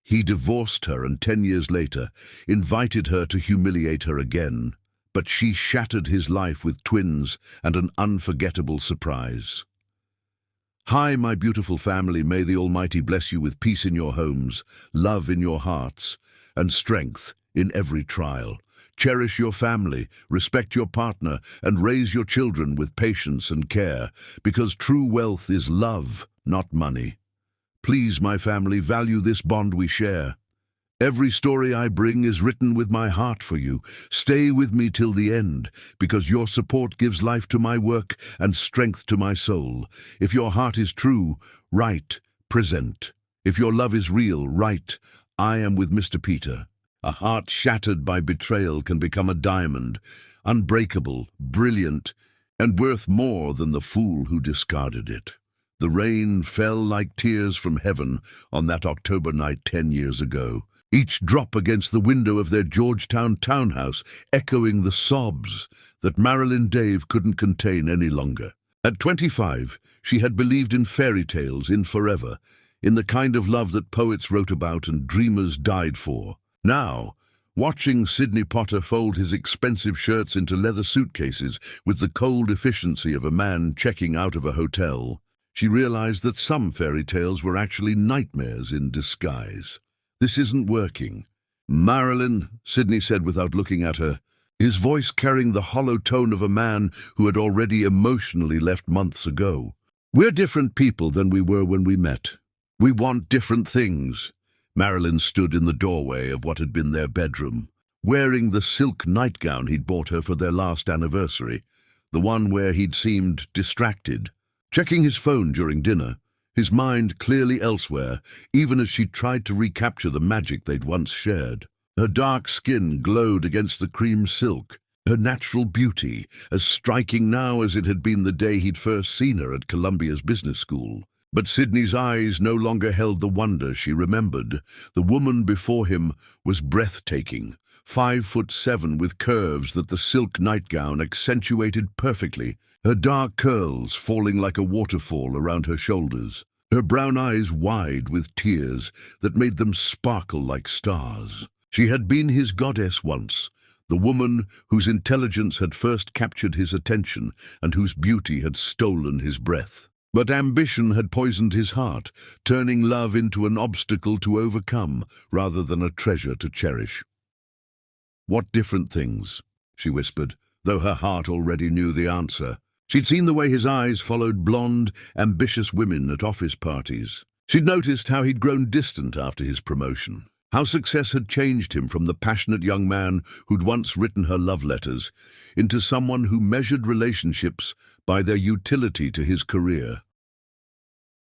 He divorced her and 10 years later invited her to humiliate her again, but she shattered his life with twins and an unforgettable surprise. Hi, my beautiful family, may the Almighty bless you with peace in your homes, love in your hearts, and strength in every trial. Cherish your family, respect your partner, and raise your children with patience and care, because true wealth is love, not money. Please, my family, value this bond we share. Every story I bring is written with my heart for you. Stay with me till the end, because your support gives life to my work and strength to my soul. If your heart is true, write, present. If your love is real, write, I am with Mr. Peter. A heart shattered by betrayal can become a diamond, unbreakable, brilliant, and worth more than the fool who discarded it. The rain fell like tears from heaven on that October night 10 years ago, each drop against the window of their Georgetown townhouse echoing the sobs that Marilyn Dave couldn't contain any longer. At 25, she had believed in fairy tales, in forever, in the kind of love that poets wrote about and dreamers died for. Now, watching Sidney Potter fold his expensive shirts into leather suitcases with the cold efficiency of a man checking out of a hotel, she realized that some fairy tales were actually nightmares in disguise. This isn't working. Marilyn, Sidney said without looking at her, his voice carrying the hollow tone of a man who had already emotionally left months ago. We're different people than we were when we met. We want different things. Marilyn stood in the doorway of what had been their bedroom, wearing the silk nightgown he'd bought her for their last anniversary, the one where he'd seemed distracted, checking his phone during dinner, his mind clearly elsewhere, even as she tried to recapture the magic they'd once shared. Her dark skin glowed against the cream silk, her natural beauty as striking now as it had been the day he'd first seen her at Columbia's business school. But Sidney's eyes no longer held the wonder she remembered. The woman before him was breathtaking, 5'7", with curves that the silk nightgown accentuated perfectly, her dark curls falling like a waterfall around her shoulders, her brown eyes wide with tears that made them sparkle like stars. She had been his goddess once, the woman whose intelligence had first captured his attention and whose beauty had stolen his breath. But ambition had poisoned his heart, turning love into an obstacle to overcome rather than a treasure to cherish. What different things, she whispered, though her heart already knew the answer. She'd seen the way his eyes followed blonde, ambitious women at office parties. She'd noticed how he'd grown distant after his promotion, how success had changed him from the passionate young man who'd once written her love letters into someone who measured relationships by their utility to his career.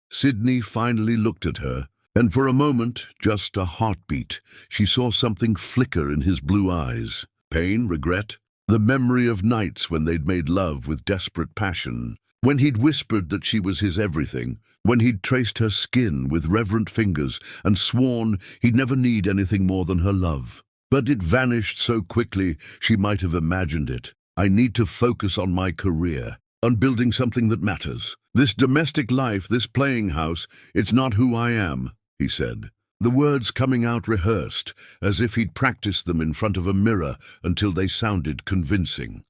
Sidney finally looked at her, and for a moment, just a heartbeat, she saw something flicker in his blue eyes. Pain, regret, the memory of nights when they'd made love with desperate passion, when he'd whispered that she was his everything, when he'd traced her skin with reverent fingers and sworn he'd never need anything more than her love. But it vanished so quickly she might have imagined it. I need to focus on my career, on building something that matters. This domestic life, this playing house, it's not who I am, he said, the words coming out rehearsed, as if he'd practiced them in front of a mirror until they sounded convincing.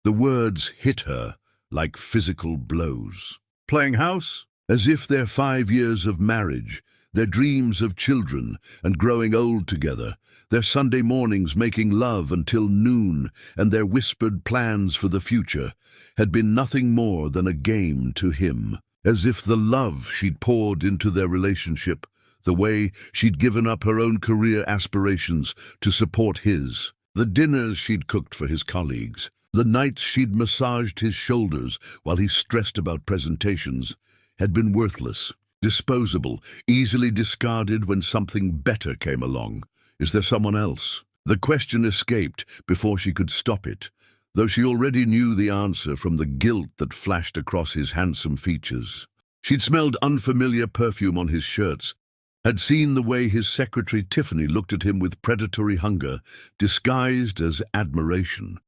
The words hit her like physical blows. Playing house? As if their 5 years of marriage, their dreams of children and growing old together, their Sunday mornings making love until noon, and their whispered plans for the future had been nothing more than a game to him. As if the love she'd poured into their relationship, the way she'd given up her own career aspirations to support his, the dinners she'd cooked for his colleagues, the nights she'd massaged his shoulders while he stressed about presentations, had been worthless, disposable, easily discarded when something better came along. Is there someone else? The question escaped before she could stop it, though she already knew the answer from the guilt that flashed across his handsome features. She'd smelled unfamiliar perfume on his shirts, had seen the way his secretary Tiffany looked at him with predatory hunger, disguised as admiration.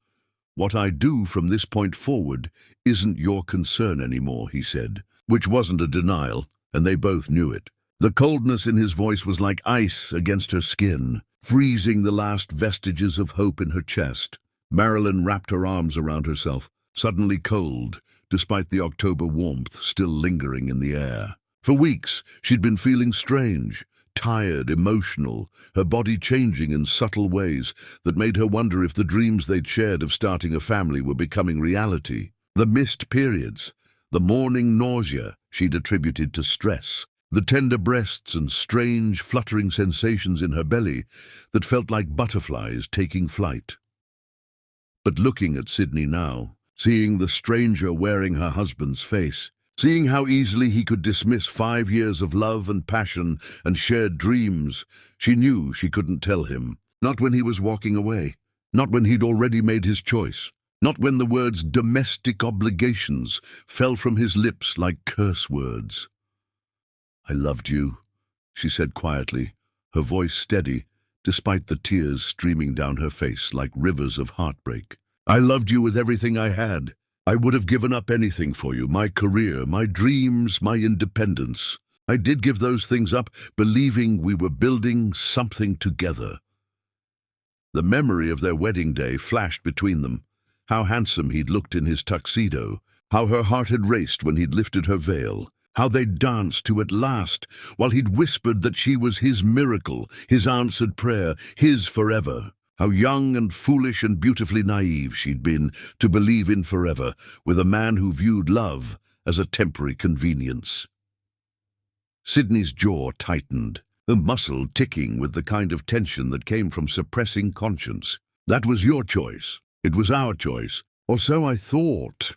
What I do from this point forward isn't your concern anymore, he said, which wasn't a denial, and they both knew it. The coldness in his voice was like ice against her skin, freezing the last vestiges of hope in her chest. Marilyn wrapped her arms around herself, suddenly cold, despite the October warmth still lingering in the air. For weeks, she'd been feeling strange, tired, emotional, her body changing in subtle ways that made her wonder if the dreams they'd shared of starting a family were becoming reality. The missed periods, the morning nausea she'd attributed to stress, the tender breasts and strange, fluttering sensations in her belly that felt like butterflies taking flight. But looking at Sydney now, seeing the stranger wearing her husband's face, seeing how easily he could dismiss 5 years of love and passion and shared dreams, she knew she couldn't tell him. Not when he was walking away, not when he'd already made his choice, not when the words domestic obligations fell from his lips like curse words. "I loved you," she said quietly, her voice steady, despite the tears streaming down her face like rivers of heartbreak. "I loved you with everything I had. I would have given up anything for you, my career, my dreams, my independence. I did give those things up, believing we were building something together." The memory of their wedding day flashed between them. How handsome he'd looked in his tuxedo, how her heart had raced when he'd lifted her veil, how they'd danced to At Last, while he'd whispered that she was his miracle, his answered prayer, his forever. How young and foolish and beautifully naive she'd been to believe in forever with a man who viewed love as a temporary convenience. Sydney's jaw tightened, the muscle ticking with the kind of tension that came from suppressing conscience. "That was your choice. It was our choice. Or so I thought."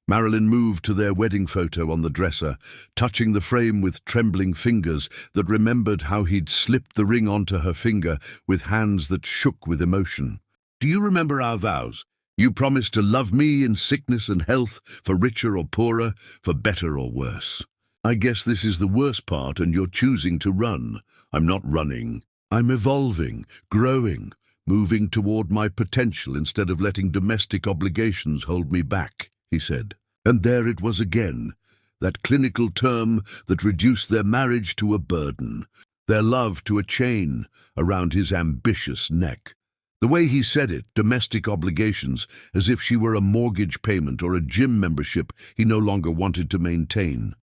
Marilyn moved to their wedding photo on the dresser, touching the frame with trembling fingers that remembered how he'd slipped the ring onto her finger with hands that shook with emotion. "Do you remember our vows? You promised to love me in sickness and health, for richer or poorer, for better or worse. I guess this is the worst part and you're choosing to run. I'm not running. I'm evolving, growing, moving toward my potential instead of letting domestic obligations hold me back," he said. And there it was again, that clinical term that reduced their marriage to a burden, their love to a chain around his ambitious neck. The way he said it, domestic obligations, as if she were a mortgage payment or a gym membership he no longer wanted to maintain.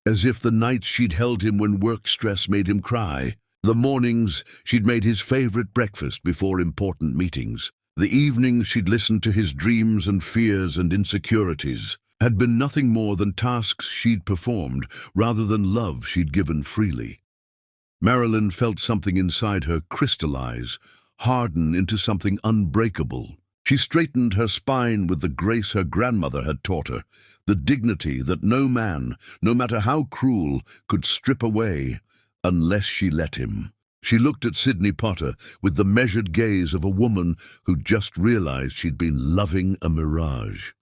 As if the nights she'd held him when work stress made him cry, the mornings she'd made his favorite breakfast before important meetings, the evenings she'd listened to his dreams and fears and insecurities, had been nothing more than tasks she'd performed rather than love she'd given freely. Marilyn felt something inside her crystallize, harden into something unbreakable. She straightened her spine with the grace her grandmother had taught her, the dignity that no man, no matter how cruel, could strip away unless she let him. She looked at Sydney Potter with the measured gaze of a woman who'd just realized she'd been loving a mirage.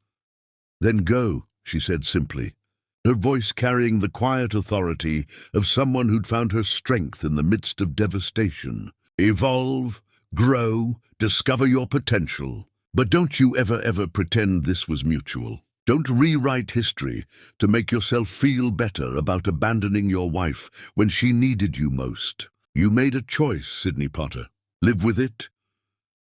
"Then go," she said simply, her voice carrying the quiet authority of someone who'd found her strength in the midst of devastation. "Evolve, grow, discover your potential. But don't you ever pretend this was mutual. Don't rewrite history to make yourself feel better about abandoning your wife when she needed you most. You made a choice, Sydney Potter. Live with it."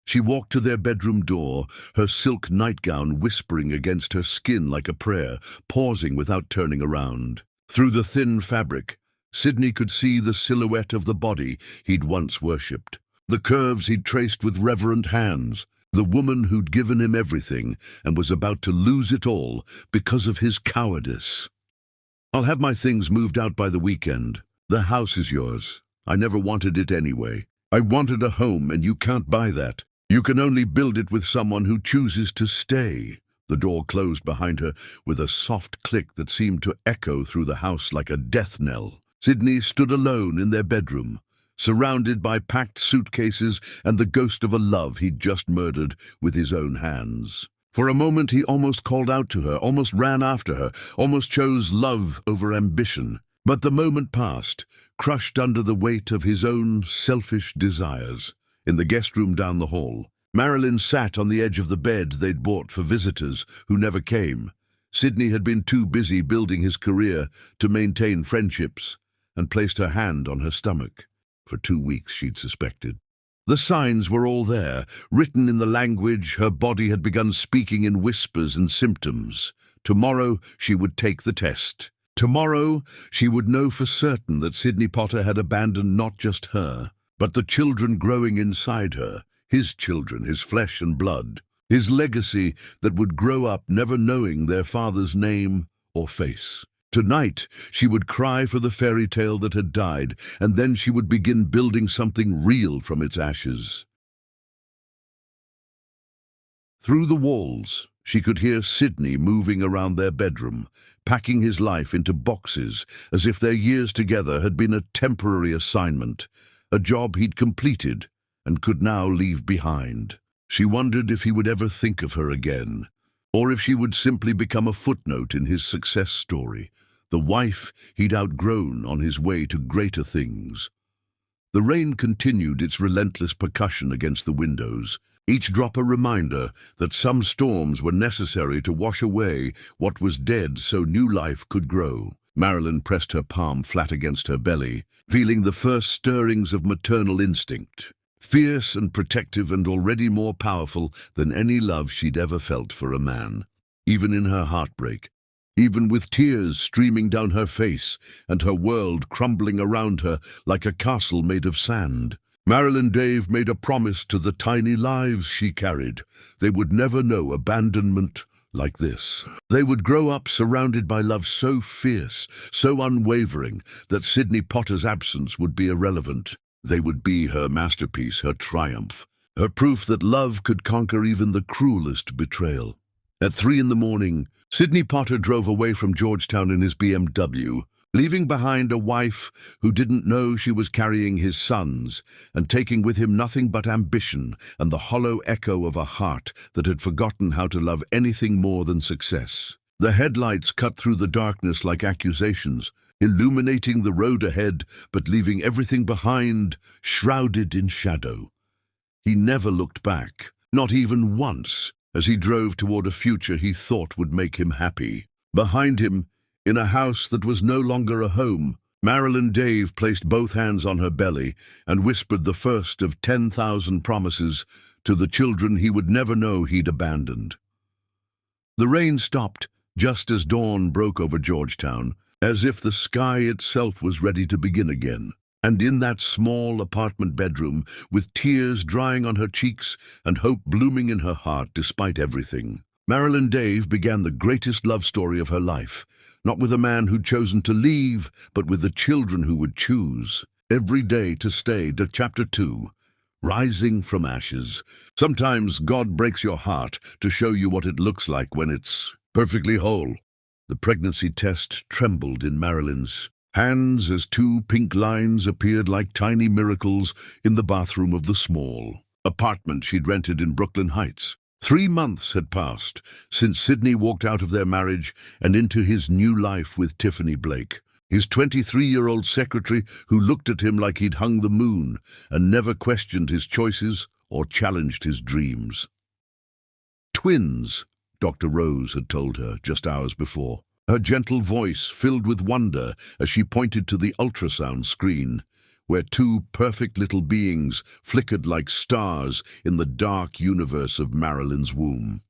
She walked to their bedroom door, her silk nightgown whispering against her skin like a prayer, pausing without turning around. Through the thin fabric, Sydney could see the silhouette of the body he'd once worshipped, the curves he'd traced with reverent hands, the woman who'd given him everything and was about to lose it all because of his cowardice. "I'll have my things moved out by the weekend. The house is yours. I never wanted it anyway. I wanted a home, and you can't buy that. You can only build it with someone who chooses to stay." The door closed behind her with a soft click that seemed to echo through the house like a death knell. Sydney stood alone in their bedroom, surrounded by packed suitcases and the ghost of a love he'd just murdered with his own hands. For a moment he almost called out to her, almost ran after her, almost chose love over ambition. But the moment passed, crushed under the weight of his own selfish desires. In the guest room down the hall, Marilyn sat on the edge of the bed they'd bought for visitors who never came, Sydney had been too busy building his career to maintain friendships and placed her hand on her stomach. For 2 weeks, she'd suspected. The signs were all there, written in the language her body had begun speaking in whispers and symptoms. Tomorrow, she would take the test. Tomorrow, she would know for certain that Sydney Potter had abandoned not just her, but the children growing inside her, his children, his flesh and blood, his legacy that would grow up never knowing their father's name or face. Tonight, she would cry for the fairy tale that had died, and then she would begin building something real from its ashes. Through the walls, she could hear Sydney moving around their bedroom, packing his life into boxes as if their years together had been a temporary assignment, a job he'd completed and could now leave behind. She wondered if he would ever think of her again, or if she would simply become a footnote in his success story, the wife he'd outgrown on his way to greater things. The rain continued its relentless percussion against the windows, each drop a reminder that some storms were necessary to wash away what was dead so new life could grow. Marilyn pressed her palm flat against her belly, feeling the first stirrings of maternal instinct, fierce and protective and already more powerful than any love she'd ever felt for a man. Even in her heartbreak, even with tears streaming down her face and her world crumbling around her like a castle made of sand, Marilyn Dave made a promise to the tiny lives she carried. They would never know abandonment like this. They would grow up surrounded by love so fierce, so unwavering, that Sydney Potter's absence would be irrelevant. They would be her masterpiece, her triumph, her proof that love could conquer even the cruelest betrayal. At 3 a.m, Sydney Potter drove away from Georgetown in his BMW, leaving behind a wife who didn't know she was carrying his sons and taking with him nothing but ambition and the hollow echo of a heart that had forgotten how to love anything more than success. The headlights cut through the darkness like accusations, illuminating the road ahead but leaving everything behind, shrouded in shadow. He never looked back, not even once, as he drove toward a future he thought would make him happy. Behind him, in a house that was no longer a home, Marilyn Dave placed both hands on her belly and whispered the first of 10,000 promises to the children he would never know he'd abandoned. The rain stopped just as dawn broke over Georgetown, as if the sky itself was ready to begin again. And in that small apartment bedroom, with tears drying on her cheeks and hope blooming in her heart despite everything, Marilyn Dave began the greatest love story of her life, not with a man who'd chosen to leave, but with the children who would choose every day to stay. To Chapter 2, Rising from Ashes. Sometimes God breaks your heart to show you what it looks like when it's perfectly whole. The pregnancy test trembled in Marilyn's hands as 2 pink lines appeared like tiny miracles in the bathroom of the small apartment she'd rented in Brooklyn Heights. 3 months had passed since Sydney walked out of their marriage and into his new life with Tiffany Blake, his 23-year-old secretary who looked at him like he'd hung the moon and never questioned his choices or challenged his dreams. Twins, Dr. Rose had told her just hours before, her gentle voice filled with wonder as she pointed to the ultrasound screen, where 2 perfect little beings flickered like stars in the dark universe of Marilyn's womb.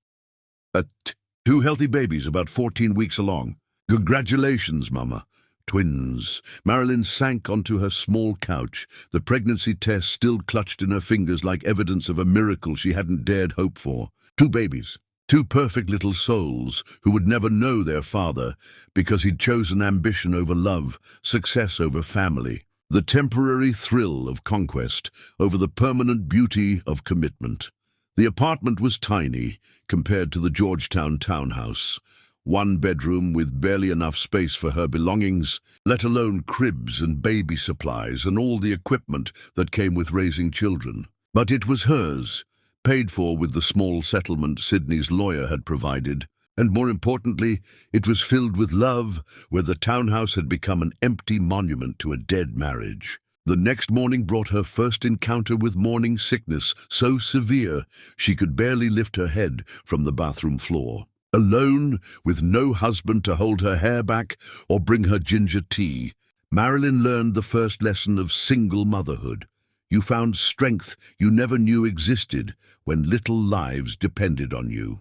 2 healthy babies about 14 weeks along. Congratulations, Mama. Twins. Marilyn sank onto her small couch, the pregnancy test still clutched in her fingers like evidence of a miracle she hadn't dared hope for. 2 babies. 2 perfect little souls who would never know their father because he'd chosen ambition over love, success over family, the temporary thrill of conquest over the permanent beauty of commitment. The apartment was tiny compared to the Georgetown townhouse. 1 bedroom with barely enough space for her belongings, let alone cribs and baby supplies and all the equipment that came with raising children. But it was hers, paid for with the small settlement Sydney's lawyer had provided, and more importantly, it was filled with love, where the townhouse had become an empty monument to a dead marriage. The next morning brought her first encounter with morning sickness, so severe she could barely lift her head from the bathroom floor. Alone, with no husband to hold her hair back or bring her ginger tea, Marilyn learned the first lesson of single motherhood. You found strength you never knew existed when little lives depended on you.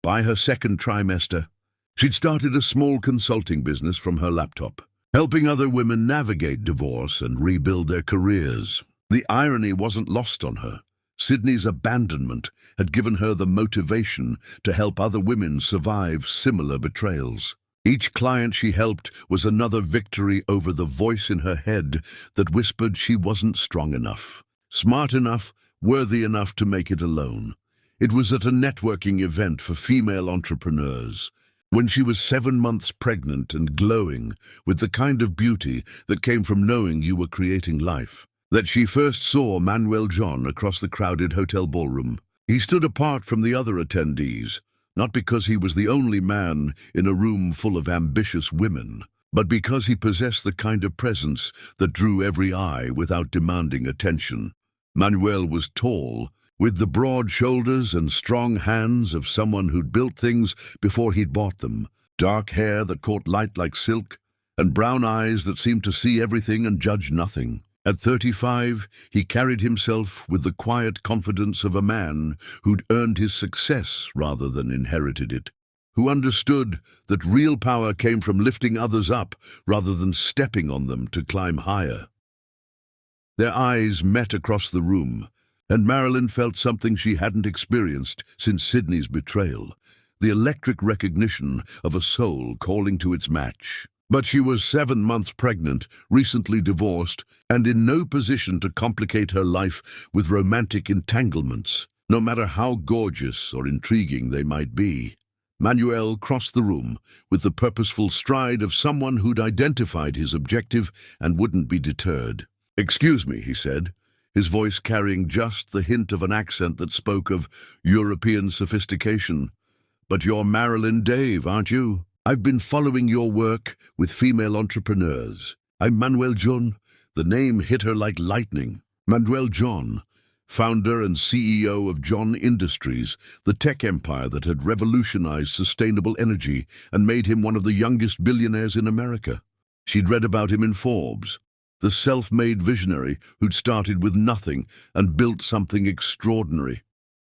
By her second trimester, she'd started a small consulting business from her laptop, helping other women navigate divorce and rebuild their careers. The irony wasn't lost on her. Sydney's abandonment had given her the motivation to help other women survive similar betrayals. Each client she helped was another victory over the voice in her head that whispered she wasn't strong enough, smart enough, worthy enough to make it alone. It was at a networking event for female entrepreneurs, when she was 7 months pregnant and glowing with the kind of beauty that came from knowing you were creating life, that she first saw Manuel John across the crowded hotel ballroom. He stood apart from the other attendees, not because he was the only man in a room full of ambitious women, but because he possessed the kind of presence that drew every eye without demanding attention. Manuel was tall, with the broad shoulders and strong hands of someone who'd built things before he'd bought them, dark hair that caught light like silk, and brown eyes that seemed to see everything and judge nothing. At 35, he carried himself with the quiet confidence of a man who'd earned his success rather than inherited it, who understood that real power came from lifting others up rather than stepping on them to climb higher. Their eyes met across the room, and Marilyn felt something she hadn't experienced since Sydney's betrayal, the electric recognition of a soul calling to its match. But she was 7 months pregnant, recently divorced, and in no position to complicate her life with romantic entanglements, no matter how gorgeous or intriguing they might be. Manuel crossed the room with the purposeful stride of someone who'd identified his objective and wouldn't be deterred. "Excuse me," he said, his voice carrying just the hint of an accent that spoke of European sophistication. "But you're Marilyn Dave, aren't you? I've been following your work with female entrepreneurs. I'm Manuel John." The name hit her like lightning. Manuel John, founder and CEO of John Industries, the tech empire that had revolutionized sustainable energy and made him one of the youngest billionaires in America. She'd read about him in Forbes, the self-made visionary who'd started with nothing and built something extraordinary,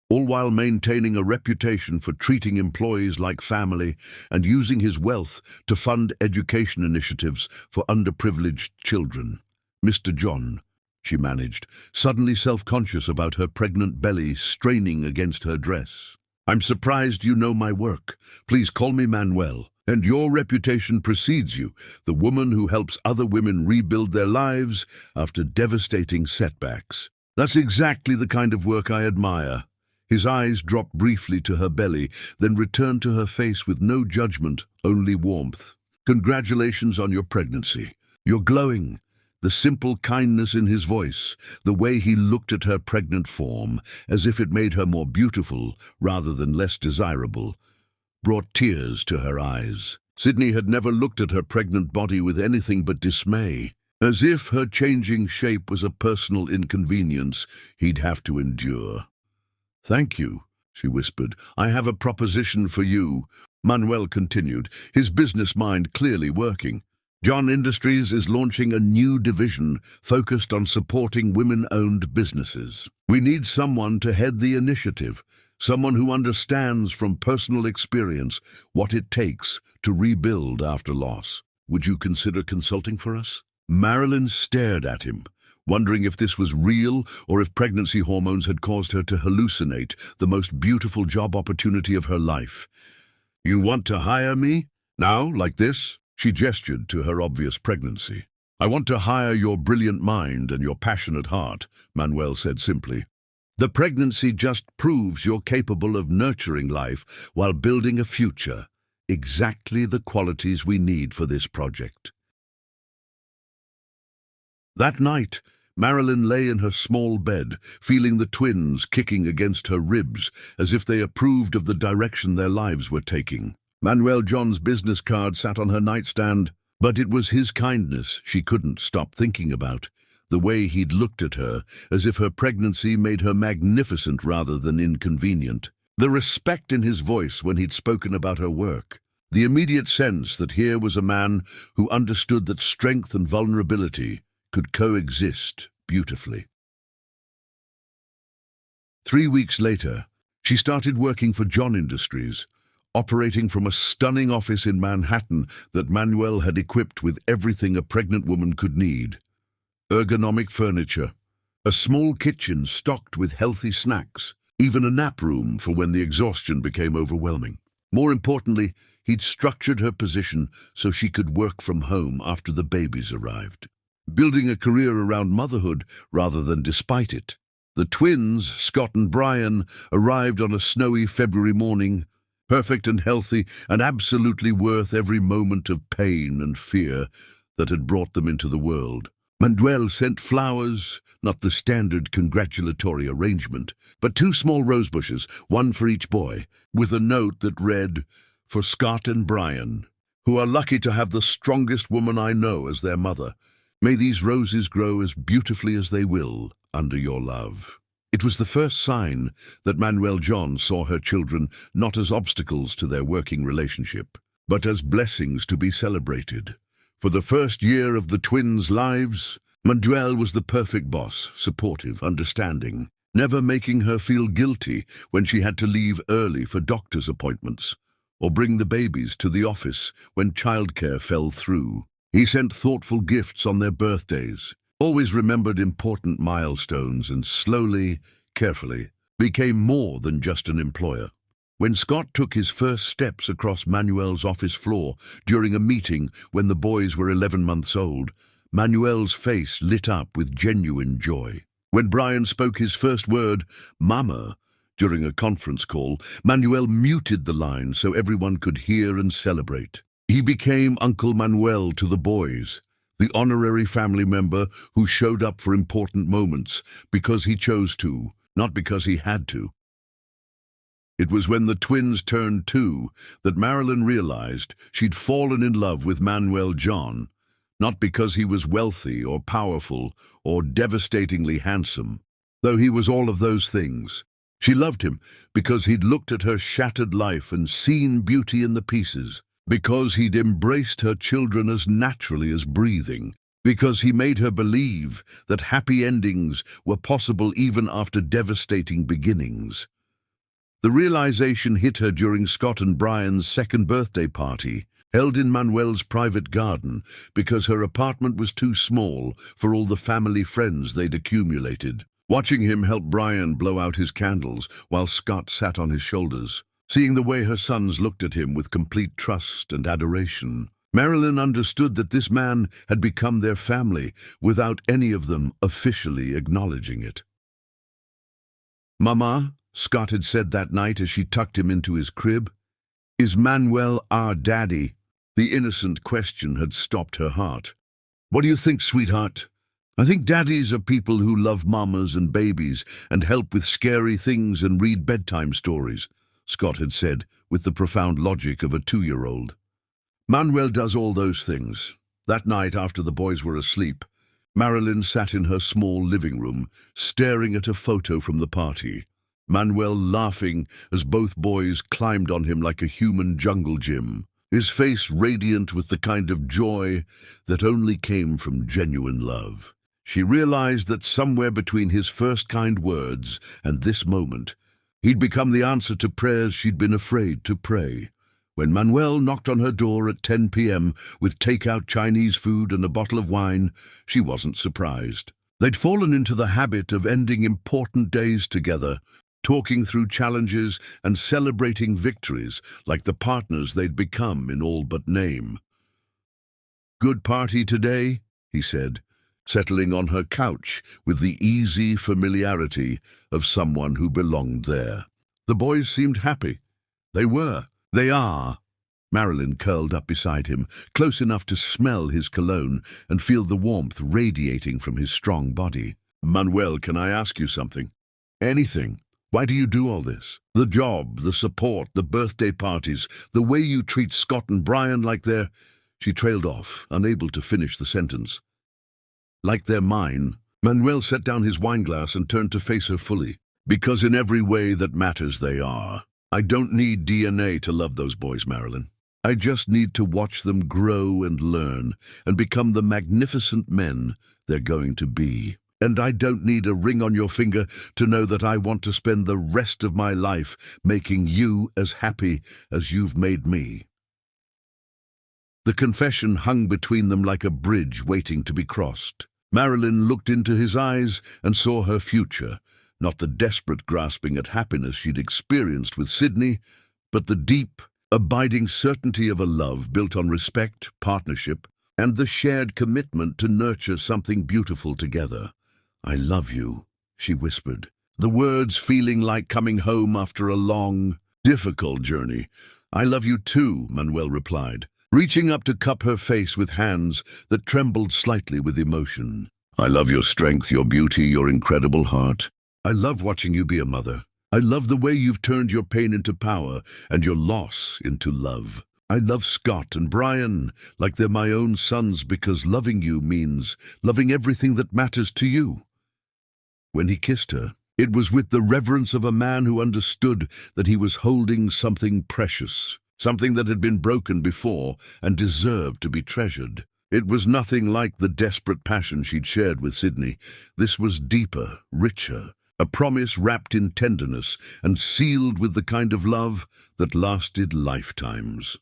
all while maintaining a reputation for treating employees like family and using his wealth to fund education initiatives for underprivileged children. "Mr. John," she managed, suddenly self-conscious about her pregnant belly straining against her dress. "I'm surprised you know my work. Please call me Manuel. And your reputation precedes you, the woman who helps other women rebuild their lives after devastating setbacks. That's exactly the kind of work I admire." His eyes dropped briefly to her belly, then returned to her face with no judgment, only warmth. "Congratulations on your pregnancy. You're glowing." The simple kindness in his voice, the way he looked at her pregnant form, as if it made her more beautiful rather than less desirable, brought tears to her eyes. Sydney had never looked at her pregnant body with anything but dismay, as if her changing shape was a personal inconvenience he'd have to endure. "Thank you," she whispered. "I have a proposition for you," Manuel continued, his business mind clearly working. "John Industries is launching a new division focused on supporting women-owned businesses. We need someone to head the initiative, someone who understands from personal experience what it takes to rebuild after loss. Would you consider consulting for us?" Marilyn stared at him, wondering if this was real or if pregnancy hormones had caused her to hallucinate the most beautiful job opportunity of her life. "You want to hire me? Now, like this?" She gestured to her obvious pregnancy. "I want to hire your brilliant mind and your passionate heart," Manuel said simply. "The pregnancy just proves you're capable of nurturing life while building a future. Exactly the qualities we need for this project." That night, Marilyn lay in her small bed, feeling the twins kicking against her ribs as if they approved of the direction their lives were taking. Manuel John's business card sat on her nightstand, but it was his kindness she couldn't stop thinking about, the way he'd looked at her, as if her pregnancy made her magnificent rather than inconvenient. The respect in his voice when he'd spoken about her work. The immediate sense that here was a man who understood that strength and vulnerability could coexist beautifully. 3 weeks later, she started working for John Industries, operating from a stunning office in Manhattan that Manuel had equipped with everything a pregnant woman could need. Ergonomic furniture, a small kitchen stocked with healthy snacks, even a nap room for when the exhaustion became overwhelming. More importantly, he'd structured her position so she could work from home after the babies arrived, building a career around motherhood rather than despite it. The twins, Scott and Brian, arrived on a snowy February morning, perfect and healthy and absolutely worth every moment of pain and fear that had brought them into the world. Manuel sent flowers, not the standard congratulatory arrangement, but 2 small rose bushes, one for each boy, with a note that read, "For Scott and Brian, who are lucky to have the strongest woman I know as their mother. May these roses grow as beautifully as they will under your love." It was the first sign that Manuel John saw her children not as obstacles to their working relationship, but as blessings to be celebrated. For the first year of the twins' lives, Manuel was the perfect boss, supportive, understanding, never making her feel guilty when she had to leave early for doctor's appointments, or bring the babies to the office when childcare fell through. He sent thoughtful gifts on their birthdays, always remembered important milestones, and slowly, carefully, became more than just an employer. When Scott took his first steps across Manuel's office floor during a meeting when the boys were 11 months old, Manuel's face lit up with genuine joy. When Brian spoke his first word, "Mama," during a conference call, Manuel muted the line so everyone could hear and celebrate. He became Uncle Manuel to the boys, the honorary family member who showed up for important moments because he chose to, not because he had to. It was when the twins turned 2 that Marilyn realized she'd fallen in love with Manuel John, not because he was wealthy or powerful or devastatingly handsome, though he was all of those things. She loved him because he'd looked at her shattered life and seen beauty in the pieces, because he'd embraced her children as naturally as breathing, because he made her believe that happy endings were possible even after devastating beginnings. The realization hit her during Scott and Brian's second birthday party, held in Manuel's private garden because her apartment was too small for all the family friends they'd accumulated. Watching him help Brian blow out his candles while Scott sat on his shoulders, seeing the way her sons looked at him with complete trust and adoration, Marilyn understood that this man had become their family without any of them officially acknowledging it. "Mama," Scott had said that night as she tucked him into his crib, "is Manuel our daddy?" The innocent question had stopped her heart. "What do you think, sweetheart?" "I think daddies are people who love mamas and babies and help with scary things and read bedtime stories," Scott had said with the profound logic of a 2-year-old. "Manuel does all those things." That night, after the boys were asleep, Marilyn sat in her small living room, staring at a photo from the party. Manuel laughing as both boys climbed on him like a human jungle gym, his face radiant with the kind of joy that only came from genuine love. She realized that somewhere between his first kind words and this moment, he'd become the answer to prayers she'd been afraid to pray. When Manuel knocked on her door at 10 p.m. with takeout Chinese food and a bottle of wine, she wasn't surprised. They'd fallen into the habit of ending important days together, talking through challenges and celebrating victories like the partners they'd become in all but name. "Good party today?" he said, settling on her couch with the easy familiarity of someone who belonged there. The boys seemed happy. They were. They are. Marilyn curled up beside him, close enough to smell his cologne and feel the warmth radiating from his strong body. "Manuel, can I ask you something?" "Anything. Why do you do all this? The job, the support, the birthday parties, the way you treat Scott and Brian like they're—" She trailed off, unable to finish the sentence. "Like they're mine." Manuel set down his wineglass and turned to face her fully. Because in every way that matters they are. I don't need DNA to love those boys, Marilyn. I just need to watch them grow and learn and become the magnificent men they're going to be. And I don't need a ring on your finger to know that I want to spend the rest of my life making you as happy as you've made me. The confession hung between them like a bridge waiting to be crossed. Marilyn looked into his eyes and saw her future, not the desperate grasping at happiness she'd experienced with Sydney, but the deep, abiding certainty of a love built on respect, partnership, and the shared commitment to nurture something beautiful together. "I love you," she whispered, the words feeling like coming home after a long, difficult journey. "I love you too," Manuel replied, reaching up to cup her face with hands that trembled slightly with emotion. "I love your strength, your beauty, your incredible heart. I love watching you be a mother. I love the way you've turned your pain into power and your loss into love. I love Scott and Brian like they're my own sons because loving you means loving everything that matters to you." When he kissed her, it was with the reverence of a man who understood that he was holding something precious, something that had been broken before and deserved to be treasured. It was nothing like the desperate passion she'd shared with Sydney. This was deeper, richer, a promise wrapped in tenderness and sealed with the kind of love that lasted lifetimes.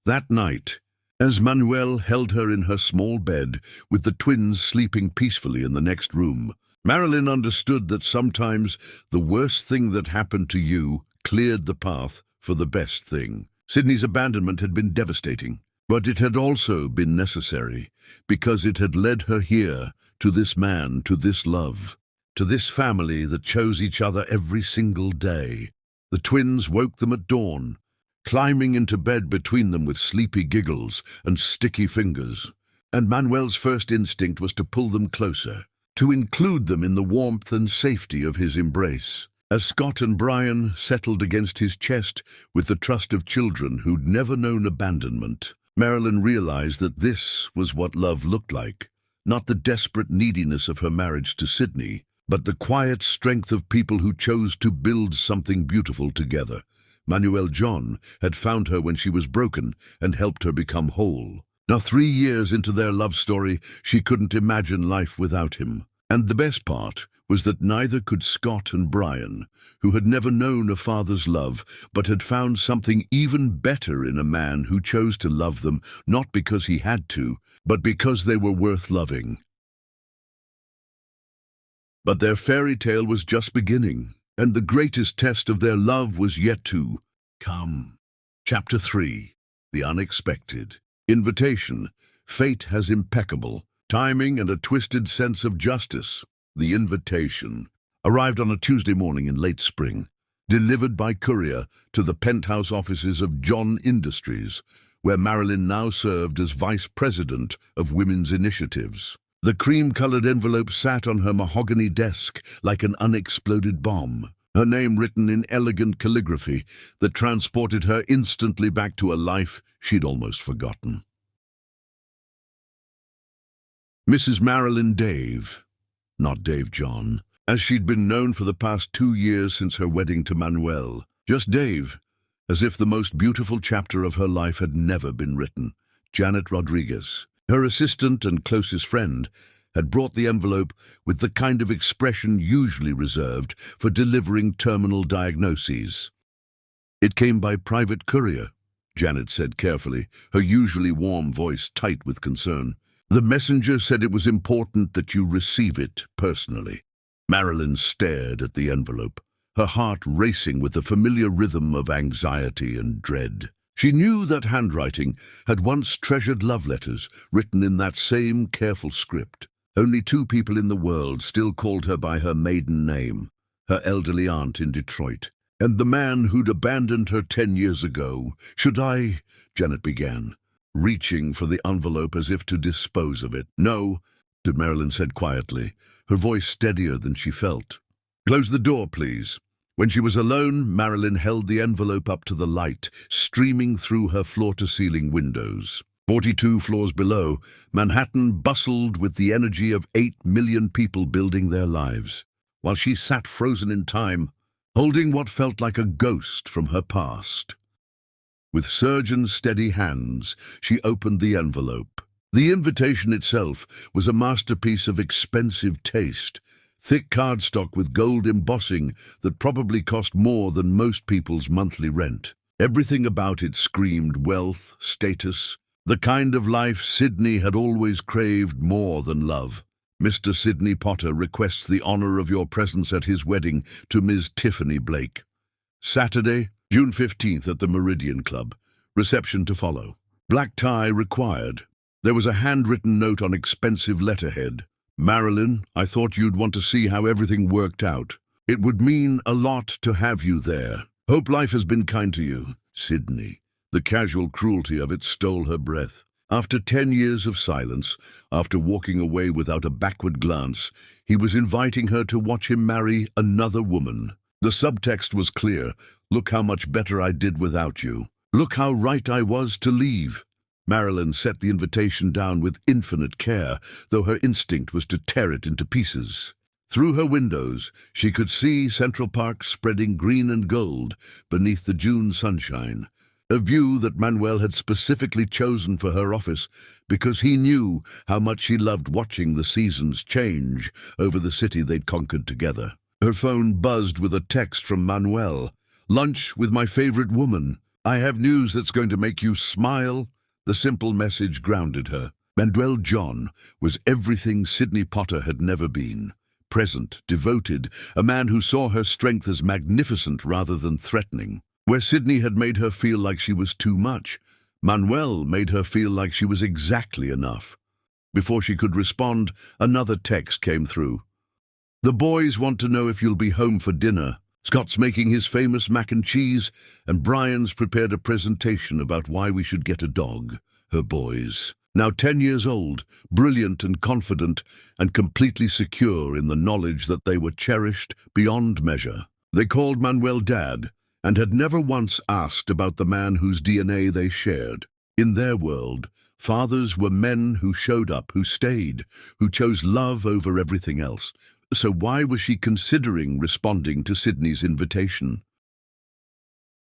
That night, as Manuel held her in her small bed, with the twins sleeping peacefully in the next room, Marilyn understood that sometimes the worst thing that happened to you cleared the path for the best thing. Sydney's abandonment had been devastating, but it had also been necessary, because it had led her here, to this man, to this love, to this family that chose each other every single day. The twins woke them at dawn, climbing into bed between them with sleepy giggles and sticky fingers, and Manuel's first instinct was to pull them closer, to include them in the warmth and safety of his embrace. As Scott and Brian settled against his chest with the trust of children who'd never known abandonment, Marilyn realized that this was what love looked like, not the desperate neediness of her marriage to Sydney, but the quiet strength of people who chose to build something beautiful together. Manuel John had found her when she was broken and helped her become whole. Now 3 years into their love story, she couldn't imagine life without him. And the best part was that neither could Scott and Brian, who had never known a father's love, but had found something even better in a man who chose to love them, not because he had to, but because they were worth loving. But their fairy tale was just beginning, and the greatest test of their love was yet to come. Chapter 3. The Unexpected. Invitation. Fate has impeccable timing and a twisted sense of justice. The invitation arrived on a Tuesday morning in late spring, delivered by courier to the penthouse offices of John Industries, where Marilyn now served as vice president of women's initiatives. The cream-colored envelope sat on her mahogany desk like an unexploded bomb, her name written in elegant calligraphy that transported her instantly back to a life she'd almost forgotten. Mrs. Marilyn Dave, not Dave John, as she'd been known for the past 2 years since her wedding to Manuel. Just Dave, as if the most beautiful chapter of her life had never been written. Janet Rodriguez, her assistant and closest friend, had brought the envelope with the kind of expression usually reserved for delivering terminal diagnoses. "It came by private courier," Janet said carefully, her usually warm voice tight with concern. "The messenger said it was important that you receive it personally." Marilyn stared at the envelope, her heart racing with the familiar rhythm of anxiety and dread. She knew that handwriting had once treasured love letters written in that same careful script. Only 2 people in the world still called her by her maiden name, her elderly aunt in Detroit, and the man who'd abandoned her 10 years ago. "Should I?" Janet began, reaching for the envelope as if to dispose of it. "No," Marilyn said quietly, her voice steadier than she felt. "Close the door, please." When she was alone, Marilyn held the envelope up to the light, streaming through her floor-to-ceiling windows. 42 floors below, Manhattan bustled with the energy of 8 million people building their lives, while she sat frozen in time, holding what felt like a ghost from her past. With surgeon's steady hands, she opened the envelope. The invitation itself was a masterpiece of expensive taste, thick cardstock with gold embossing that probably cost more than most people's monthly rent. Everything about it screamed wealth, status, the kind of life Sydney had always craved more than love. Mr. Sidney Potter requests the honor of your presence at his wedding to Ms. Tiffany Blake. Saturday, June 15th at the Meridian Club. Reception to follow. Black tie required. There was a handwritten note on expensive letterhead. Marilyn, I thought you'd want to see how everything worked out. It would mean a lot to have you there. Hope life has been kind to you, Sydney. The casual cruelty of it stole her breath. After 10 years of silence, after walking away without a backward glance, he was inviting her to watch him marry another woman. The subtext was clear. Look how much better I did without you. Look how right I was to leave. Marilyn set the invitation down with infinite care, though her instinct was to tear it into pieces. Through her windows, she could see Central Park spreading green and gold beneath the June sunshine, a view that Manuel had specifically chosen for her office because he knew how much she loved watching the seasons change over the city they'd conquered together. Her phone buzzed with a text from Manuel. Lunch with my favorite woman. I have news that's going to make you smile. The simple message grounded her. Manuel John was everything Sydney Potter had never been. Present, devoted, a man who saw her strength as magnificent rather than threatening. Where Sydney had made her feel like she was too much, Manuel made her feel like she was exactly enough. Before she could respond, another text came through. The boys want to know if you'll be home for dinner. Scott's making his famous mac and cheese, and Brian's prepared a presentation about why we should get a dog. Her boys, now 10 years old, brilliant and confident, and completely secure in the knowledge that they were cherished beyond measure. They called Manuel Dad, and had never once asked about the man whose DNA they shared. In their world, fathers were men who showed up, who stayed, who chose love over everything else. So why was she considering responding to Sydney's invitation?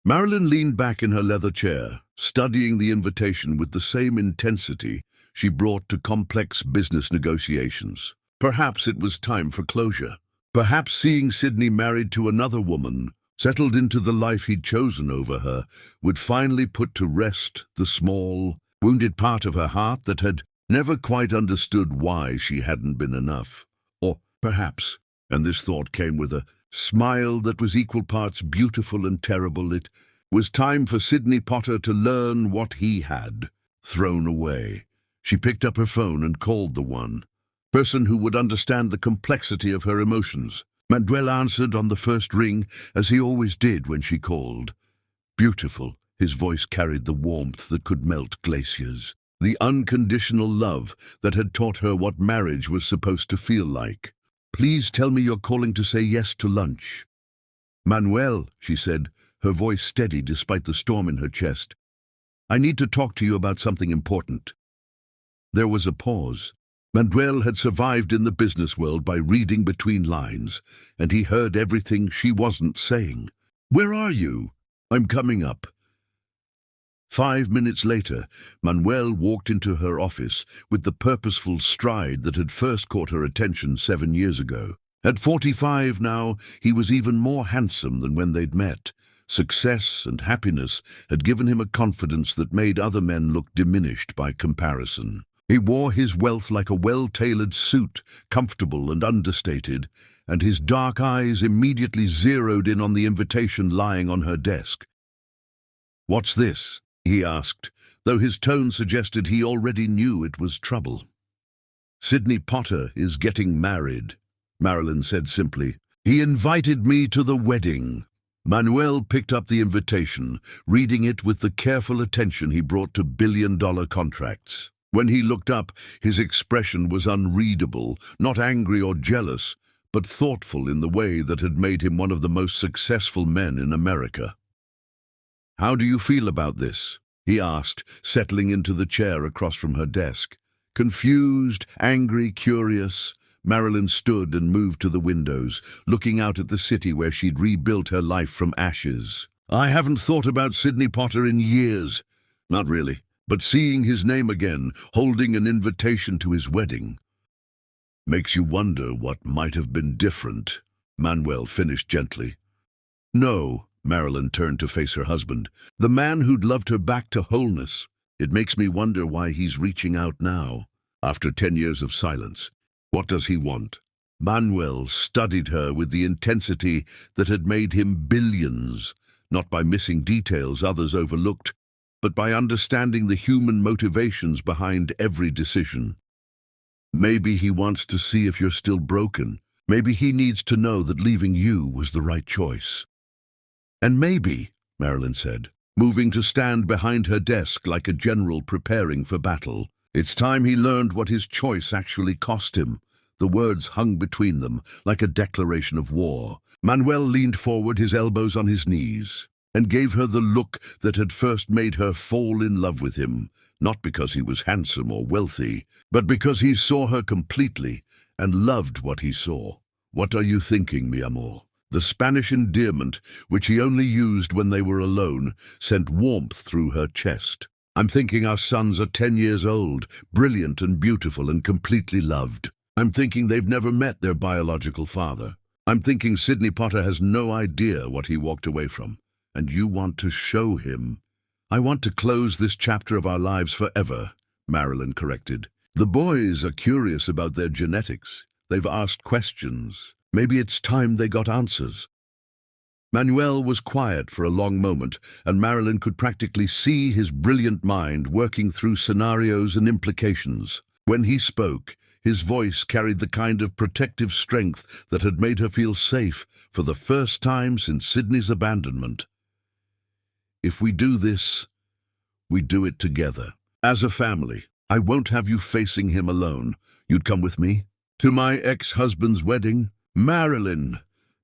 Marilyn leaned back in her leather chair, studying the invitation with the same intensity she brought to complex business negotiations. Perhaps it was time for closure. Perhaps seeing Sydney married to another woman, settled into the life he'd chosen over her, would finally put to rest the small, wounded part of her heart that had never quite understood why she hadn't been enough. Or perhaps, and this thought came with a smile that was equal parts beautiful and terrible, it was time for Sydney Potter to learn what he had thrown away. She picked up her phone and called the one person who would understand the complexity of her emotions. Manuel answered on the first ring, as he always did when she called. Beautiful, his voice carried the warmth that could melt glaciers, the unconditional love that had taught her what marriage was supposed to feel like. Please tell me you're calling to say yes to lunch. Manuel, she said, her voice steady despite the storm in her chest. I need to talk to you about something important. There was a pause. Manuel had survived in the business world by reading between lines, and he heard everything she wasn't saying. Where are you? I'm coming up. 5 minutes later, Manuel walked into her office with the purposeful stride that had first caught her attention 7 years ago. At 45 now, he was even more handsome than when they'd met. Success and happiness had given him a confidence that made other men look diminished by comparison. He wore his wealth like a well-tailored suit, comfortable and understated, and his dark eyes immediately zeroed in on the invitation lying on her desk. What's this? He asked, though his tone suggested he already knew it was trouble. Sydney Potter is getting married, Marilyn said simply. He invited me to the wedding. Manuel picked up the invitation, reading it with the careful attention he brought to billion-dollar contracts. When he looked up, his expression was unreadable, not angry or jealous, but thoughtful in the way that had made him one of the most successful men in America. How do you feel about this? he asked, settling into the chair across from her desk. Confused, angry, curious, Marilyn stood and moved to the windows, looking out at the city where she'd rebuilt her life from ashes. I haven't thought about Sidney Potter in years. Not really, but seeing his name again, holding an invitation to his wedding, makes you wonder what might have been different, Manuel finished gently. No, Marilyn turned to face her husband, the man who'd loved her back to wholeness. It makes me wonder why he's reaching out now, after 10 years of silence. What does he want? Manuel studied her with the intensity that had made him billions, not by missing details others overlooked, but by understanding the human motivations behind every decision. Maybe he wants to see if you're still broken. Maybe he needs to know that leaving you was the right choice. And maybe, Marilyn said, moving to stand behind her desk like a general preparing for battle, it's time he learned what his choice actually cost him. The words hung between them like a declaration of war. Manuel leaned forward, his elbows on his knees, and gave her the look that had first made her fall in love with him, not because he was handsome or wealthy, but because he saw her completely and loved what he saw. What are you thinking, mi amor? The Spanish endearment, which he only used when they were alone, sent warmth through her chest. I'm thinking our sons are 10 years old, brilliant and beautiful and completely loved. I'm thinking they've never met their biological father. I'm thinking Sidney Potter has no idea what he walked away from. And you want to show him. I want to close this chapter of our lives forever, Marilyn corrected. The boys are curious about their genetics. They've asked questions. Maybe it's time they got answers. Manuel was quiet for a long moment, and Marilyn could practically see his brilliant mind working through scenarios and implications. When he spoke, his voice carried the kind of protective strength that had made her feel safe for the first time since Sidney's abandonment. If we do this, we do it together. As a family, I won't have you facing him alone. You'd come with me? To my ex-husband's wedding? Marilyn!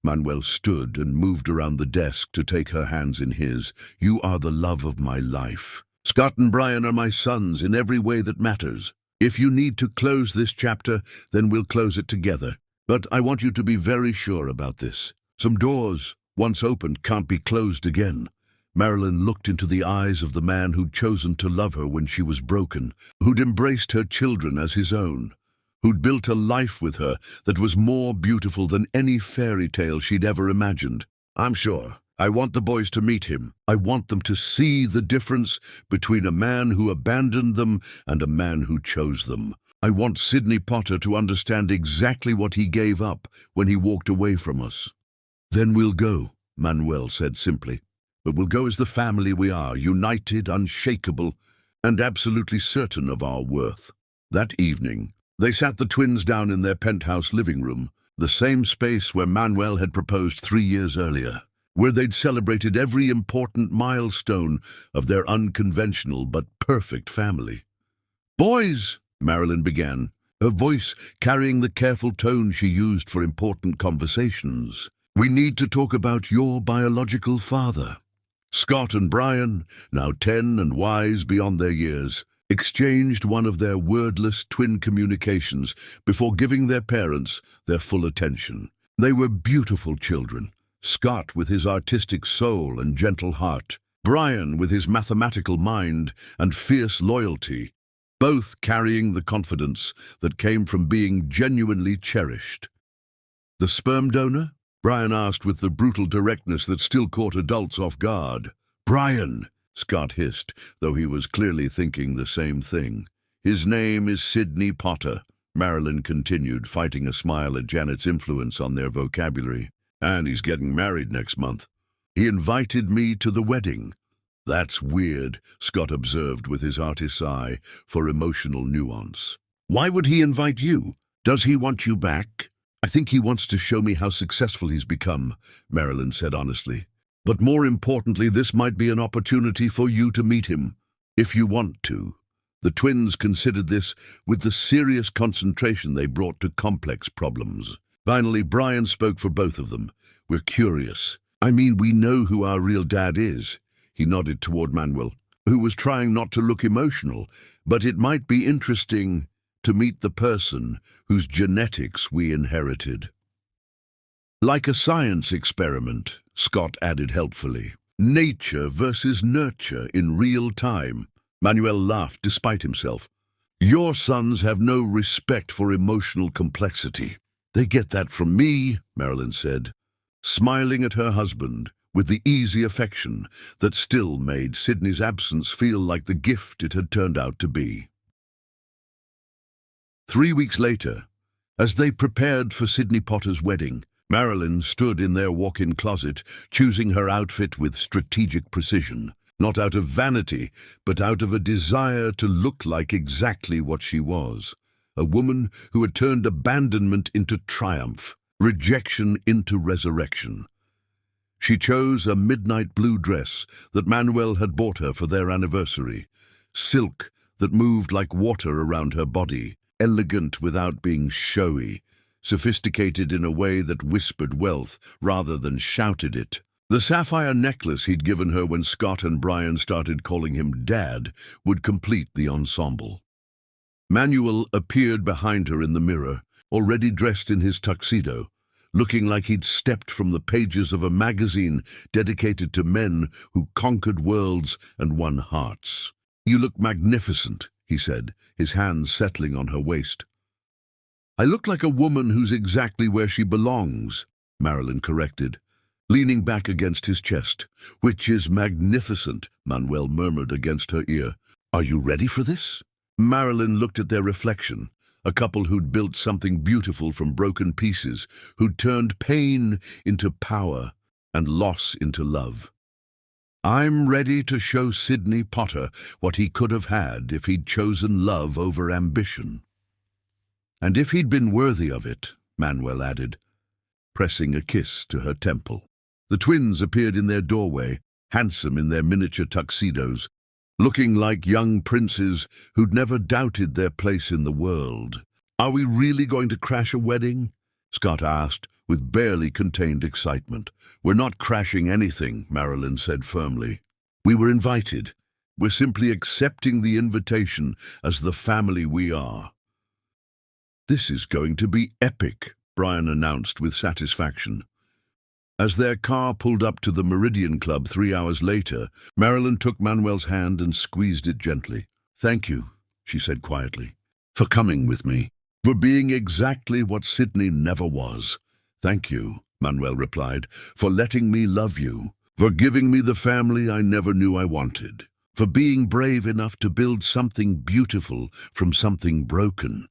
Manuel stood and moved around the desk to take her hands in his. You are the love of my life. Scott and Brian are my sons in every way that matters. If you need to close this chapter, then we'll close it together. But I want you to be very sure about this. Some doors, once opened, can't be closed again. Marilyn looked into the eyes of the man who'd chosen to love her when she was broken, who'd embraced her children as his own, who'd built a life with her that was more beautiful than any fairy tale she'd ever imagined. I'm sure. I want the boys to meet him. I want them to see the difference between a man who abandoned them and a man who chose them. I want Sidney Potter to understand exactly what he gave up when he walked away from us. Then we'll go, Manuel said simply. But we'll go as the family we are, united, unshakable, and absolutely certain of our worth. That evening, they sat the twins down in their penthouse living room, the same space where Manuel had proposed 3 years earlier, where they'd celebrated every important milestone of their unconventional but perfect family. Boys, Marilyn began, her voice carrying the careful tone she used for important conversations. We need to talk about your biological father. Scott and Brian, now 10 and wise beyond their years, exchanged one of their wordless twin communications before giving their parents their full attention. They were beautiful children, Scott with his artistic soul and gentle heart, Brian with his mathematical mind and fierce loyalty, both carrying the confidence that came from being genuinely cherished. The sperm donor? Brian asked with the brutal directness that still caught adults off guard. Brian, Scott hissed, though he was clearly thinking the same thing. His name is Sidney Potter, Marilyn continued, fighting a smile at Janet's influence on their vocabulary. And he's getting married next month. He invited me to the wedding. That's weird, Scott observed with his artist's eye for emotional nuance. Why would he invite you? Does he want you back? I think he wants to show me how successful he's become, Marilyn said honestly. But more importantly, this might be an opportunity for you to meet him, if you want to. The twins considered this with the serious concentration they brought to complex problems. Finally, Brian spoke for both of them. We're curious. I mean, we know who our real dad is. He nodded toward Manuel. who was trying not to look emotional, but it might be interesting to meet the person whose genetics we inherited. Like a science experiment, Scott added helpfully. Nature versus nurture in real time. Manuel laughed despite himself. Your sons have no respect for emotional complexity. They get that from me, Marilyn said, smiling at her husband with the easy affection that still made Sydney's absence feel like the gift it had turned out to be. 3 weeks later, as they prepared for Sydney Potter's wedding, Marilyn stood in their walk-in closet, choosing her outfit with strategic precision, not out of vanity, but out of a desire to look like exactly what she was, a woman who had turned abandonment into triumph, rejection into resurrection. She chose a midnight blue dress that Manuel had bought her for their anniversary, silk that moved like water around her body, elegant without being showy, sophisticated in a way that whispered wealth rather than shouted it. The sapphire necklace he'd given her when Scott and Brian started calling him Dad would complete the ensemble. Manuel appeared behind her in the mirror, already dressed in his tuxedo, looking like he'd stepped from the pages of a magazine dedicated to men who conquered worlds and won hearts. You look magnificent, he said, his hands settling on her waist. I look like a woman who's exactly where she belongs, Marilyn corrected, leaning back against his chest. Which is magnificent, Manuel murmured against her ear. Are you ready for this? Marilyn looked at their reflection, a couple who'd built something beautiful from broken pieces, who'd turned pain into power and loss into love. I'm ready to show Sydney Potter what he could have had if he'd chosen love over ambition. And if he'd been worthy of it, Manuel added, pressing a kiss to her temple. The twins appeared in their doorway, handsome in their miniature tuxedos, looking like young princes who'd never doubted their place in the world. Are we really going to crash a wedding? Scott asked, with barely contained excitement. We're not crashing anything, Marilyn said firmly. We were invited. We're simply accepting the invitation as the family we are. This is going to be epic, Brian announced with satisfaction. As their car pulled up to the Meridian Club 3 hours later, Marilyn took Manuel's hand and squeezed it gently. Thank you, she said quietly, for coming with me, for being exactly what Sydney never was. Thank you, Manuel replied, for letting me love you, for giving me the family I never knew I wanted, for being brave enough to build something beautiful from something broken.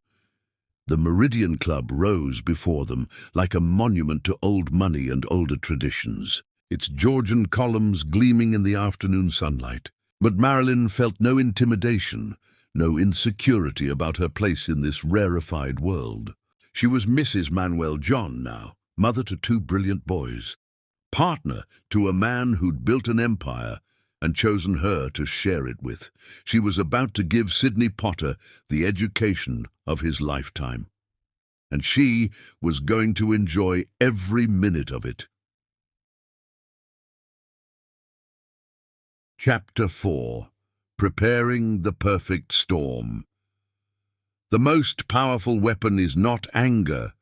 The Meridian Club rose before them like a monument to old money and older traditions, its Georgian columns gleaming in the afternoon sunlight. But Marilyn felt no intimidation, no insecurity about her place in this rarefied world. She was Mrs. Manuel John now, mother to 2 brilliant boys, partner to a man who'd built an empire and chosen her to share it with. She was about to give Sydney Potter the education of his lifetime, and she was going to enjoy every minute of it. Chapter 4. Preparing the Perfect Storm. The most powerful weapon is not anger,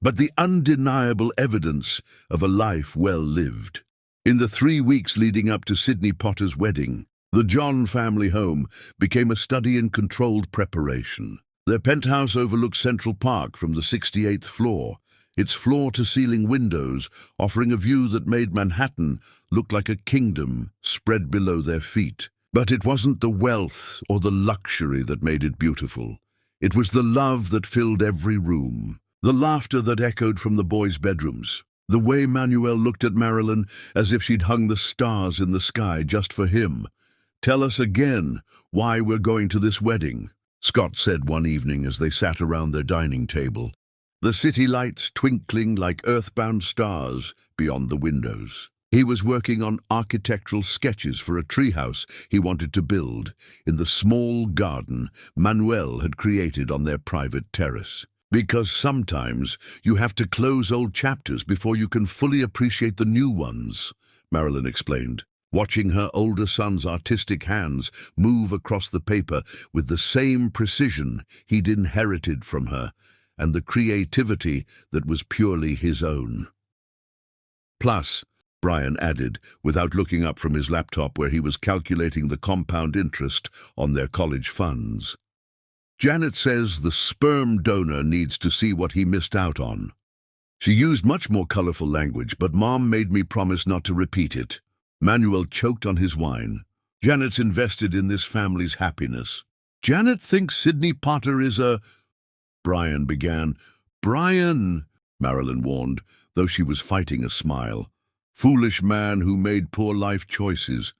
but the undeniable evidence of a life well lived. In the 3 weeks leading up to Sydney Potter's wedding, the John family home became a study in controlled preparation. Their penthouse overlooked Central Park from the 68th floor, its floor-to-ceiling windows offering a view that made Manhattan look like a kingdom spread below their feet. But it wasn't the wealth or the luxury that made it beautiful. It was the love that filled every room, the laughter that echoed from the boys' bedrooms, the way Manuel looked at Marilyn as if she'd hung the stars in the sky just for him. Tell us again why we're going to this wedding, Scott said one evening as they sat around their dining table, the city lights twinkling like earthbound stars beyond the windows. He was working on architectural sketches for a treehouse he wanted to build in the small garden Manuel had created on their private terrace. Because sometimes you have to close old chapters before you can fully appreciate the new ones, Marilyn explained. watching her older son's artistic hands move across the paper with the same precision he'd inherited from her, and the creativity that was purely his own. Plus, Brian added, without looking up from his laptop where he was calculating the compound interest on their college funds, Janet says the sperm donor needs to see what he missed out on. She used much more colorful language, but Mom made me promise not to repeat it. Manuel choked on his wine. Janet's invested in this family's happiness. Janet thinks Sydney Potter is a... Brian began. Brian, Marilyn warned, though she was fighting a smile. Foolish man who made poor life choices.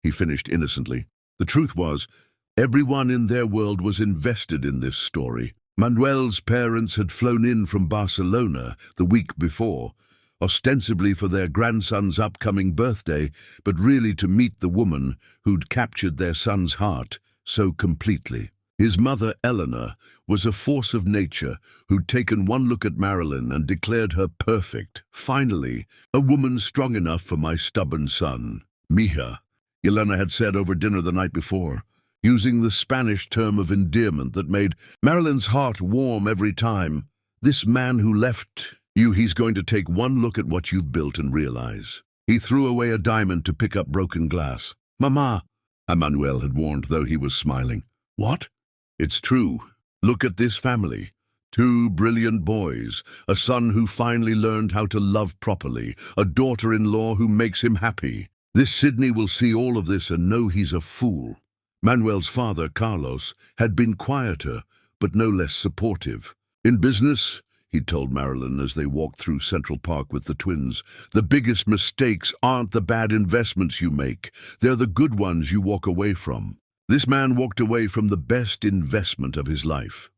He finished innocently. The truth was, everyone in their world was invested in this story. Manuel's parents had flown in from Barcelona the week before, ostensibly for their grandson's upcoming birthday, but really to meet the woman who'd captured their son's heart so completely. His mother, Eleanor, was a force of nature who'd taken one look at Marilyn and declared her perfect. Finally, a woman strong enough for my stubborn son. Mija, Elena had said over dinner the night before, using the Spanish term of endearment that made Marilyn's heart warm every time. This man who left you, he's going to take one look at what you've built and realize. He threw away a diamond to pick up broken glass. Mama, Emmanuel had warned, though he was smiling. What? It's true. Look at this family. 2 brilliant boys, a son who finally learned how to love properly, a daughter-in-law who makes him happy. This Sydney will see all of this and know he's a fool. Manuel's father, Carlos, had been quieter, but no less supportive. In business, he told Marilyn as they walked through Central Park with the twins, the biggest mistakes aren't the bad investments you make. They're the good ones you walk away from. This man walked away from the best investment of his life.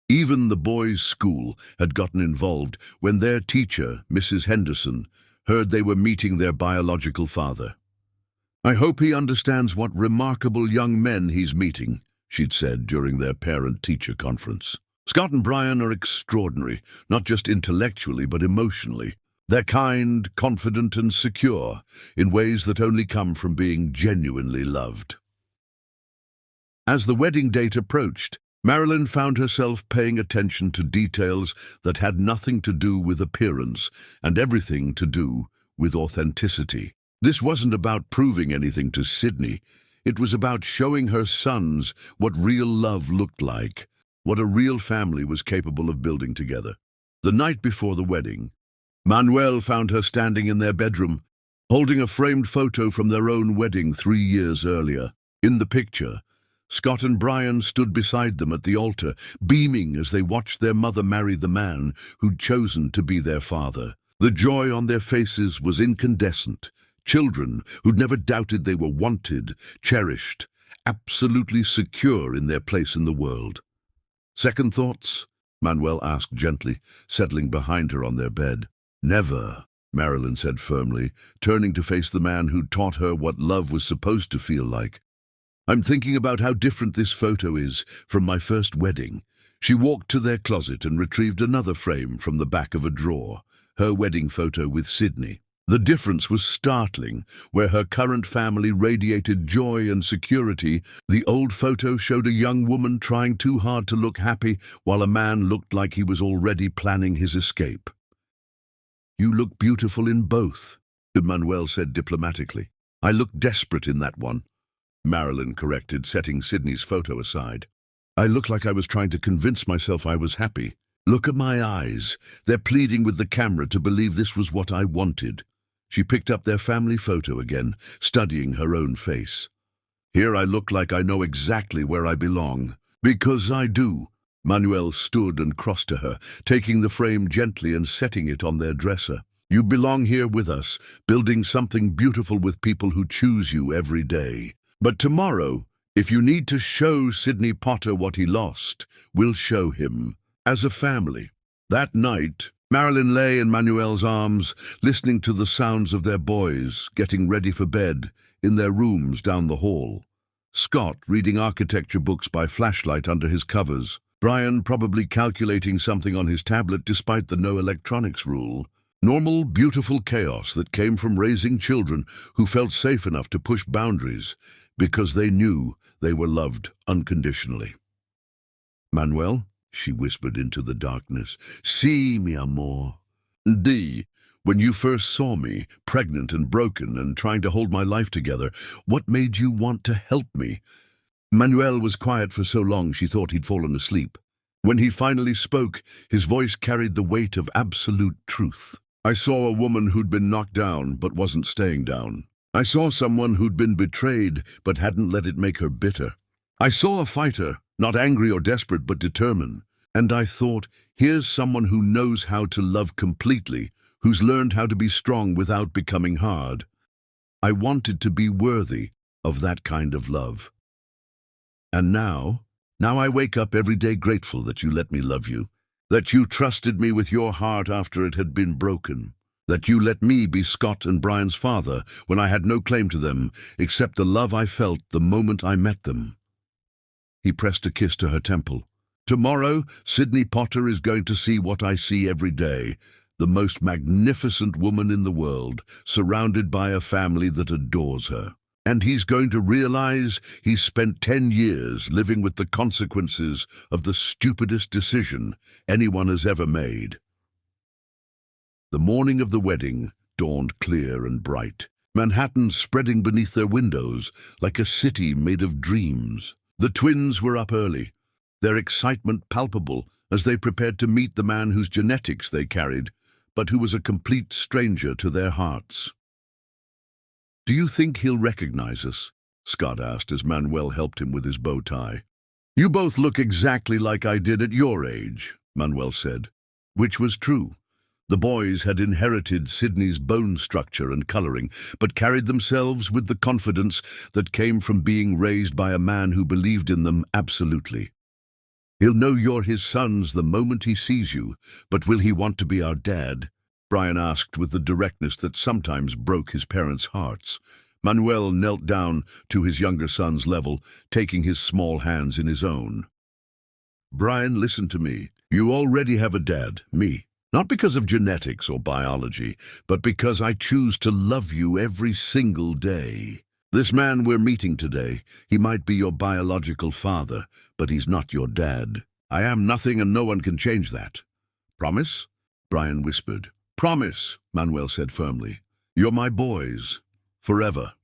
Even the boys' school had gotten involved when their teacher, Mrs. Henderson, heard they were meeting their biological father. I hope he understands what remarkable young men he's meeting, she'd said during their parent-teacher conference. Scott and Brian are extraordinary, not just intellectually but emotionally. They're kind, confident and secure in ways that only come from being genuinely loved. As the wedding date approached, Marilyn found herself paying attention to details that had nothing to do with appearance and everything to do with authenticity. This wasn't about proving anything to Sydney. It was about showing her sons what real love looked like, what a real family was capable of building together. The night before the wedding, Manuel found her standing in their bedroom, holding a framed photo from their own wedding 3 years earlier. In the picture, Scott and Brian stood beside them at the altar, beaming as they watched their mother marry the man who'd chosen to be their father. The joy on their faces was incandescent. Children who'd never doubted they were wanted, cherished, absolutely secure in their place in the world. Second thoughts? Manuel asked gently, settling behind her on their bed. Never, Marilyn said firmly, turning to face the man who'd taught her what love was supposed to feel like. I'm thinking about how different this photo is from my first wedding. She walked to their closet and retrieved another frame from the back of a drawer, her wedding photo with Sydney. The difference was startling. Where her current family radiated joy and security, the old photo showed a young woman trying too hard to look happy, while a man looked like he was already planning his escape. You look beautiful in both, Manuel said diplomatically. I look desperate in that one, Marilyn corrected, setting Sydney's photo aside. I look like I was trying to convince myself I was happy. Look at my eyes. They're pleading with the camera to believe this was what I wanted. She picked up their family photo again, studying her own face. Here I look like I know exactly where I belong. Because I do. Manuel stood and crossed to her, taking the frame gently and setting it on their dresser. You belong here with us, building something beautiful with people who choose you every day. But tomorrow, if you need to show Sydney Potter what he lost, we'll show him. As a family. That night, Marilyn lay in Manuel's arms, listening to the sounds of their boys getting ready for bed in their rooms down the hall. Scott reading architecture books by flashlight under his covers. Brian probably calculating something on his tablet despite the no electronics rule. Normal, beautiful chaos that came from raising children who felt safe enough to push boundaries because they knew they were loved unconditionally. "Manuel," she whispered into the darkness, "Sí, mi amor. When you first saw me, pregnant and broken and trying to hold my life together, what made you want to help me?" Manuel was quiet for so long she thought he'd fallen asleep. When he finally spoke, his voice carried the weight of absolute truth. "I saw a woman who'd been knocked down but wasn't staying down. I saw someone who'd been betrayed but hadn't let it make her bitter. I saw a fighter, not angry or desperate but determined. And I thought, here's someone who knows how to love completely, who's learned how to be strong without becoming hard. I wanted to be worthy of that kind of love. And now I wake up every day grateful that you let me love you, that you trusted me with your heart after it had been broken, that you let me be Scott and Brian's father when I had no claim to them except the love I felt the moment I met them." He pressed a kiss to her temple. "Tomorrow, Sydney Potter is going to see what I see every day, the most magnificent woman in the world, surrounded by a family that adores her. And he's going to realize he's spent 10 years living with the consequences of the stupidest decision anyone has ever made." The morning of the wedding dawned clear and bright, Manhattan spreading beneath their windows like a city made of dreams. The twins were up early, their excitement palpable as they prepared to meet the man whose genetics they carried, but who was a complete stranger to their hearts. "Do you think he'll recognize us?" Scott asked as Manuel helped him with his bow tie. "You both look exactly like I did at your age," Manuel said, which was true. The boys had inherited Sydney's bone structure and coloring, but carried themselves with the confidence that came from being raised by a man who believed in them absolutely. "He'll know you're his sons the moment he sees you, but will he want to be our dad?" Brian asked with the directness that sometimes broke his parents' hearts. Manuel knelt down to his younger son's level, taking his small hands in his own. "Brian, listen to me. You already have a dad, me. Not because of genetics or biology, but because I choose to love you every single day. This man we're meeting today, he might be your biological father, but he's not your dad. I am nothing and no one can change that. Promise?" Brian whispered. "Promise," Manuel said firmly. "You're my boys. Forever."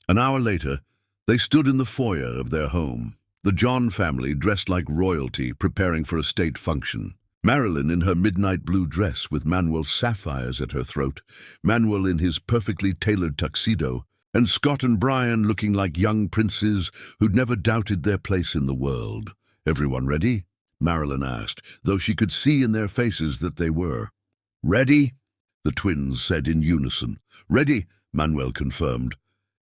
An hour later, they stood in the foyer of their home, the John family dressed like royalty, preparing for a state function. Marilyn in her midnight blue dress with Manuel's sapphires at her throat, Manuel in his perfectly tailored tuxedo, and Scott and Brian looking like young princes who'd never doubted their place in the world. "Everyone ready?" Marilyn asked, though she could see in their faces that they were. "Ready?" the twins said in unison. "Ready," Manuel confirmed,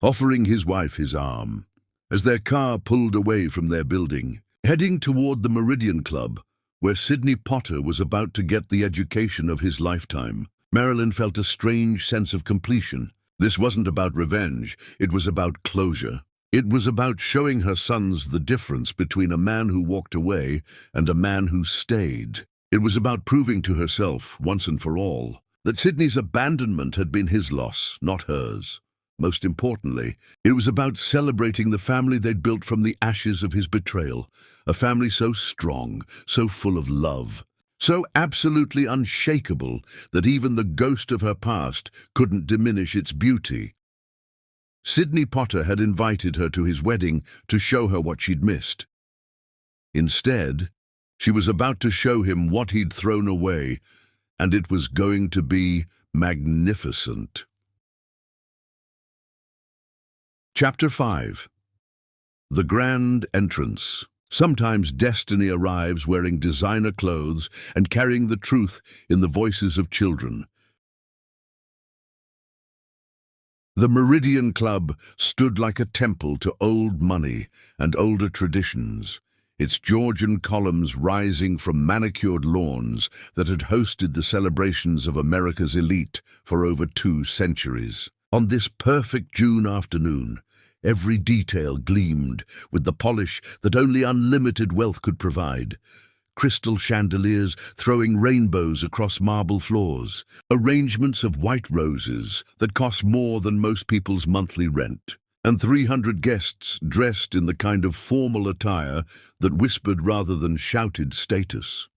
offering his wife his arm. As their car pulled away from their building, heading toward the Meridian Club, where Sydney Potter was about to get the education of his lifetime, Marilyn felt a strange sense of completion. This wasn't about revenge, it was about closure. It was about showing her sons the difference between a man who walked away and a man who stayed. It was about proving to herself, once and for all, that Sydney's abandonment had been his loss, not hers. Most importantly, it was about celebrating the family they'd built from the ashes of his betrayal, a family so strong, so full of love, so absolutely unshakable that even the ghost of her past couldn't diminish its beauty. Sydney Potter had invited her to his wedding to show her what she'd missed. Instead, she was about to show him what he'd thrown away, and it was going to be magnificent. Chapter 5. The Grand Entrance. Sometimes destiny arrives wearing designer clothes and carrying the truth in the voices of children. The Meridian Club stood like a temple to old money and older traditions, its Georgian columns rising from manicured lawns that had hosted the celebrations of America's elite for over 2 centuries. On this perfect June afternoon, every detail gleamed with the polish that only unlimited wealth could provide. crystal chandeliers throwing rainbows across marble floors, arrangements of white roses that cost more than most people's monthly rent, and 300 guests dressed in the kind of formal attire that whispered rather than shouted status.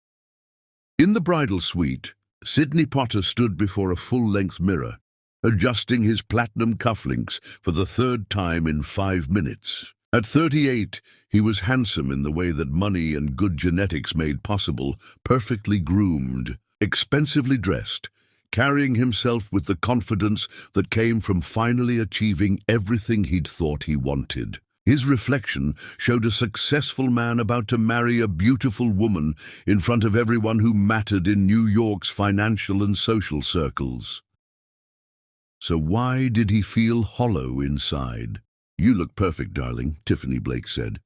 In the bridal suite, Sidney Potter stood before a full-length mirror, adjusting his platinum cufflinks for the third time in 5 minutes. At 38, he was handsome in the way that money and good genetics made possible, perfectly groomed, expensively dressed, carrying himself with the confidence that came from finally achieving everything he'd thought he wanted. His reflection showed a successful man about to marry a beautiful woman in front of everyone who mattered in New York's financial and social circles. So why did he feel hollow inside? "You look perfect, darling," Tiffany Blake said,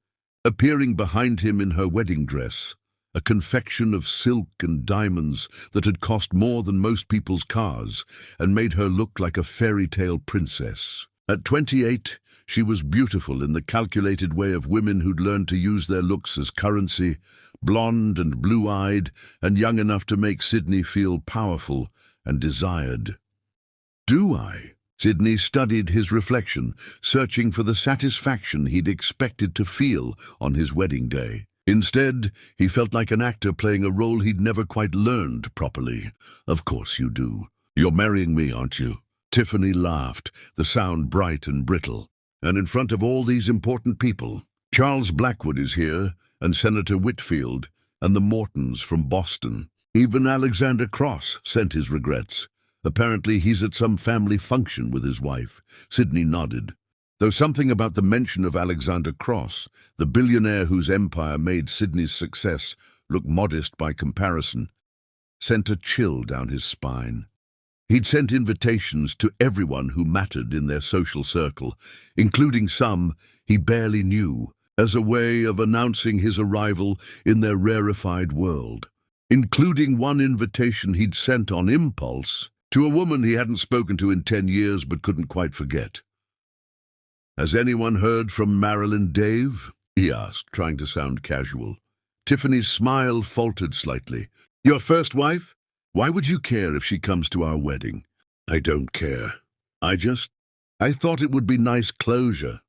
appearing behind him in her wedding dress, a confection of silk and diamonds that had cost more than most people's cars and made her look like a fairy tale princess. At 28, she was beautiful in the calculated way of women who'd learned to use their looks as currency, blonde and blue-eyed, and young enough to make Sidney feel powerful and desired. "Do I?" Sidney studied his reflection, searching for the satisfaction he'd expected to feel on his wedding day. Instead, he felt like an actor playing a role he'd never quite learned properly. "Of course you do. You're marrying me, aren't you?" Tiffany laughed, the sound bright and brittle. "And in front of all these important people. Charles Blackwood is here, and Senator Whitfield, and the Mortons from Boston. Even Alexander Cross sent his regrets. Apparently he's at some family function with his wife." Sidney nodded, though something about the mention of Alexander Cross, the billionaire whose empire made Sidney's success look modest by comparison, sent a chill down his spine. He'd sent invitations to everyone who mattered in their social circle, including some he barely knew, as a way of announcing his arrival in their rarefied world, including one invitation he'd sent on impulse to a woman he hadn't spoken to in 10 years but couldn't quite forget. "Has anyone heard from Marilyn Dave?" he asked, trying to sound casual. Tiffany's smile faltered slightly. "Your first wife? Why would you care if she comes to our wedding?" "I don't care. I thought it would be nice closure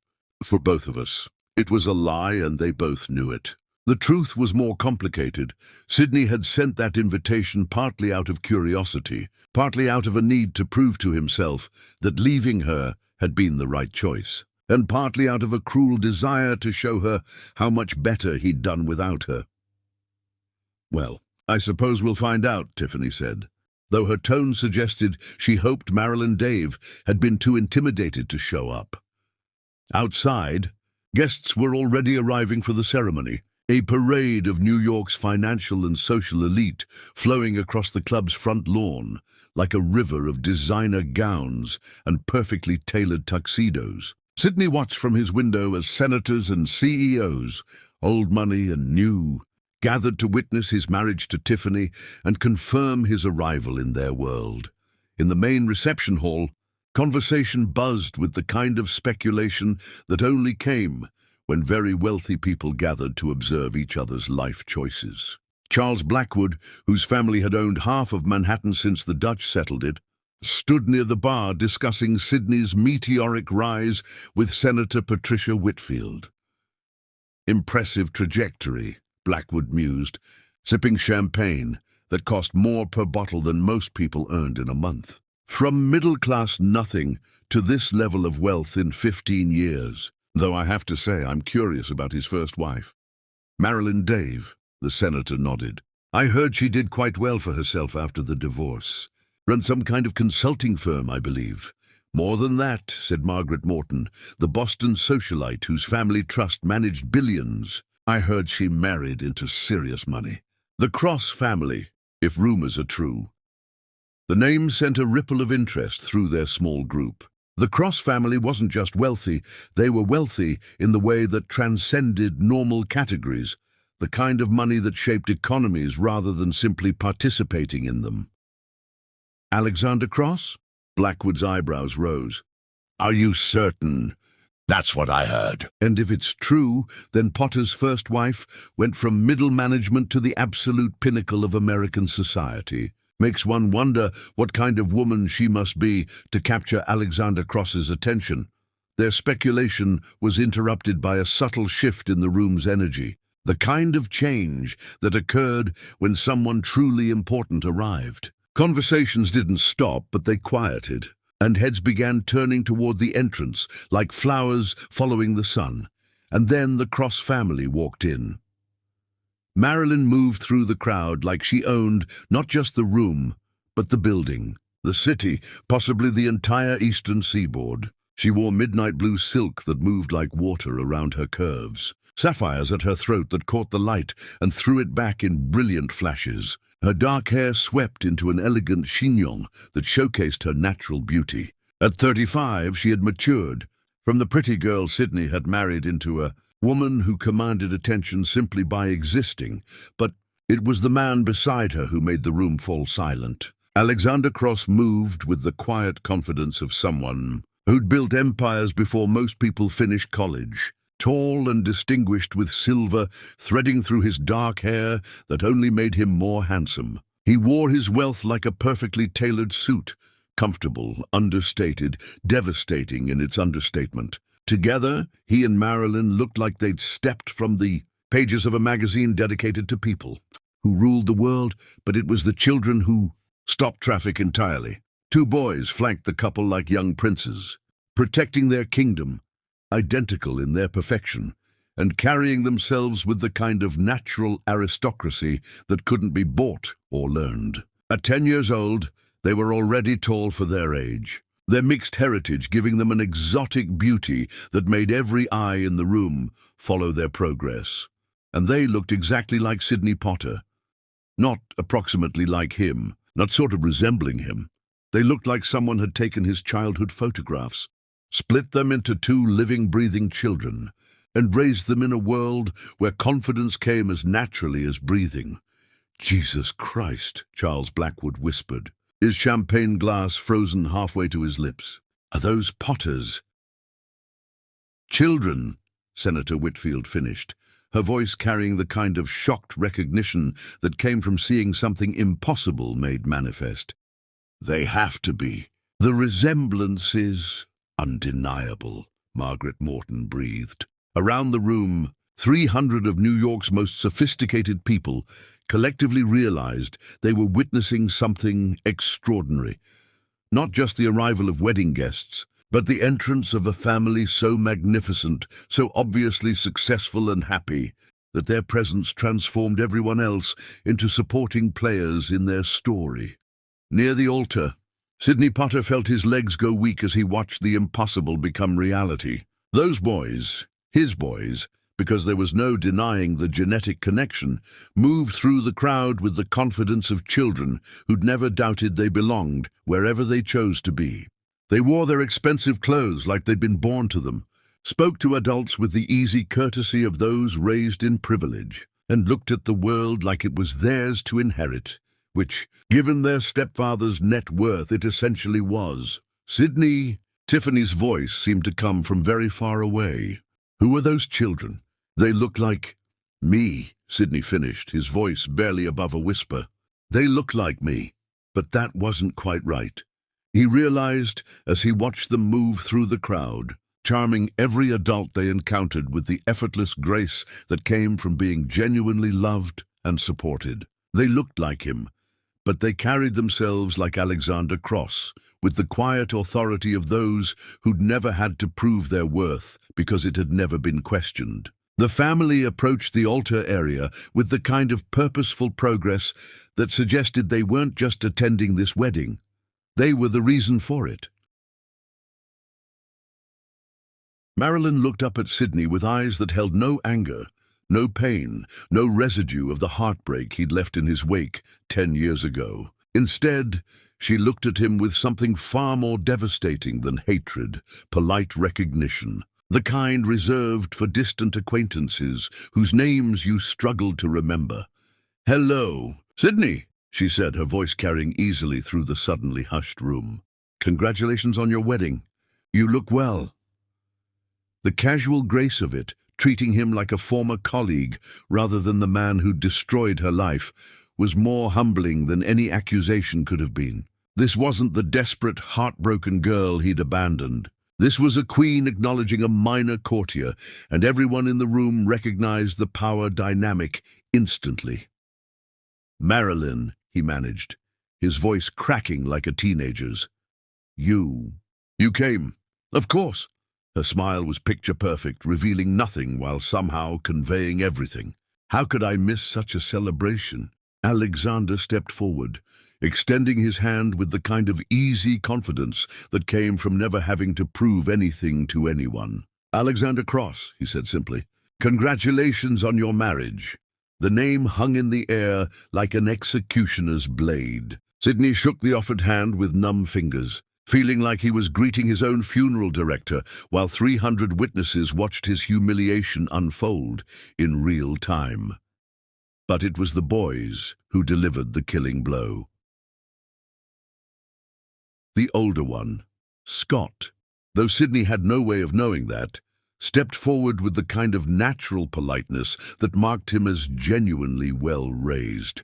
for both of us." It was a lie, and they both knew it. The truth was more complicated. Sidney had sent that invitation partly out of curiosity, partly out of a need to prove to himself that leaving her had been the right choice, and partly out of a cruel desire to show her how much better he'd done without her. "Well, I suppose we'll find out," Tiffany said, though her tone suggested she hoped Marilyn Dave had been too intimidated to show up. Outside, guests were already arriving for the ceremony. A parade of New York's financial and social elite flowing across the club's front lawn like a river of designer gowns and perfectly tailored tuxedos. Sidney watched from his window as senators and CEOs, old money and new, gathered to witness his marriage to Tiffany and confirm his arrival in their world. In the main reception hall, conversation buzzed with the kind of speculation that only came when very wealthy people gathered to observe each other's life choices. Charles Blackwood, whose family had owned half of Manhattan since the Dutch settled it, stood near the bar discussing Sidney's meteoric rise with Senator Patricia Whitfield. "Impressive trajectory," Blackwood mused, sipping champagne that cost more per bottle than most people earned in a month. "From middle-class nothing to this level of wealth in 15 years. Though I have to say I'm curious about his first wife." "Marilyn Dave," the senator nodded. "I heard she did quite well for herself after the divorce. Runs some kind of consulting firm, I believe." "More than that," said Margaret Morton, the Boston socialite whose family trust managed billions. "I heard she married into serious money. The Cross family, if rumors are true." The name sent a ripple of interest through their small group. The Cross family wasn't just wealthy, they were wealthy in the way that transcended normal categories, the kind of money that shaped economies rather than simply participating in them. "Alexander Cross?" Blackwood's eyebrows rose. "Are you certain?" That's what I heard. And if it's true, then Potter's first wife went from middle management to the absolute pinnacle of American society. Makes one wonder what kind of woman she must be to capture Alexander Cross's attention. Their speculation was interrupted by a subtle shift in the room's energy, the kind of change that occurred when someone truly important arrived. Conversations didn't stop, but they quieted, and heads began turning toward the entrance like flowers following the sun. And then the Cross family walked in. Marilyn moved through the crowd like she owned not just the room, but the building, the city, possibly the entire eastern seaboard. She wore midnight blue silk that moved like water around her curves, sapphires at her throat that caught the light and threw it back in brilliant flashes. Her dark hair swept into an elegant chignon that showcased her natural beauty. At 35, she had matured. From the pretty girl Sydney had married into a woman who commanded attention simply by existing, but it was the man beside her who made the room fall silent. Alexander Cross moved with the quiet confidence of someone who'd built empires before most people finished college. Tall and distinguished, with silver threading through his dark hair that only made him more handsome. He wore his wealth like a perfectly tailored suit, comfortable, understated, devastating in its understatement. Together, he and Marilyn looked like they'd stepped from the pages of a magazine dedicated to people who ruled the world, but it was the children who stopped traffic entirely. Two boys flanked the couple like young princes, protecting their kingdom, identical in their perfection, and carrying themselves with the kind of natural aristocracy that couldn't be bought or learned. At 10 years old, they were already tall for their age, their mixed heritage giving them an exotic beauty that made every eye in the room follow their progress. And they looked exactly like Sidney Potter. Not approximately like him, not sort of resembling him. They looked like someone had taken his childhood photographs, split them into two living, breathing children, and raised them in a world where confidence came as naturally as breathing. "Jesus Christ," Charles Blackwood whispered, his champagne glass frozen halfway to his lips. "Are those Potters?" "Children," Senator Whitfield finished, her voice carrying the kind of shocked recognition that came from seeing something impossible made manifest. "They have to be. The resemblance is undeniable," Margaret Morton breathed. Around the room, 300 of New York's most sophisticated people collectively realized they were witnessing something extraordinary. Not just the arrival of wedding guests, but the entrance of a family so magnificent, so obviously successful and happy, that their presence transformed everyone else into supporting players in their story. Near the altar, Sidney Potter felt his legs go weak as he watched the impossible become reality. Those boys, his boys, because there was no denying the genetic connection, moved through the crowd with the confidence of children who'd never doubted they belonged wherever they chose to be. They wore their expensive clothes like they'd been born to them, spoke to adults with the easy courtesy of those raised in privilege, and looked at the world like it was theirs to inherit, which, given their stepfather's net worth, it essentially was. Tiffany's voice seemed to come from very far away. "Who are those children? They look like me," Sidney finished, his voice barely above a whisper. "They look like me." But that wasn't quite right. He realized as he watched them move through the crowd, charming every adult they encountered with the effortless grace that came from being genuinely loved and supported. They looked like him, but they carried themselves like Alexander Cross, with the quiet authority of those who'd never had to prove their worth because it had never been questioned. The family approached the altar area with the kind of purposeful progress that suggested they weren't just attending this wedding. They were the reason for it. Marilyn looked up at Sidney with eyes that held no anger, no pain, no residue of the heartbreak he'd left in his wake 10 years ago. Instead, she looked at him with something far more devastating than hatred, polite recognition, the kind reserved for distant acquaintances whose names you struggled to remember. "Hello, Sidney," she said, her voice carrying easily through the suddenly hushed room. "Congratulations on your wedding. You look well." The casual grace of it, treating him like a former colleague rather than the man who'd destroyed her life, was more humbling than any accusation could have been. This wasn't the desperate, heartbroken girl he'd abandoned. This was a queen acknowledging a minor courtier, and everyone in the room recognized the power dynamic instantly. "Marilyn," he managed, his voice cracking like a teenager's. You came." "Of course." Her smile was picture-perfect, revealing nothing while somehow conveying everything. "How could I miss such a celebration?" Alexander stepped forward, extending his hand with the kind of easy confidence that came from never having to prove anything to anyone. "Alexander Cross," he said simply. "Congratulations on your marriage." The name hung in the air like an executioner's blade. Sidney shook the offered hand with numb fingers, feeling like he was greeting his own funeral director while 300 witnesses watched his humiliation unfold in real time. But it was the boys who delivered the killing blow. The older one, Scott, though Sidney had no way of knowing that, stepped forward with the kind of natural politeness that marked him as genuinely well-raised.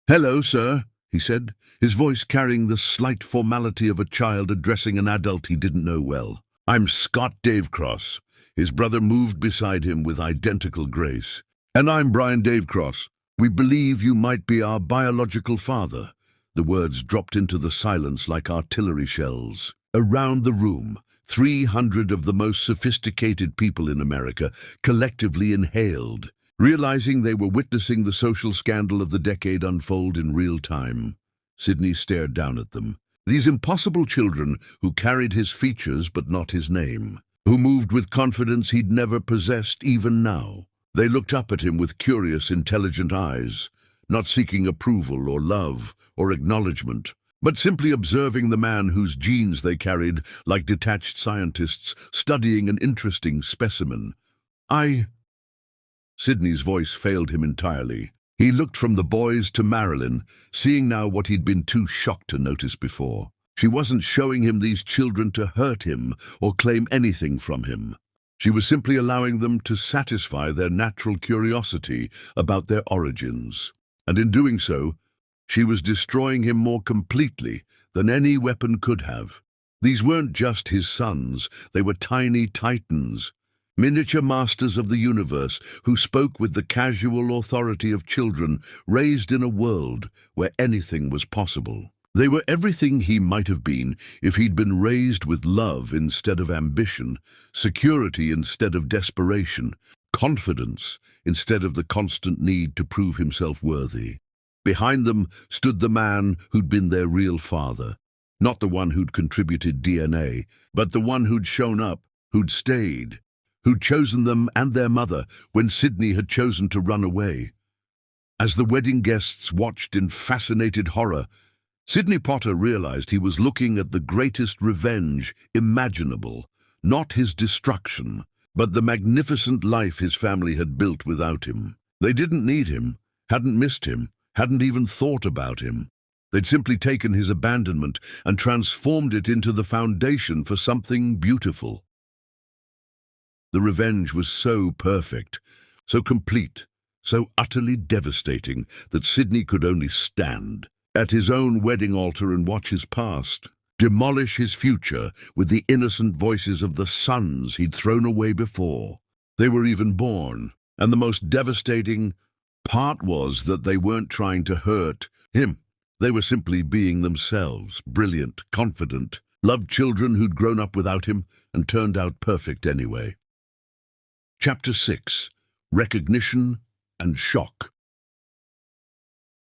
"Hello, sir," he said, his voice carrying the slight formality of a child addressing an adult he didn't know well. "I'm Scott Davecross." His brother moved beside him with identical grace. "And I'm Brian Davecross. We believe you might be our biological father." The words dropped into the silence like artillery shells. Around the room, 300 of the most sophisticated people in America collectively inhaled, realizing they were witnessing the social scandal of the decade unfold in real time. Sidney stared down at them. These impossible children who carried his features but not his name, who moved with confidence he'd never possessed even now. They looked up at him with curious, intelligent eyes, not seeking approval or love or acknowledgement, but simply observing the man whose genes they carried like detached scientists studying an interesting specimen. Sidney's voice failed him entirely. He looked from the boys to Marilyn, seeing now what he'd been too shocked to notice before. She wasn't showing him these children to hurt him or claim anything from him. She was simply allowing them to satisfy their natural curiosity about their origins. And in doing so, she was destroying him more completely than any weapon could have. These weren't just his sons, they were tiny titans, miniature masters of the universe who spoke with the casual authority of children raised in a world where anything was possible. They were everything he might have been if he'd been raised with love instead of ambition, security instead of desperation, confidence instead of the constant need to prove himself worthy. Behind them stood the man who'd been their real father, not the one who'd contributed DNA, but the one who'd shown up, who'd stayed, who'd chosen them and their mother when Sidney had chosen to run away. As the wedding guests watched in fascinated horror, Sidney Potter realized he was looking at the greatest revenge imaginable, not his destruction, but the magnificent life his family had built without him. They didn't need him, hadn't missed him, hadn't even thought about him. They'd simply taken his abandonment and transformed it into the foundation for something beautiful. The revenge was so perfect, so complete, so utterly devastating that Sidney could only stand at his own wedding altar and watch his past demolish his future with the innocent voices of the sons he'd thrown away before they were even born. And the most devastating part was that they weren't trying to hurt him. They were simply being themselves, brilliant, confident, loved children who'd grown up without him and turned out perfect anyway. Chapter 6. Recognition and Shock.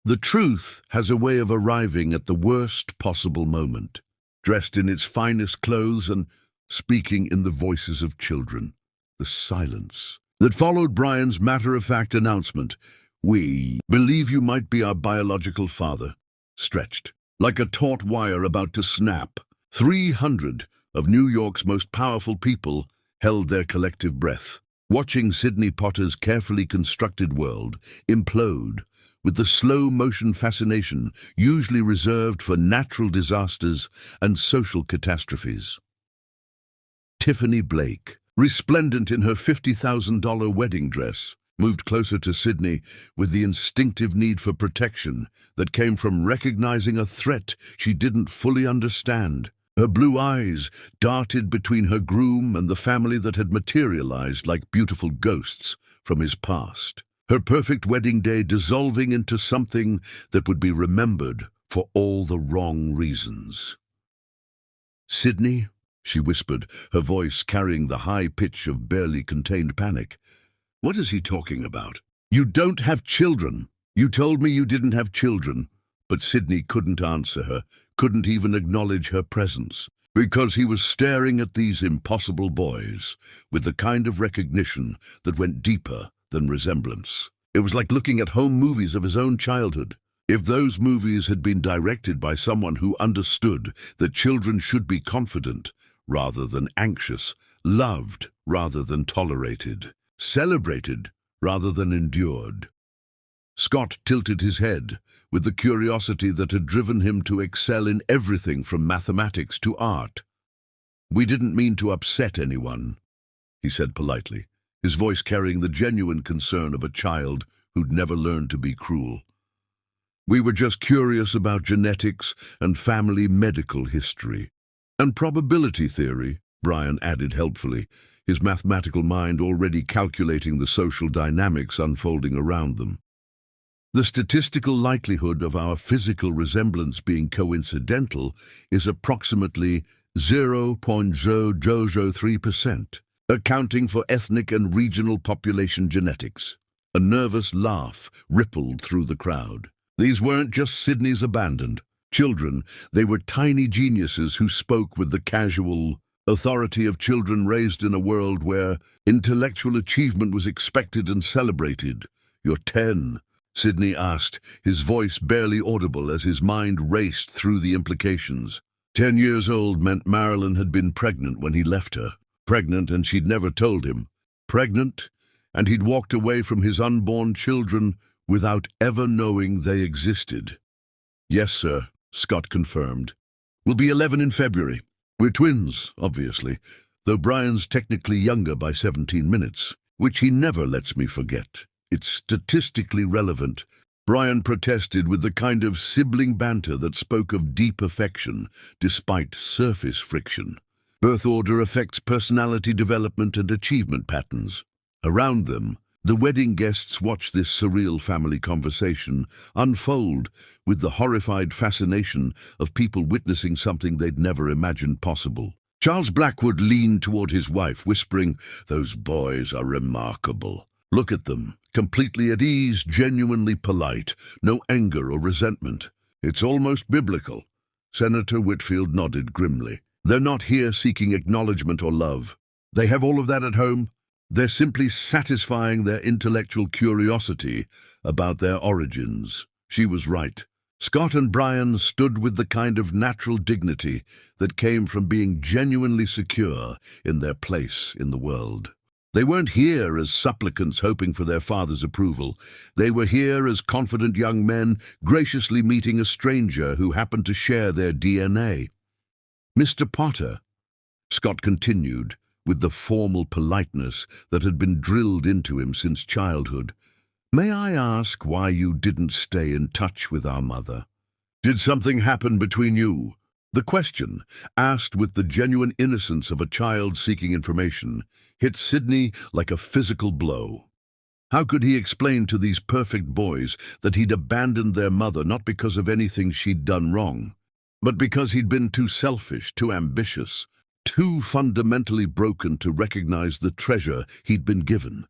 The truth has a way of arriving at the worst possible moment, dressed in its finest clothes and speaking in the voices of children. The silence that followed Brian's matter-of-fact announcement, "We believe you might be our biological father," stretched like a taut wire about to snap. 300 of New York's most powerful people held their collective breath, watching Sidney Potter's carefully constructed world implode with the slow-motion fascination usually reserved for natural disasters and social catastrophes. Tiffany Blake, resplendent in her $50,000 wedding dress, moved closer to Sydney with the instinctive need for protection that came from recognizing a threat she didn't fully understand. Her blue eyes darted between her groom and the family that had materialized like beautiful ghosts from his past. Her perfect wedding day dissolving into something that would be remembered for all the wrong reasons. "Sydney," she whispered, her voice carrying the high pitch of barely contained panic. "What is he talking about? You don't have children. You told me you didn't have children." But Sydney couldn't answer her, couldn't even acknowledge her presence, because he was staring at these impossible boys with the kind of recognition that went deeper than resemblance. It was like looking at home movies of his own childhood. If those movies had been directed by someone who understood that children should be confident rather than anxious, loved rather than tolerated, celebrated rather than endured. Scott tilted his head with the curiosity that had driven him to excel in everything from mathematics to art. "We didn't mean to upset anyone," he said politely, his voice carrying the genuine concern of a child who'd never learned to be cruel. "We were just curious about genetics and family medical history. And probability theory," Brian added helpfully, his mathematical mind already calculating the social dynamics unfolding around them. "The statistical likelihood of our physical resemblance being coincidental is approximately 0.003%, accounting for ethnic and regional population genetics." A nervous laugh rippled through the crowd. These weren't just Sydney's abandoned children, they were tiny geniuses who spoke with the casual authority of children raised in a world where intellectual achievement was expected and celebrated. "You're 10, Sydney asked, his voice barely audible as his mind raced through the implications. 10 years old meant Marilyn had been pregnant when he left her. Pregnant, and she'd never told him. Pregnant, and he'd walked away from his unborn children without ever knowing they existed. "Yes, sir," Scott confirmed. "We'll be 11 in February. We're twins, obviously, though Brian's technically younger by 17 minutes, which he never lets me forget. It's statistically relevant." Brian protested with the kind of sibling banter that spoke of deep affection, despite surface friction. Birth order affects personality development and achievement patterns. Around them, the wedding guests watched this surreal family conversation unfold with the horrified fascination of people witnessing something they'd never imagined possible. Charles Blackwood leaned toward his wife, whispering, "Those boys are remarkable. Look at them, completely at ease, genuinely polite, no anger or resentment. It's almost biblical." Senator Whitfield nodded grimly. "They're not here seeking acknowledgement or love. They have all of that at home. They're simply satisfying their intellectual curiosity about their origins." She was right. Scott and Brian stood with the kind of natural dignity that came from being genuinely secure in their place in the world. They weren't here as supplicants hoping for their father's approval. They were here as confident young men graciously meeting a stranger who happened to share their DNA. "Mr. Potter," Scott continued, with the formal politeness that had been drilled into him since childhood, "may I ask why you didn't stay in touch with our mother? Did something happen between you?" The question, asked with the genuine innocence of a child seeking information, hit Sydney like a physical blow. How could he explain to these perfect boys that he'd abandoned their mother not because of anything she'd done wrong, but because he'd been too selfish, too ambitious, too fundamentally broken to recognize the treasure he'd been given?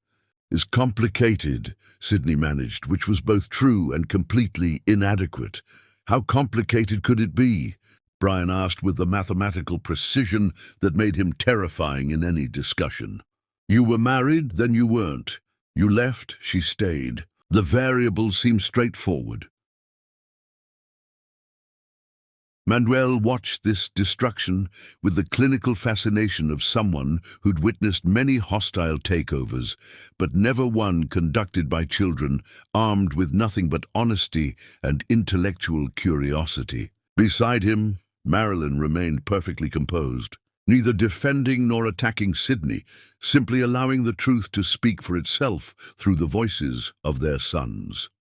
"Is complicated," Sydney managed, which was both true and completely inadequate. "How complicated could it be?" Brian asked with the mathematical precision that made him terrifying in any discussion. "You were married, then you weren't. You left, she stayed. The variables seem straightforward." Manuel watched this destruction with the clinical fascination of someone who'd witnessed many hostile takeovers, but never one conducted by children armed with nothing but honesty and intellectual curiosity. Beside him, Marilyn remained perfectly composed. neither defending nor attacking Sydney, simply allowing the truth to speak for itself through the voices of their sons.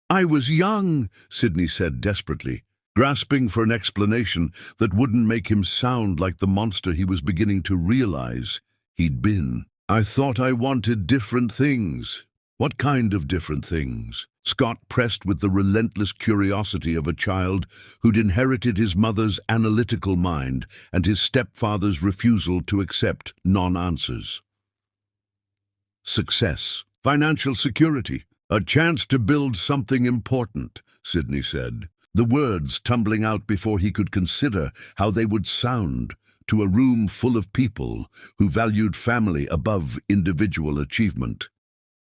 "I was young," Sydney said desperately, grasping for an explanation that wouldn't make him sound like the monster he was beginning to realize he'd been. "I thought I wanted different things." "What kind of different things?" Scott pressed with the relentless curiosity of a child who'd inherited his mother's analytical mind and his stepfather's refusal to accept non-answers. "Success, financial security, a chance to build something important," Sydney said, the words tumbling out before he could consider how they would sound to a room full of people who valued family above individual achievement.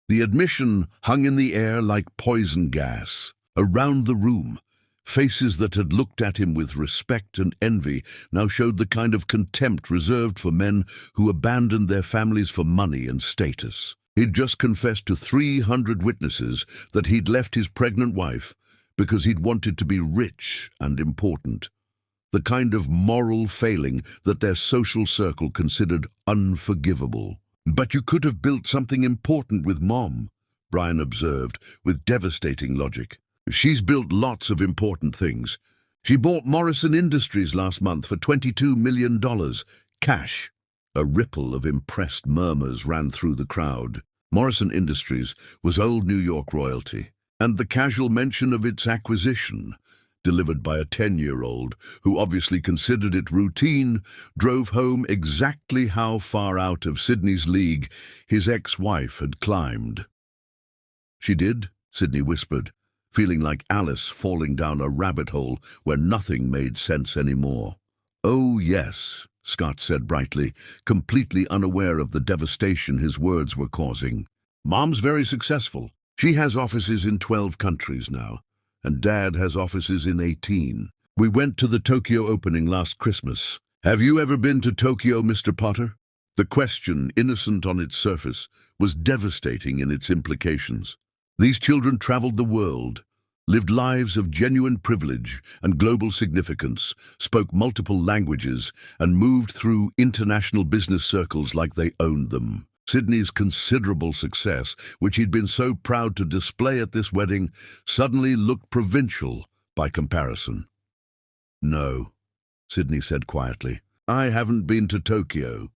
The admission hung in the air like poison gas. Around the room, faces that had looked at him with respect and envy now showed the kind of contempt reserved for men who abandoned their families for money and status. He'd just confessed to 300 witnesses that he'd left his pregnant wife because he'd wanted to be rich and important. The kind of moral failing that their social circle considered unforgivable. "But you could have built something important with Mom," Brian observed with devastating logic. "She's built lots of important things. She bought Morrison Industries last month for $22 million, cash." A ripple of impressed murmurs ran through the crowd. Morrison Industries was old New York royalty, and the casual mention of its acquisition, delivered by a 10-year-old who obviously considered it routine, drove home exactly how far out of Sydney's league his ex-wife had climbed. "She did," Sydney whispered, feeling like Alice falling down a rabbit hole where nothing made sense anymore. "Oh, yes," Scott said brightly, completely unaware of the devastation his words were causing. "Mom's very successful. She has offices in 12 countries now, and Dad has offices in 18. We went to the Tokyo opening last Christmas. Have you ever been to Tokyo, Mr. Potter?" The question, innocent on its surface, was devastating in its implications. These children traveled the world, lived lives of genuine privilege and global significance, spoke multiple languages, and moved through international business circles like they owned them. Sydney's considerable success, which he'd been so proud to display at this wedding, suddenly looked provincial by comparison. "No," Sydney said quietly. "I haven't been to Tokyo."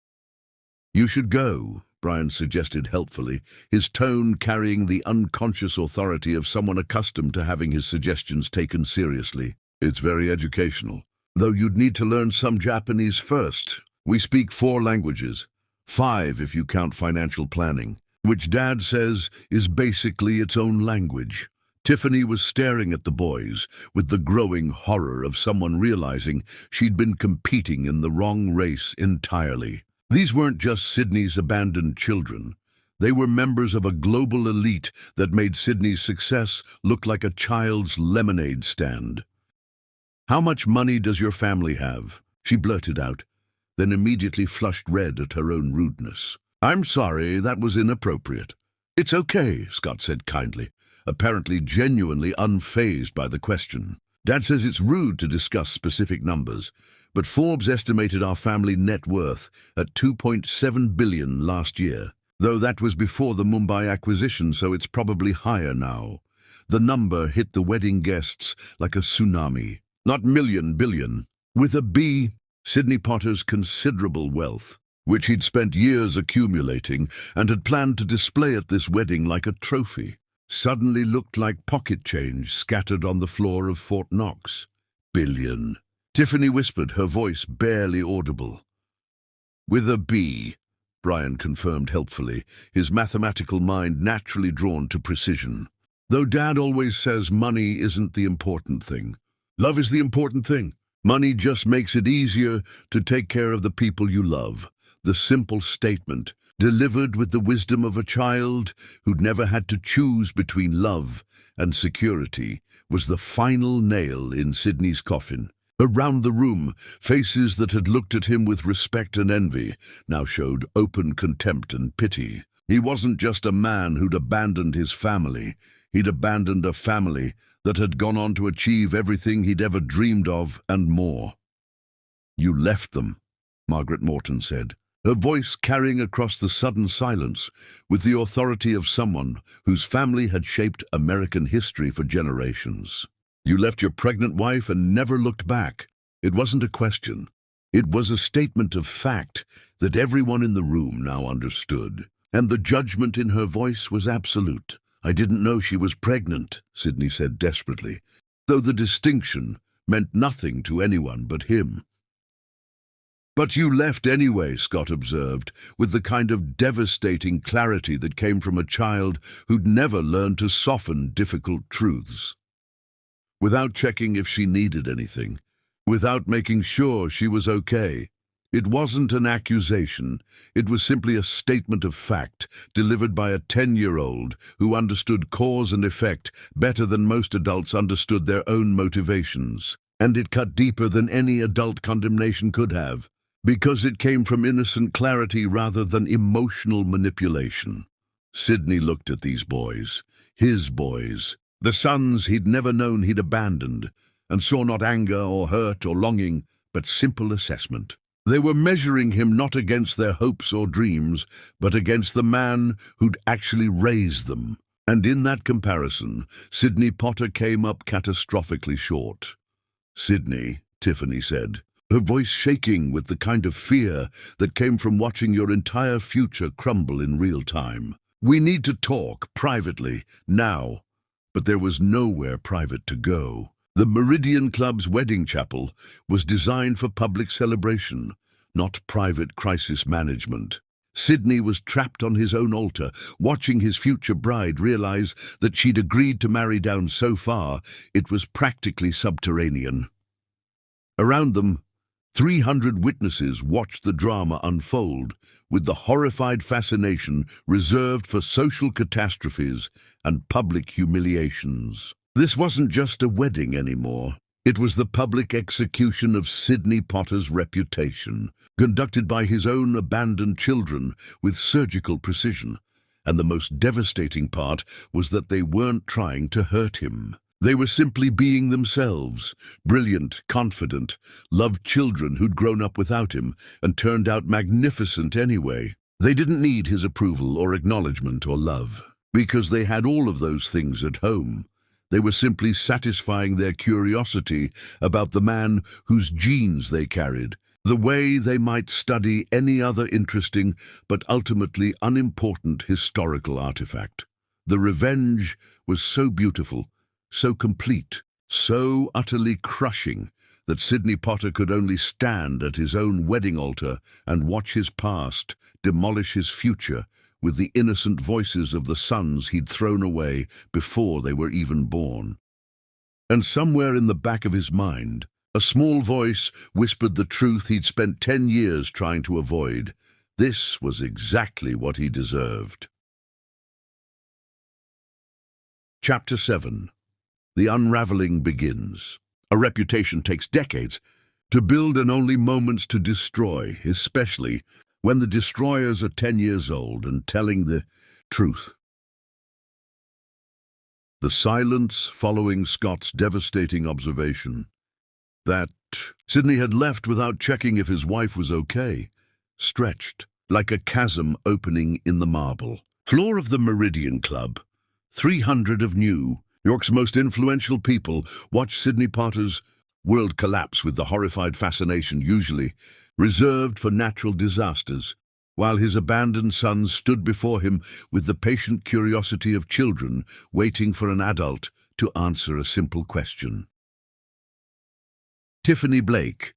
"You should go," Brian suggested helpfully, his tone carrying the unconscious authority of someone accustomed to having his suggestions taken seriously. "It's very educational. Though you'd need to learn some Japanese first. We speak 4 languages. 5 if you count financial planning, which Dad says is basically its own language." Tiffany was staring at the boys with the growing horror of someone realizing she'd been competing in the wrong race entirely. These weren't just Sydney's abandoned children. They were members of a global elite that made Sydney's success look like a child's lemonade stand. "How much money does your family have?" she blurted out, then immediately flushed red at her own rudeness. "I'm sorry, that was inappropriate." "It's okay," Scott said kindly, apparently genuinely unfazed by the question. "Dad says it's rude to discuss specific numbers, but Forbes estimated our family net worth at $2.7 billion last year, though that was before the Mumbai acquisition, so it's probably higher now." The number hit the wedding guests like a tsunami. Not million, billion. With a B, Sydney Potter's considerable wealth, which he'd spent years accumulating and had planned to display at this wedding like a trophy, suddenly looked like pocket change scattered on the floor of Fort Knox. "Billion," Tiffany whispered, her voice barely audible. "With a B," Brian confirmed helpfully, his mathematical mind naturally drawn to precision. "Though Dad always says money isn't the important thing. Love is the important thing. Money just makes it easier to take care of the people you love." The simple statement, delivered with the wisdom of a child who'd never had to choose between love and security, was the final nail in Sydney's coffin. Around the room, faces that had looked at him with respect and envy now showed open contempt and pity. He wasn't just a man who'd abandoned his family. He'd abandoned a family that had gone on to achieve everything he'd ever dreamed of and more. "You left them," Margaret Morton said, her voice carrying across the sudden silence with the authority of someone whose family had shaped American history for generations. "You left your pregnant wife and never looked back." It wasn't a question. It was a statement of fact that everyone in the room now understood, and the judgment in her voice was absolute. "I didn't know she was pregnant," Sydney said desperately, though the distinction meant nothing to anyone but him. "But you left anyway," Scott observed, with the kind of devastating clarity that came from a child who'd never learned to soften difficult truths. "Without checking if she needed anything, without making sure she was okay." It wasn't an accusation, it was simply a statement of fact, delivered by a 10-year-old who understood cause and effect better than most adults understood their own motivations. And it cut deeper than any adult condemnation could have, because it came from innocent clarity rather than emotional manipulation. Sydney looked at these boys, his boys, the sons he'd never known he'd abandoned, and saw not anger or hurt or longing, but simple assessment. They were measuring him not against their hopes or dreams, but against the man who'd actually raised them. And in that comparison, Sydney Potter came up catastrophically short. "Sydney," Tiffany said, her voice shaking with the kind of fear that came from watching your entire future crumble in real time. "We need to talk, privately, now." But there was nowhere private to go. The Meridian Club's wedding chapel was designed for public celebration, not private crisis management. Sydney was trapped on his own altar, watching his future bride realize that she'd agreed to marry down so far it was practically subterranean. Around them, 300 witnesses watched the drama unfold with the horrified fascination reserved for social catastrophes and public humiliations. This wasn't just a wedding anymore. It was the public execution of Sydney Potter's reputation, conducted by his own abandoned children with surgical precision. And the most devastating part was that they weren't trying to hurt him. They were simply being themselves, brilliant, confident, loved children who'd grown up without him and turned out magnificent anyway. They didn't need his approval or acknowledgement or love, because they had all of those things at home. They were simply satisfying their curiosity about the man whose genes they carried, the way they might study any other interesting but ultimately unimportant historical artifact. The revenge was so beautiful, so complete, so utterly crushing that Sydney Potter could only stand at his own wedding altar and watch his past demolish his future with the innocent voices of the sons he'd thrown away before they were even born. And somewhere in the back of his mind, a small voice whispered the truth he'd spent 10 years trying to avoid. This was exactly what he deserved. Chapter 7. The unraveling begins. A reputation takes decades to build and only moments to destroy, especially when the destroyers are 10 years old and telling the truth. The silence following Scott's devastating observation that Sydney had left without checking if his wife was okay, stretched like a chasm opening in the marble floor of the Meridian Club. 300 of New York's most influential people watched Sydney Potter's world collapse with the horrified fascination usually reserved for natural disasters, while his abandoned sons stood before him with the patient curiosity of children waiting for an adult to answer a simple question. Tiffany Blake,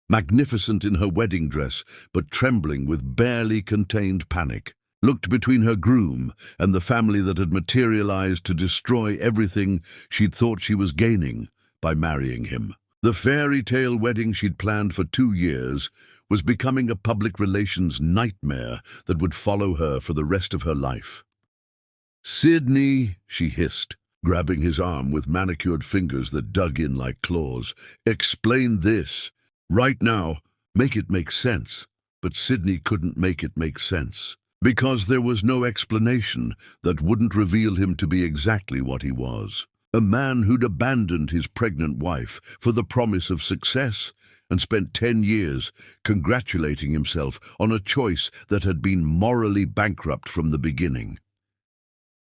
magnificent in her wedding dress but trembling with barely contained panic, looked between her groom and the family that had materialized to destroy everything she'd thought she was gaining by marrying him. The fairy tale wedding she'd planned for 2 years was becoming a public relations nightmare that would follow her for the rest of her life. "Sydney," she hissed, grabbing his arm with manicured fingers that dug in like claws. "Explain this. Right now. Make it make sense." But Sydney couldn't make it make sense, because there was no explanation that wouldn't reveal him to be exactly what he was. A man who'd abandoned his pregnant wife for the promise of success and spent 10 years congratulating himself on a choice that had been morally bankrupt from the beginning.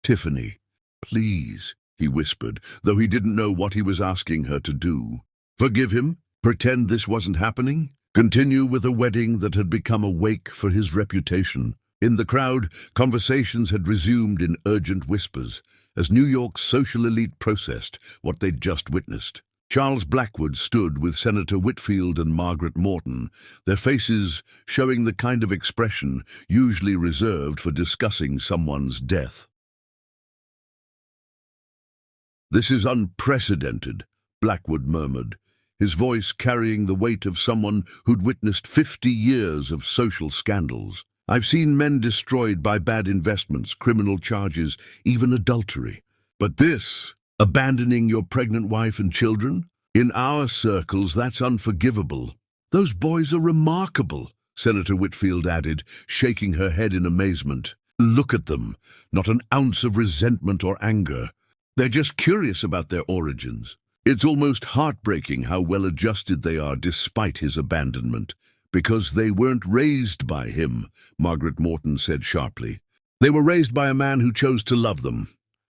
"Tiffany, please," he whispered, though he didn't know what he was asking her to do. Forgive him? Pretend this wasn't happening? Continue with a wedding that had become a wake for his reputation? In the crowd, conversations had resumed in urgent whispers as New York's social elite processed what they'd just witnessed. Charles Blackwood stood with Senator Whitfield and Margaret Morton, their faces showing the kind of expression usually reserved for discussing someone's death. "This is unprecedented," Blackwood murmured, his voice carrying the weight of someone who'd witnessed 50 years of social scandals. "I've seen men destroyed by bad investments, criminal charges, even adultery. But this, abandoning your pregnant wife and children? In our circles, that's unforgivable." "Those boys are remarkable," Senator Whitfield added, shaking her head in amazement. "Look at them, not an ounce of resentment or anger. They're just curious about their origins. It's almost heartbreaking how well-adjusted they are despite his abandonment. Because they weren't raised by him," Margaret Morton said sharply. "They were raised by a man who chose to love them.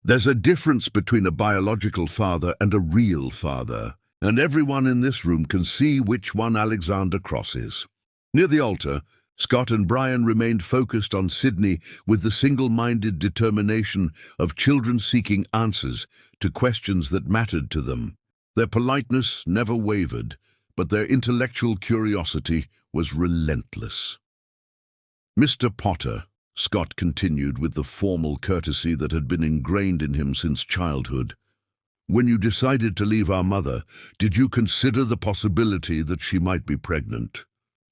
There's a difference between a biological father and a real father, and everyone in this room can see which one Alexander Cross is." Near the altar, Scott and Brian remained focused on Sydney with the single-minded determination of children seeking answers to questions that mattered to them. Their politeness never wavered, but their intellectual curiosity was relentless. "Mr. Potter," Scott continued with the formal courtesy that had been ingrained in him since childhood, "when you decided to leave our mother, did you consider the possibility that she might be pregnant?"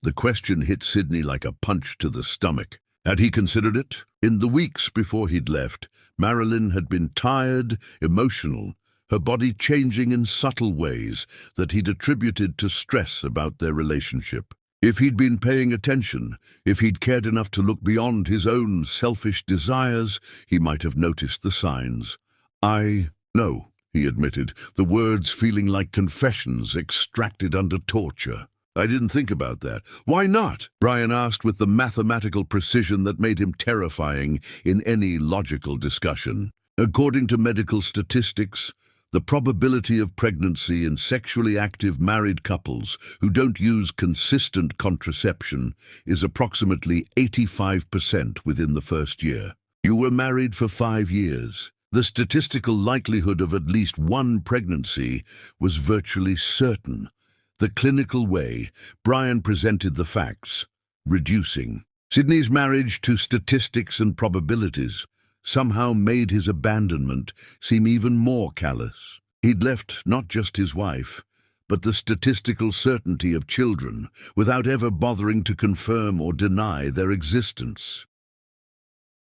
The question hit Sydney like a punch to the stomach. Had he considered it? In the weeks before he'd left, Marilyn had been tired, emotional, her body changing in subtle ways that he'd attributed to stress about their relationship. If he'd been paying attention, if he'd cared enough to look beyond his own selfish desires, he might have noticed the signs. "No," he admitted, the words feeling like confessions extracted under torture. "I didn't think about that." "Why not?" Brian asked with the mathematical precision that made him terrifying in any logical discussion. "According to medical statistics, the probability of pregnancy in sexually active married couples who don't use consistent contraception is approximately 85% within the first year. You were married for 5 years. The statistical likelihood of at least one pregnancy was virtually certain. The clinical way Brian presented the facts, reducing Sydney's marriage to statistics and probabilities, somehow made his abandonment seem even more callous. He'd left not just his wife, but the statistical certainty of children without ever bothering to confirm or deny their existence.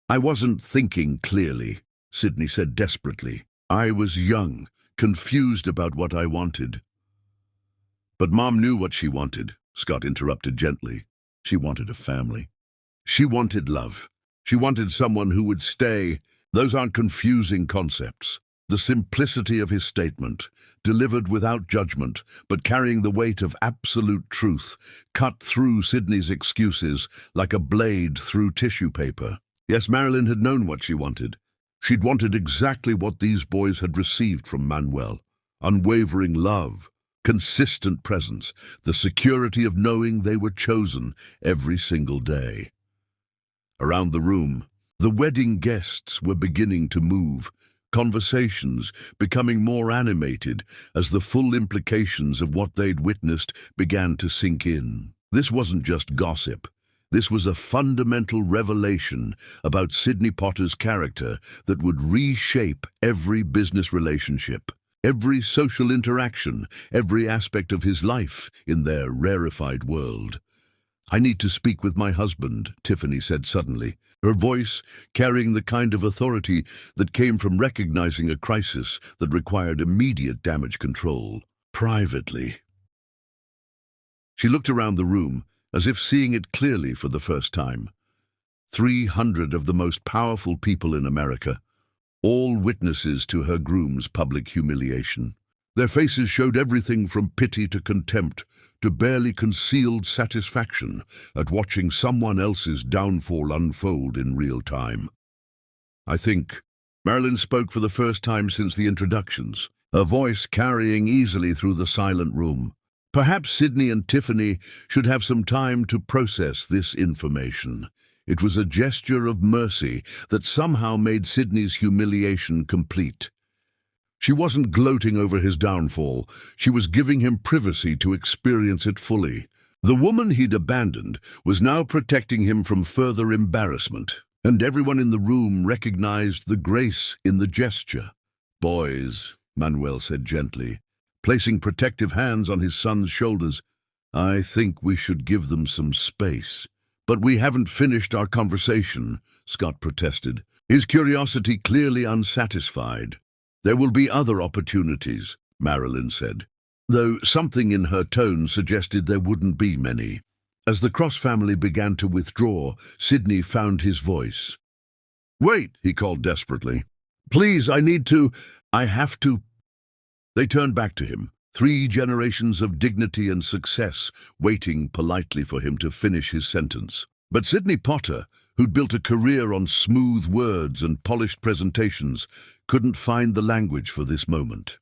"I wasn't thinking clearly," Sydney said desperately. "I was young, confused about what I wanted." "But Mom knew what she wanted," Scott interrupted gently. "She wanted a family. She wanted love. She wanted someone who would stay." Those aren't confusing concepts. The simplicity of his statement, delivered without judgment, but carrying the weight of absolute truth, cut through Sydney's excuses like a blade through tissue paper. Yes, Marilyn had known what she wanted. She'd wanted exactly what these boys had received from Manuel: unwavering love, consistent presence, the security of knowing they were chosen every single day. Around the room, the wedding guests were beginning to move, conversations becoming more animated as the full implications of what they'd witnessed began to sink in. This wasn't just gossip. This was a fundamental revelation about Sydney Potter's character that would reshape every business relationship, every social interaction, every aspect of his life in their rarefied world. "I need to speak with my husband," Tiffany said suddenly, her voice carrying the kind of authority that came from recognizing a crisis that required immediate damage control. "Privately." She looked around the room, as if seeing it clearly for the first time. 300 of the most powerful people in America, all witnesses to her groom's public humiliation. Their faces showed everything from pity to contempt to barely concealed satisfaction at watching someone else's downfall unfold in real time. "I think," Marilyn spoke for the first time since the introductions, her voice carrying easily through the silent room. "Perhaps Sydney and Tiffany should have some time to process this information." It was a gesture of mercy that somehow made Sydney's humiliation complete. She wasn't gloating over his downfall. She was giving him privacy to experience it fully. The woman he'd abandoned was now protecting him from further embarrassment, and everyone in the room recognized the grace in the gesture. "Boys," Manuel said gently, placing protective hands on his son's shoulders, "I think we should give them some space." "But we haven't finished our conversation," Scott protested, his curiosity clearly unsatisfied. "There will be other opportunities," Marilyn said, though something in her tone suggested there wouldn't be many. As the Cross family began to withdraw, Sydney found his voice. "Wait," he called desperately. "Please, I have to." They turned back to him, 3 generations of dignity and success waiting politely for him to finish his sentence. But Sydney Potter, who'd built a career on smooth words and polished presentations, couldn't find the language for this moment.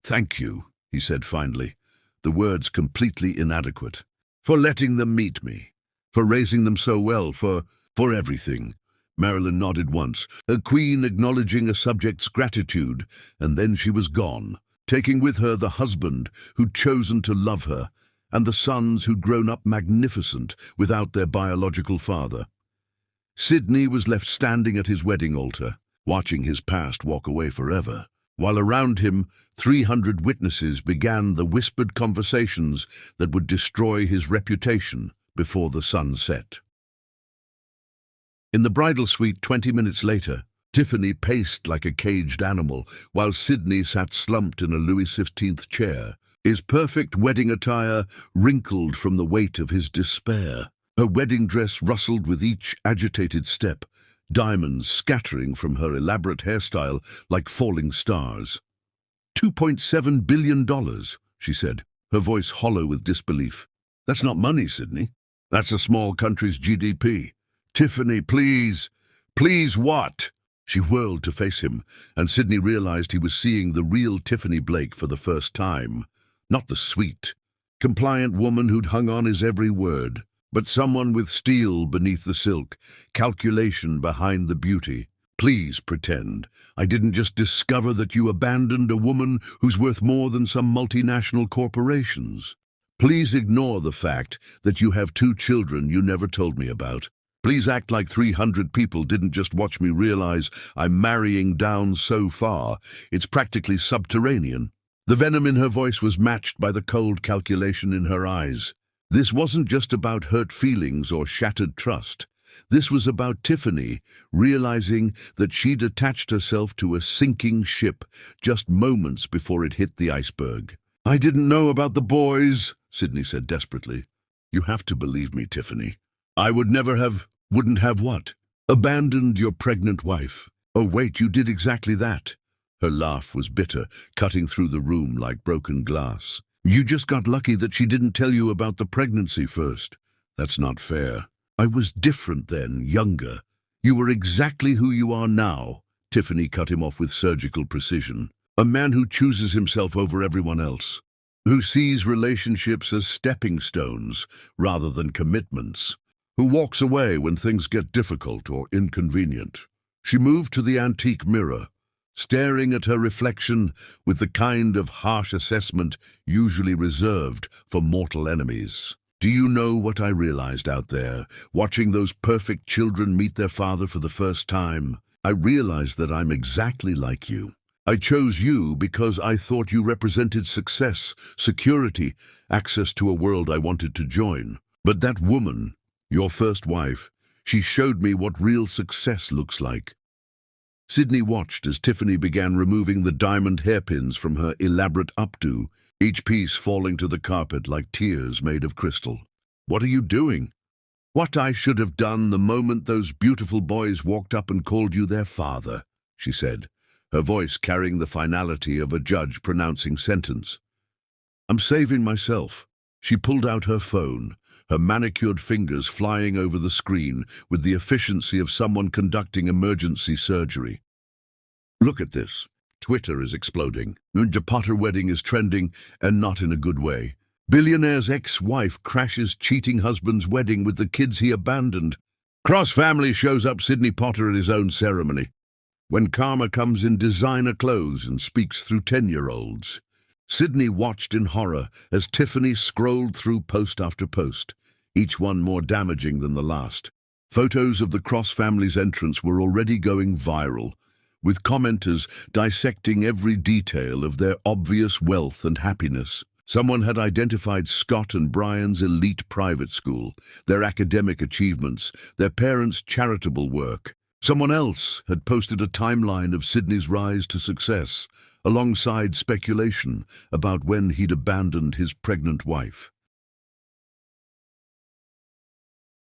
"Thank you," he said finally, the words completely inadequate, "for letting them meet me, for raising them so well, for everything." Marilyn nodded once, her queen acknowledging a subject's gratitude, and then she was gone, taking with her the husband who'd chosen to love her, and the sons who'd grown up magnificent without their biological father. Sydney was left standing at his wedding altar, watching his past walk away forever, while around him 300 witnesses began the whispered conversations that would destroy his reputation before the sun set. In the bridal suite 20 minutes later, Tiffany paced like a caged animal, while Sydney sat slumped in a Louis XV chair, his perfect wedding attire wrinkled from the weight of his despair. Her wedding dress rustled with each agitated step, diamonds scattering from her elaborate hairstyle like falling stars. $2.7 billion, she said, her voice hollow with disbelief. "That's not money, Sydney. That's a small country's GDP. Tiffany, please. Please what?" She whirled to face him, and Sydney realized he was seeing the real Tiffany Blake for the first time. Not the sweet, compliant woman who'd hung on his every word, but someone with steel beneath the silk, calculation behind the beauty. "Please pretend I didn't just discover that you abandoned a woman who's worth more than some multinational corporations. Please ignore the fact that you have 2 children you never told me about. Please act like 300 people didn't just watch me realize I'm marrying down so far, it's practically subterranean." The venom in her voice was matched by the cold calculation in her eyes. This wasn't just about hurt feelings or shattered trust. This was about Tiffany realizing that she'd attached herself to a sinking ship just moments before it hit the iceberg. "I didn't know about the boys," Sydney said desperately. "You have to believe me, Tiffany. I wouldn't have what? Abandoned your pregnant wife. Oh wait, you did exactly that." Her laugh was bitter, cutting through the room like broken glass. "You just got lucky that she didn't tell you about the pregnancy first. That's not fair. I was different then, younger. You were exactly who you are now." Tiffany cut him off with surgical precision. "A man who chooses himself over everyone else, who sees relationships as stepping stones rather than commitments, who walks away when things get difficult or inconvenient." She moved to the antique mirror, staring at her reflection with the kind of harsh assessment usually reserved for mortal enemies. "Do you know what I realized out there, watching those perfect children meet their father for the first time? I realized that I'm exactly like you. I chose you because I thought you represented success, security, access to a world I wanted to join. But that woman, your first wife, she showed me what real success looks like." Sydney watched as Tiffany began removing the diamond hairpins from her elaborate updo, each piece falling to the carpet like tears made of crystal. "What are you doing?" "What I should have done the moment those beautiful boys walked up and called you their father," she said, her voice carrying the finality of a judge pronouncing sentence. "I'm saving myself." She pulled out her phone, her manicured fingers flying over the screen with the efficiency of someone conducting emergency surgery. "Look at this. Twitter is exploding. The Potter wedding is trending, and not in a good way. Billionaire's ex-wife crashes cheating husband's wedding with the kids he abandoned. Cross family shows up Sidney Potter at his own ceremony. When karma comes in designer clothes and speaks through 10-year-olds. Sidney watched in horror as Tiffany scrolled through post after post, each one more damaging than the last. Photos of the Cross family's entrance were already going viral, with commenters dissecting every detail of their obvious wealth and happiness. Someone had identified Scott and Brian's elite private school, their academic achievements, their parents' charitable work. Someone else had posted a timeline of Sidney's rise to success, alongside speculation about when he'd abandoned his pregnant wife.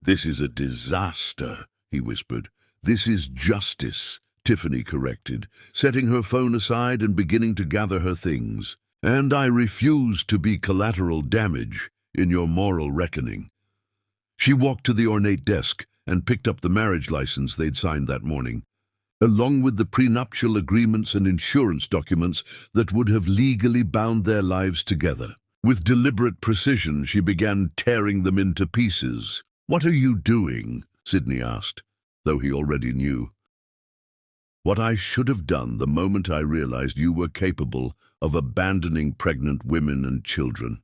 "This is a disaster," he whispered. "This is justice," Tiffany corrected, setting her phone aside and beginning to gather her things. "And I refuse to be collateral damage in your moral reckoning." She walked to the ornate desk and picked up the marriage license they'd signed that morning, along with the prenuptial agreements and insurance documents that would have legally bound their lives together. With deliberate precision, she began tearing them into pieces. "What are you doing?" Sidney asked, though he already knew. "What I should have done the moment I realized you were capable of abandoning pregnant women and children,"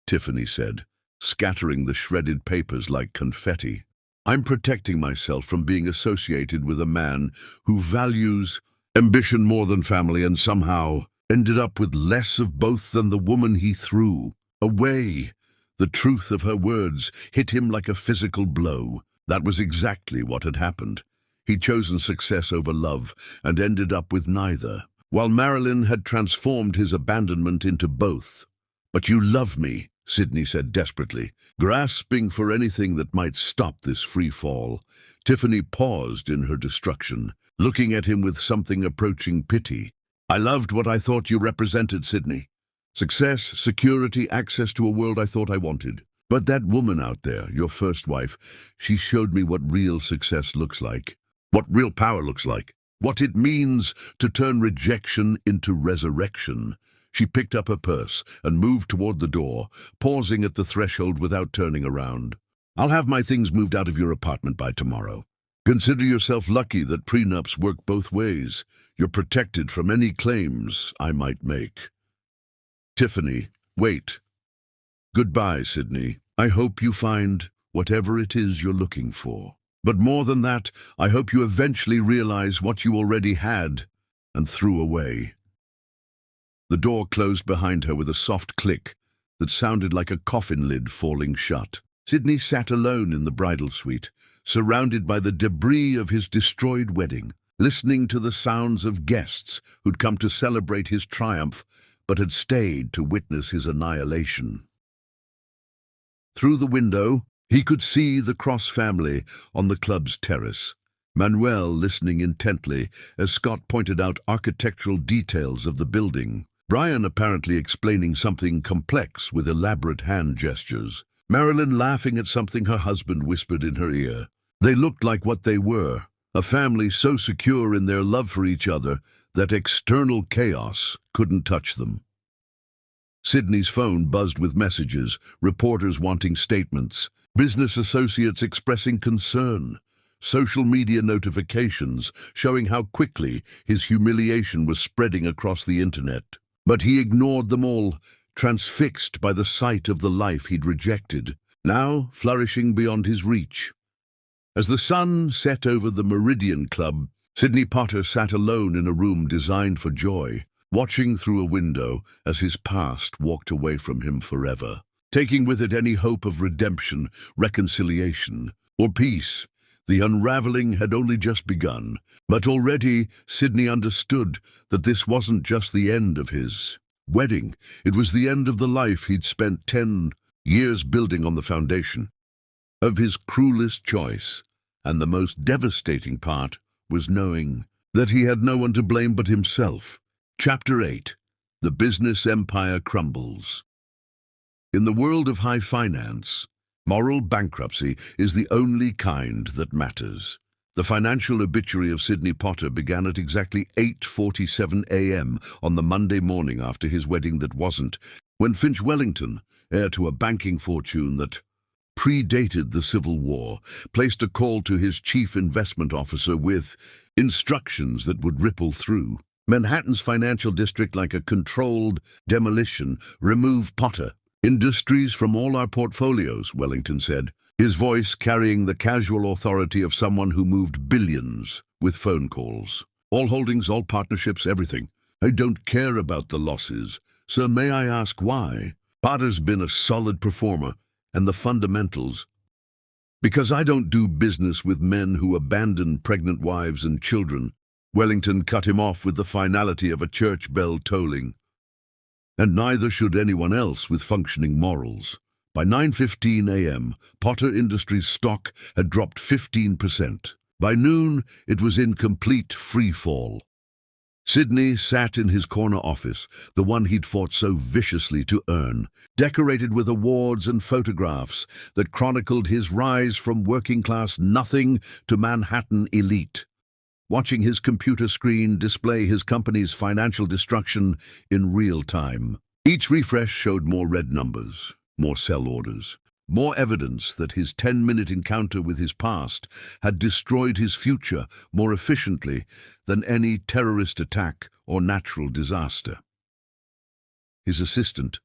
Tiffany said, scattering the shredded papers like confetti. "I'm protecting myself from being associated with a man who values ambition more than family and somehow ended up with less of both than the woman he threw away." The truth of her words hit him like a physical blow. That was exactly what had happened. He'd chosen success over love and ended up with neither, while Marilyn had transformed his abandonment into both. "But you love me," Sidney said desperately, grasping for anything that might stop this free fall. Tiffany paused in her destruction, looking at him with something approaching pity. "I loved what I thought you represented, Sidney. Success, security, access to a world I thought I wanted. But that woman out there, your first wife, she showed me what real success looks like, what real power looks like, what it means to turn rejection into resurrection." She picked up her purse and moved toward the door, pausing at the threshold without turning around. "I'll have my things moved out of your apartment by tomorrow. Consider yourself lucky that prenups work both ways. You're protected from any claims I might make." "Tiffany, wait." "Goodbye, Sidney. I hope you find whatever it is you're looking for. But more than that, I hope you eventually realize what you already had and threw away." The door closed behind her with a soft click that sounded like a coffin lid falling shut. Sidney sat alone in the bridal suite, surrounded by the debris of his destroyed wedding, listening to the sounds of guests who'd come to celebrate his triumph but had stayed to witness his annihilation. Through the window, he could see the Cross family on the club's terrace, Manuel listening intently as Scott pointed out architectural details of the building, Brian apparently explaining something complex with elaborate hand gestures, Marilyn laughing at something her husband whispered in her ear. They looked like what they were, a family so secure in their love for each other that external chaos couldn't touch them. Sidney's phone buzzed with messages, reporters wanting statements, business associates expressing concern, social media notifications showing how quickly his humiliation was spreading across the internet. But he ignored them all, transfixed by the sight of the life he'd rejected, now flourishing beyond his reach. As the sun set over the Meridian Club, Sidney Potter sat alone in a room designed for joy, watching through a window as his past walked away from him forever, taking with it any hope of redemption, reconciliation, or peace. The unraveling had only just begun, but already Sidney understood that this wasn't just the end of his wedding. It was the end of the life he'd spent 10 years building on the foundation of his cruelest choice, and the most devastating part was knowing that he had no one to blame but himself. Chapter 8. The Business Empire Crumbles. In the world of high finance, moral bankruptcy is the only kind that matters. The financial obituary of Sidney Potter began at exactly 8:47 a.m. on the Monday morning after his wedding that wasn't, when Finch Wellington, heir to a banking fortune that predated the Civil War, placed a call to his chief investment officer with instructions that would ripple through Manhattan's financial district like a controlled demolition. Remove Potter Industries from all our portfolios, Wellington said, his voice carrying the casual authority of someone who moved billions with phone calls. All holdings, all partnerships, everything. I don't care about the losses. Sir, may I ask why? Potter's been a solid performer, and the fundamentals. Because I don't do business with men who abandon pregnant wives and children. Wellington cut him off with the finality of a church bell tolling. And neither should anyone else with functioning morals. By 9:15 a.m., Potter Industries stock had dropped 15%. By noon, it was in complete free fall. Sidney sat in his corner office, the one he'd fought so viciously to earn, decorated with awards and photographs that chronicled his rise from working-class nothing to Manhattan elite, watching his computer screen display his company's financial destruction in real time. Each refresh showed more red numbers, more sell orders, more evidence that his 10-minute encounter with his past had destroyed his future more efficiently than any terrorist attack or natural disaster. His assistant,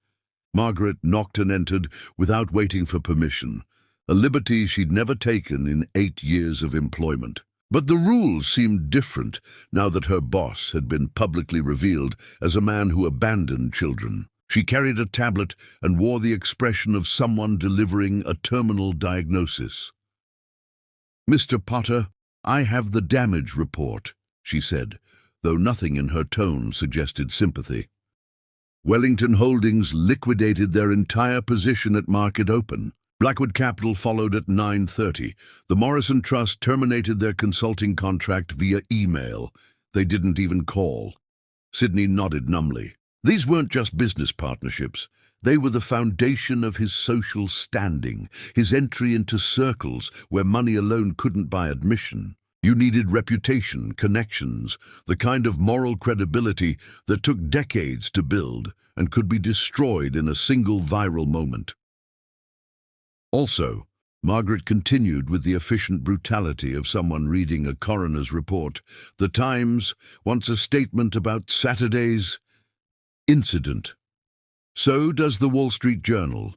Margaret, knocked and entered without waiting for permission, a liberty she'd never taken in 8 years of employment. But the rules seemed different now that her boss had been publicly revealed as a man who abandoned children. She carried a tablet and wore the expression of someone delivering a terminal diagnosis. "Mr. Potter, I have the damage report," she said, though nothing in her tone suggested sympathy. Wellington Holdings liquidated their entire position at market open. Blackwood Capital followed at 9:30. The Morrison Trust terminated their consulting contract via email. They didn't even call. Sidney nodded numbly. These weren't just business partnerships. They were the foundation of his social standing, his entry into circles where money alone couldn't buy admission. You needed reputation, connections, the kind of moral credibility that took decades to build and could be destroyed in a single viral moment. Also, Margaret continued with the efficient brutality of someone reading a coroner's report. The Times wants a statement about Saturday's incident. So does the Wall Street Journal.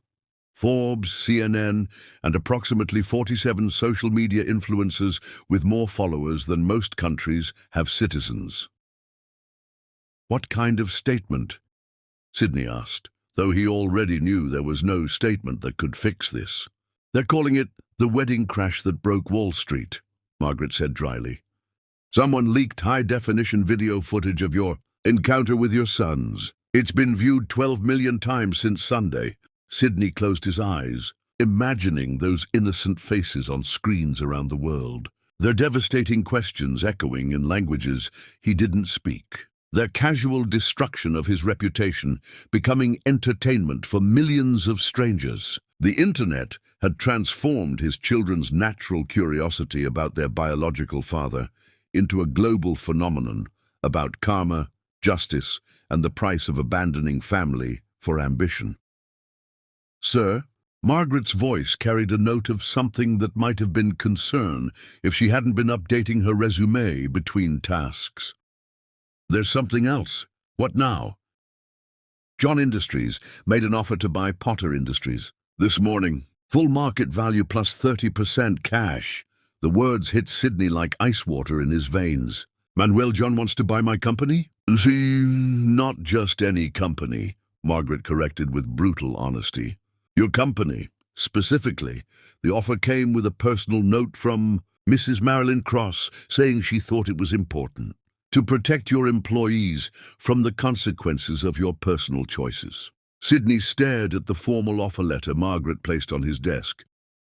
Forbes, CNN, and approximately 47 social media influencers with more followers than most countries have citizens. What kind of statement? Sidney asked, though he already knew there was no statement that could fix this. They're calling it the wedding crash that broke Wall Street, Margaret said dryly. Someone leaked high-definition video footage of your encounter with your sons. It's been viewed 12 million times since Sunday. Sidney closed his eyes, imagining those innocent faces on screens around the world, their devastating questions echoing in languages he didn't speak, their casual destruction of his reputation becoming entertainment for millions of strangers. The internet had transformed his children's natural curiosity about their biological father into a global phenomenon about karma, justice, and the price of abandoning family for ambition. Sir, Margaret's voice carried a note of something that might have been concern if she hadn't been updating her resume between tasks. There's something else. What now? John Industries made an offer to buy Potter Industries this morning. Full market value plus 30% cash. The words hit Sidney like ice water in his veins. Manuel John wants to buy my company? See, not just any company, Margaret corrected with brutal honesty. Your company, specifically. The offer came with a personal note from Mrs. Marilyn Cross saying she thought it was important to protect your employees from the consequences of your personal choices. Sidney stared at the formal offer letter Margaret placed on his desk,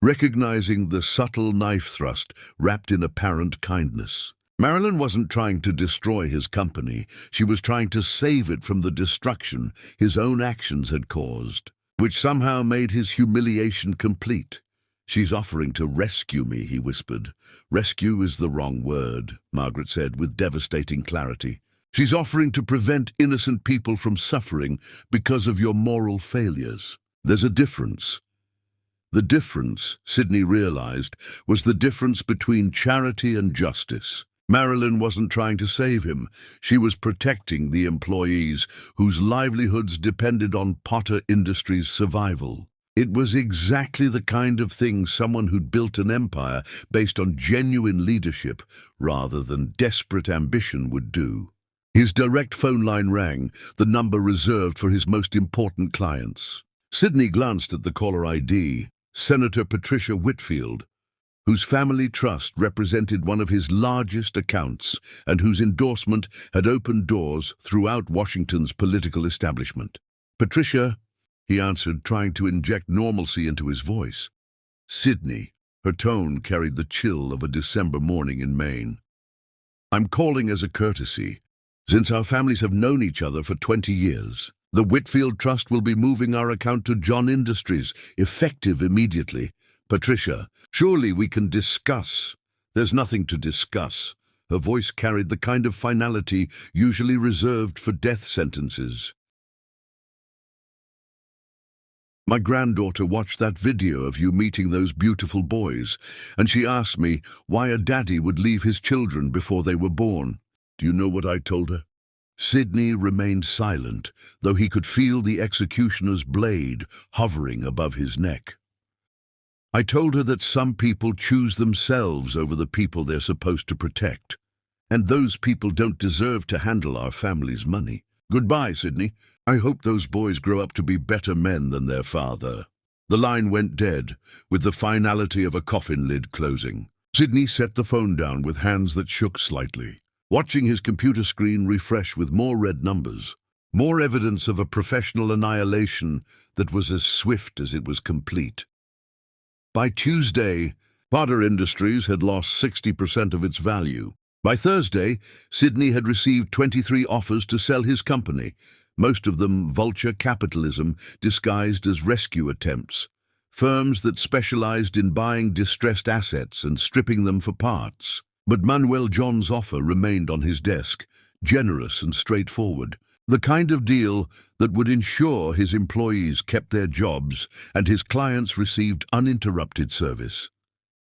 recognizing the subtle knife thrust wrapped in apparent kindness. Marilyn wasn't trying to destroy his company. She was trying to save it from the destruction his own actions had caused, which somehow made his humiliation complete. "She's offering to rescue me," he whispered. "Rescue is the wrong word," Margaret said with devastating clarity. "She's offering to prevent innocent people from suffering because of your moral failures. There's a difference." The difference, Sydney realized, was the difference between charity and justice. Marilyn wasn't trying to save him. She was protecting the employees whose livelihoods depended on Potter Industries' survival. It was exactly the kind of thing someone who'd built an empire based on genuine leadership rather than desperate ambition would do. His direct phone line rang, the number reserved for his most important clients. Sydney glanced at the caller ID, Senator Patricia Whitfield, whose family trust represented one of his largest accounts and whose endorsement had opened doors throughout Washington's political establishment. "Patricia," he answered, trying to inject normalcy into his voice. "Sydney." Her tone carried the chill of a December morning in Maine. "I'm calling as a courtesy. Since our families have known each other for 20 years, the Whitfield Trust will be moving our account to John Industries, effective immediately. Patricia, surely we can discuss." "There's nothing to discuss." Her voice carried the kind of finality usually reserved for death sentences. "My granddaughter watched that video of you meeting those beautiful boys, and she asked me why a daddy would leave his children before they were born. Do you know what I told her?" Sydney remained silent, though he could feel the executioner's blade hovering above his neck. "I told her that some people choose themselves over the people they're supposed to protect, and those people don't deserve to handle our family's money. Goodbye, Sydney. I hope those boys grow up to be better men than their father." The line went dead, with the finality of a coffin lid closing. Sydney set the phone down with hands that shook slightly, watching his computer screen refresh with more red numbers, more evidence of a professional annihilation that was as swift as it was complete. By Tuesday, Potter Industries had lost 60% of its value. By Thursday, Sydney had received 23 offers to sell his company, most of them vulture capitalism disguised as rescue attempts, firms that specialized in buying distressed assets and stripping them for parts. But Manuel John's offer remained on his desk, generous and straightforward, the kind of deal that would ensure his employees kept their jobs and his clients received uninterrupted service.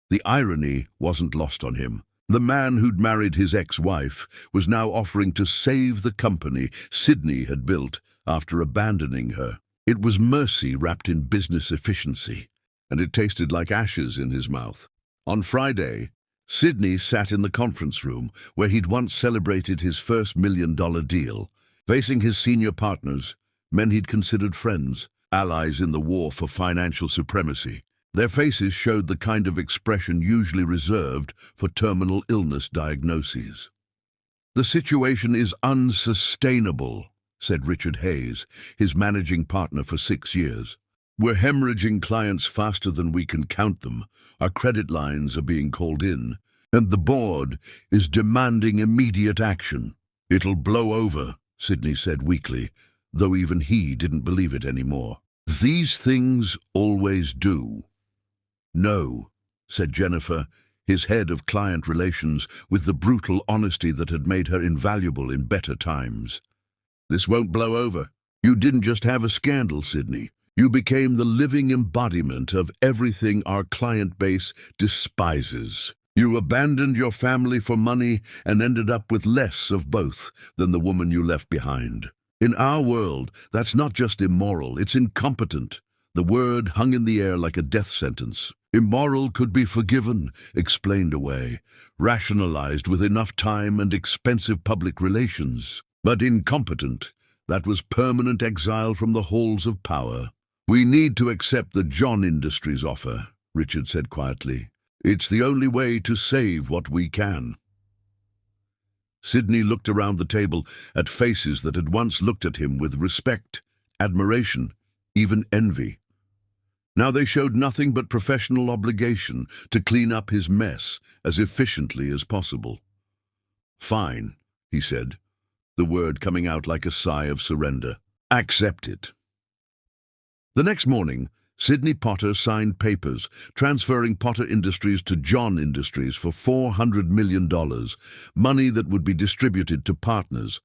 The irony wasn't lost on him. The man who'd married his ex-wife was now offering to save the company Sydney had built after abandoning her. It was mercy wrapped in business efficiency, and it tasted like ashes in his mouth. On Friday, Sydney sat in the conference room where he'd once celebrated his first $1 million deal, facing his senior partners, men he'd considered friends, allies in the war for financial supremacy. Their faces showed the kind of expression usually reserved for terminal illness diagnoses. "The situation is unsustainable," said Richard Hayes, his managing partner for 6 years. "We're hemorrhaging clients faster than we can count them. Our credit lines are being called in, and the board is demanding immediate action." "It'll blow over," Sydney said weakly, though even he didn't believe it anymore. "These things always do." "No," said Jennifer, his head of client relations, with the brutal honesty that had made her invaluable in better times. "This won't blow over. You didn't just have a scandal, Sydney. You became the living embodiment of everything our client base despises. You abandoned your family for money and ended up with less of both than the woman you left behind. In our world, that's not just immoral, it's incompetent." The word hung in the air like a death sentence. Immoral could be forgiven, explained away, rationalized with enough time and expensive public relations. But incompetent, that was permanent exile from the halls of power. "We need to accept the John Industries offer," Richard said quietly. "It's the only way to save what we can." Sydney looked around the table at faces that had once looked at him with respect, admiration, even envy. Now they showed nothing but professional obligation to clean up his mess as efficiently as possible. "Fine," he said, the word coming out like a sigh of surrender. "Accept it." The next morning, Sidney Potter signed papers transferring Potter Industries to John Industries for $400 million, money that would be distributed to partners,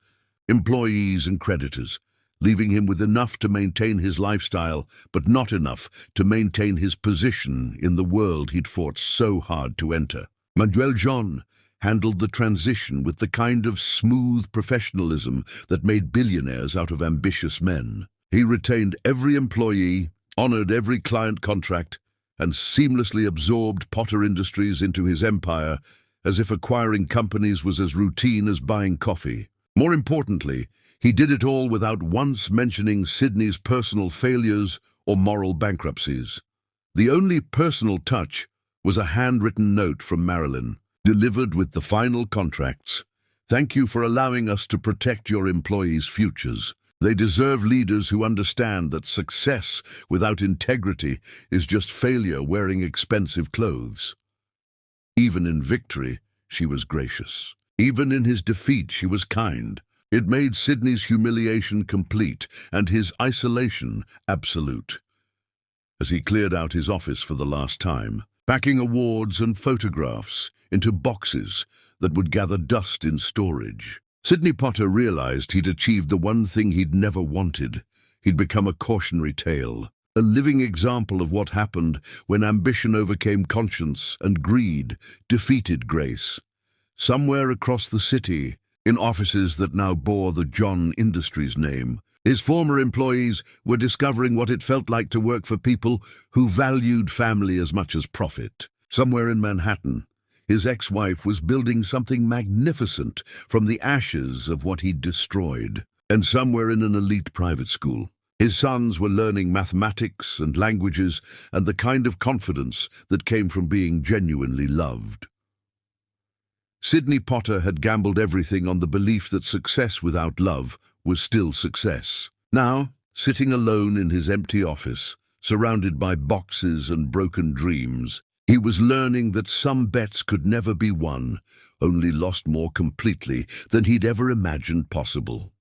employees and creditors, leaving him with enough to maintain his lifestyle, but not enough to maintain his position in the world he'd fought so hard to enter. Manuel John handled the transition with the kind of smooth professionalism that made billionaires out of ambitious men. He retained every employee, honored every client contract, and seamlessly absorbed Potter Industries into his empire as if acquiring companies was as routine as buying coffee. More importantly, he did it all without once mentioning Sidney's personal failures or moral bankruptcies. The only personal touch was a handwritten note from Marilyn, delivered with the final contracts. "Thank you for allowing us to protect your employees' futures. They deserve leaders who understand that success without integrity is just failure wearing expensive clothes." Even in victory, she was gracious. Even in his defeat, she was kind. It made Sidney's humiliation complete and his isolation absolute. As he cleared out his office for the last time, packing awards and photographs into boxes that would gather dust in storage, Sidney Potter realized he'd achieved the one thing he'd never wanted. He'd become a cautionary tale, a living example of what happened when ambition overcame conscience and greed defeated grace. Somewhere across the city, in offices that now bore the John Industries name, his former employees were discovering what it felt like to work for people who valued family as much as profit. Somewhere in Manhattan, his ex-wife was building something magnificent from the ashes of what he'd destroyed. And somewhere in an elite private school, his sons were learning mathematics and languages and the kind of confidence that came from being genuinely loved. Sidney Potter had gambled everything on the belief that success without love was still success. Now, sitting alone in his empty office, surrounded by boxes and broken dreams, he was learning that some bets could never be won, only lost more completely than he'd ever imagined possible.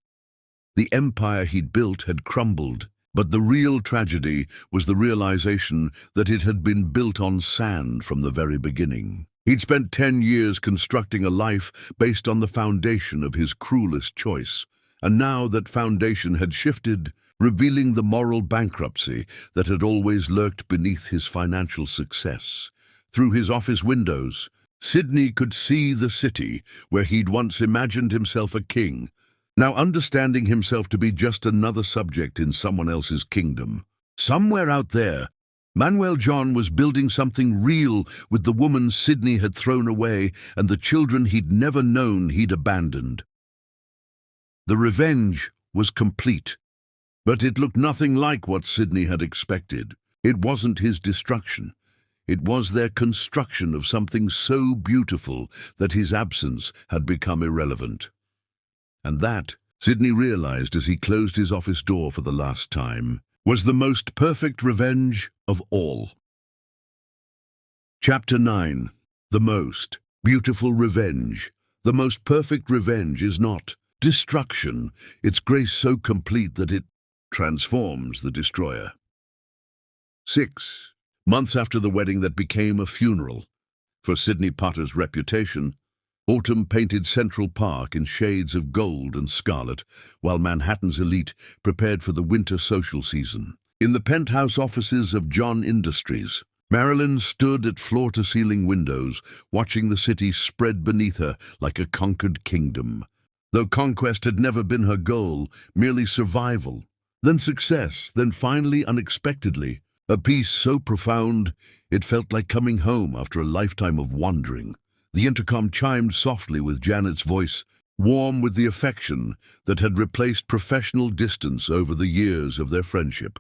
The empire he'd built had crumbled, but the real tragedy was the realization that it had been built on sand from the very beginning. He'd spent 10 years constructing a life based on the foundation of his cruelest choice, and now that foundation had shifted, revealing the moral bankruptcy that had always lurked beneath his financial success. Through his office windows, Sidney could see the city where he'd once imagined himself a king, now understanding himself to be just another subject in someone else's kingdom. Somewhere out there, Manuel John was building something real with the woman Sidney had thrown away and the children he'd never known he'd abandoned. The revenge was complete, but it looked nothing like what Sidney had expected. It wasn't his destruction. It was their construction of something so beautiful that his absence had become irrelevant. And that, Sidney realized as he closed his office door for the last time, was the most perfect revenge of all. Chapter 9. The most beautiful revenge. The most perfect revenge is not destruction. It's grace so complete that it transforms the destroyer. 6 months after the wedding that became a funeral for Sidney Potter's reputation, autumn painted Central Park in shades of gold and scarlet, while Manhattan's elite prepared for the winter social season. In the penthouse offices of John Industries, Marilyn stood at floor-to-ceiling windows, watching the city spread beneath her like a conquered kingdom. Though conquest had never been her goal, merely survival, then success, then finally, unexpectedly, a peace so profound it felt like coming home after a lifetime of wandering. The intercom chimed softly with Janet's voice, warm with the affection that had replaced professional distance over the years of their friendship.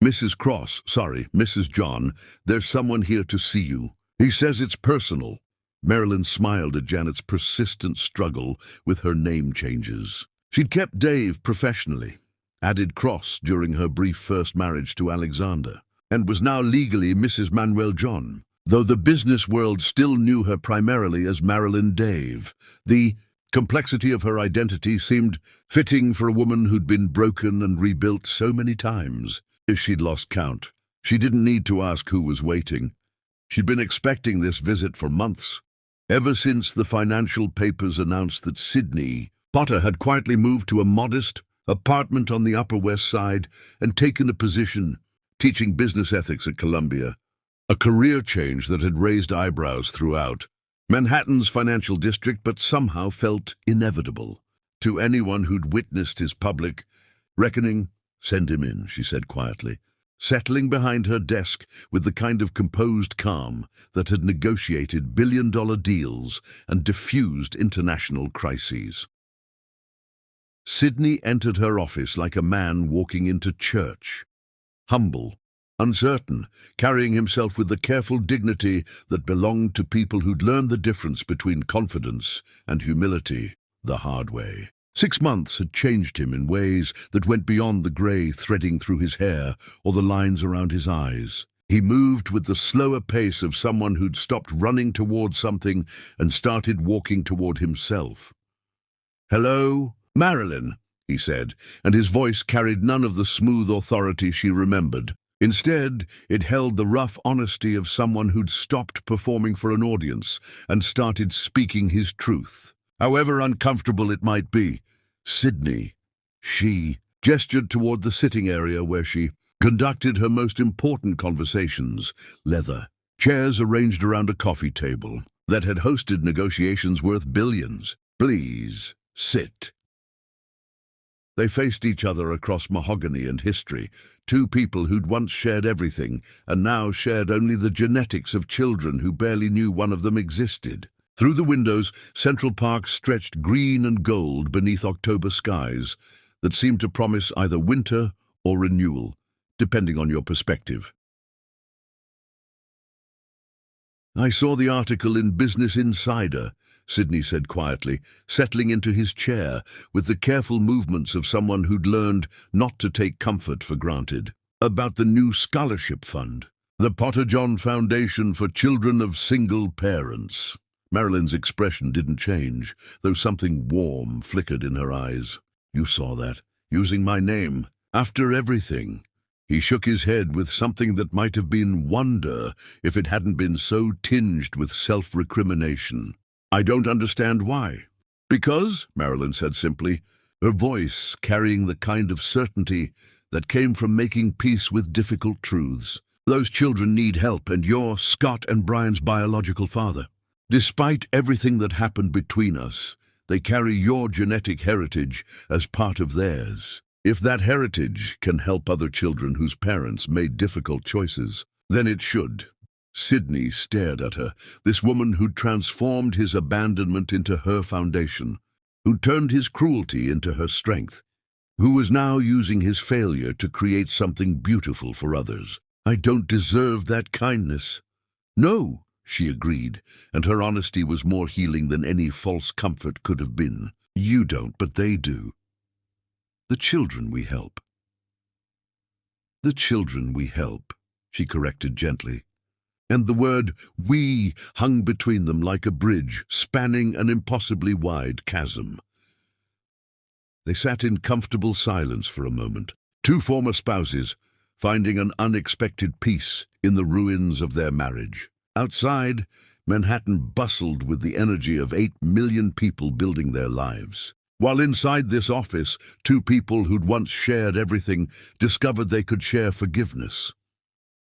Mrs. John, there's someone here to see you. He says it's personal." Marilyn smiled at Janet's persistent struggle with her name changes. She'd kept Dave professionally, added Cross during her brief first marriage to Alexander, and was now legally Mrs. Manuel John. though the business world still knew her primarily as Marilyn Dave. The complexity of her identity seemed fitting for a woman who'd been broken and rebuilt so many times. If she'd lost count, she didn't need to ask who was waiting. She'd been expecting this visit for months, ever since the financial papers announced that Sydney Potter had quietly moved to a modest apartment on the Upper West Side and taken a position teaching business ethics at Columbia, a career change that had raised eyebrows throughout Manhattan's financial district, but somehow felt inevitable. To anyone who'd witnessed his public reckoning, "Send him in," she said quietly, settling behind her desk with the kind of composed calm that had negotiated billion-dollar deals and diffused international crises. Sydney entered her office like a man walking into church, humble, uncertain, carrying himself with the careful dignity that belonged to people who'd learned the difference between confidence and humility the hard way. 6 months had changed him in ways that went beyond the grey threading through his hair or the lines around his eyes. He moved with the slower pace of someone who'd stopped running toward something and started walking toward himself. "Hello, Marilyn," he said, and his voice carried none of the smooth authority she remembered. Instead, it held the rough honesty of someone who'd stopped performing for an audience and started speaking his truth, however uncomfortable it might be. Sydney, she gestured toward the sitting area where she conducted her most important conversations, leather chairs arranged around a coffee table that had hosted negotiations worth billions. "Please, sit." They faced each other across mahogany and history, two people who'd once shared everything and now shared only the genetics of children who barely knew one of them existed. Through the windows, Central Park stretched green and gold beneath October skies that seemed to promise either winter or renewal, depending on your perspective. "I saw the article in Business Insider," Sydney said quietly, settling into his chair with the careful movements of someone who'd learned not to take comfort for granted. "About the new scholarship fund, the Potter John Foundation for Children of Single Parents." Marilyn's expression didn't change, though something warm flickered in her eyes. "You saw that, using my name, after everything." He shook his head with something that might have been wonder if it hadn't been so tinged with self-recrimination. "I don't understand why." "Because," Marilyn said simply, her voice carrying the kind of certainty that came from making peace with difficult truths. "Those children need help, and you're Scott and Brian's biological father. Despite everything that happened between us, they carry your genetic heritage as part of theirs. If that heritage can help other children whose parents made difficult choices, then it should." Sydney stared at her, this woman who'd transformed his abandonment into her foundation, who'd turned his cruelty into her strength, who was now using his failure to create something beautiful for others. "I don't deserve that kindness." "No," she agreed, and her honesty was more healing than any false comfort could have been. "You don't, but they do. The children we help." "The children we help," she corrected gently, and the word "we" hung between them like a bridge spanning an impossibly wide chasm. They sat in comfortable silence for a moment, two former spouses finding an unexpected peace in the ruins of their marriage. Outside, Manhattan bustled with the energy of 8 million people building their lives. While inside this office, two people who'd once shared everything discovered they could share forgiveness.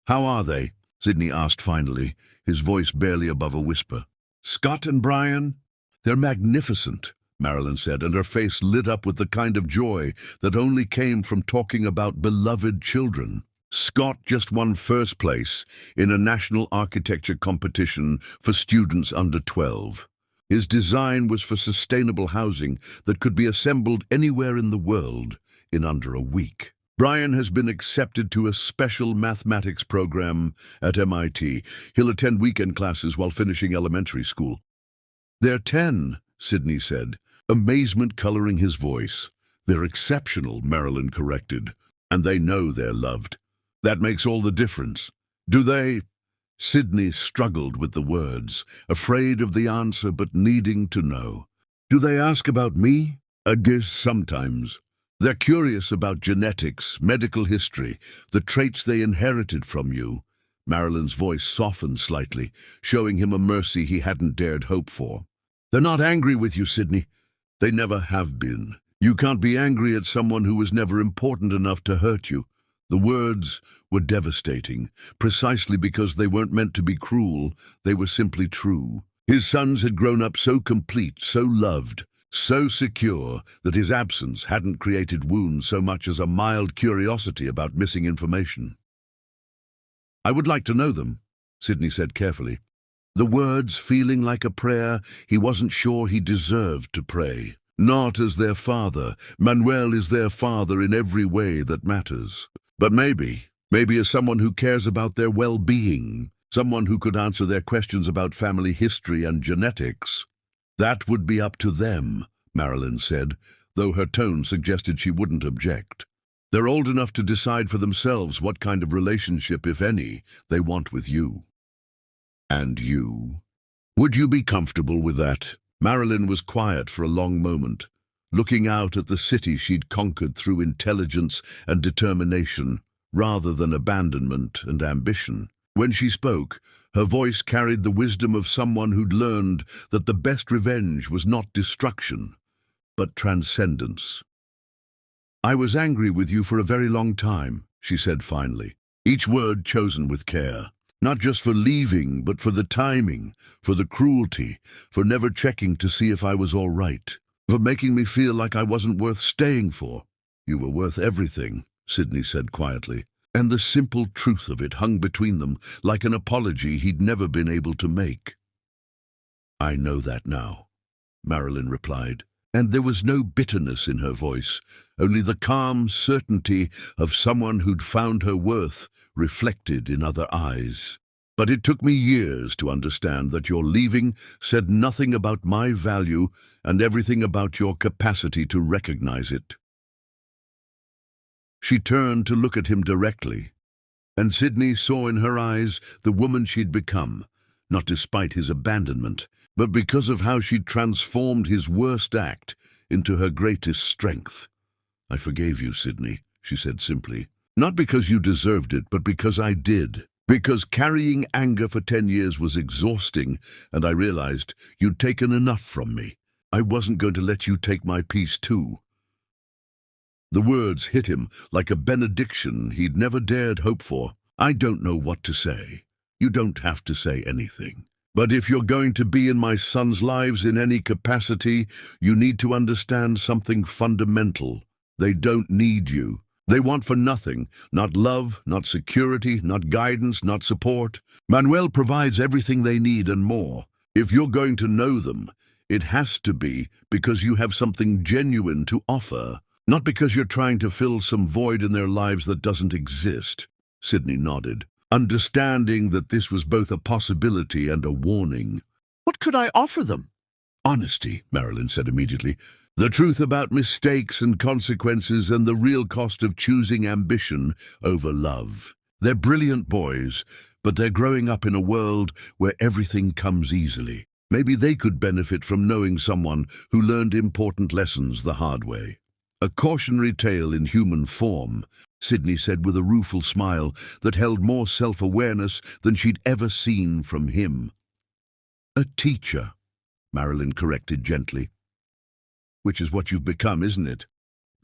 "How are they?" Sydney asked finally, his voice barely above a whisper. "Scott and Brian?" "They're magnificent," Marilyn said, and her face lit up with the kind of joy that only came from talking about beloved children. "Scott just won first place in a national architecture competition for students under 12. His design was for sustainable housing that could be assembled anywhere in the world in under a week. Brian has been accepted to a special mathematics program at MIT. He'll attend weekend classes while finishing elementary school." "They're 10, Sydney said, amazement coloring his voice. "They're exceptional," Marilyn corrected, "and they know they're loved. That makes all the difference." "Do they?" Sydney struggled with the words, afraid of the answer but needing to know. Do they ask about me? I guess sometimes. They're curious about genetics, medical history, the traits they inherited from you. Marilyn's voice softened slightly, showing him a mercy he hadn't dared hope for. They're not angry with you, Sydney. They never have been. You can't be angry at someone who was never important enough to hurt you. The words were devastating, precisely because they weren't meant to be cruel, they were simply true. His sons had grown up so complete, so loved, so secure that his absence hadn't created wounds so much as a mild curiosity about missing information. I would like to know them, Sydney said carefully. The words feeling like a prayer he wasn't sure he deserved to pray. Not as their father. Manuel is their father in every way that matters. But maybe as someone who cares about their well-being, someone who could answer their questions about family history and genetics. That would be up to them, Marilyn said, though her tone suggested she wouldn't object. They're old enough to decide for themselves what kind of relationship, if any, they want with you. And you? Would you be comfortable with that? Marilyn was quiet for a long moment, looking out at the city she'd conquered through intelligence and determination, rather than abandonment and ambition. When she spoke, her voice carried the wisdom of someone who'd learned that the best revenge was not destruction, but transcendence. I was angry with you for a very long time, she said finally, each word chosen with care. Not just for leaving, but for the timing, for the cruelty, for never checking to see if I was all right, for making me feel like I wasn't worth staying for. You were worth everything, Sydney said quietly, and the simple truth of it hung between them like an apology he'd never been able to make. I know that now, Marilyn replied, and there was no bitterness in her voice, only the calm certainty of someone who'd found her worth reflected in other eyes. But it took me years to understand that your leaving said nothing about my value and everything about your capacity to recognize it. She turned to look at him directly, and Sydney saw in her eyes the woman she'd become, not despite his abandonment, but because of how she'd transformed his worst act into her greatest strength. I forgave you, Sydney, she said simply. Not because you deserved it, but because I did. Because carrying anger for 10 years was exhausting, and I realized you'd taken enough from me. I wasn't going to let you take my peace too. The words hit him like a benediction he'd never dared hope for. I don't know what to say. You don't have to say anything. But if you're going to be in my sons' lives in any capacity, you need to understand something fundamental. They don't need you. They want for nothing, not love, not security, not guidance, not support. Manuel provides everything they need and more. If you're going to know them, it has to be because you have something genuine to offer, not because you're trying to fill some void in their lives that doesn't exist. Sydney nodded, understanding that this was both a possibility and a warning. What could I offer them? Honesty, Marilyn said immediately. The truth about mistakes and consequences and the real cost of choosing ambition over love. They're brilliant boys, but they're growing up in a world where everything comes easily. Maybe they could benefit from knowing someone who learned important lessons the hard way. A cautionary tale in human form, Sydney said with a rueful smile that held more self-awareness than she'd ever seen from him. A teacher, Marilyn corrected gently. Which is what you've become, isn't it?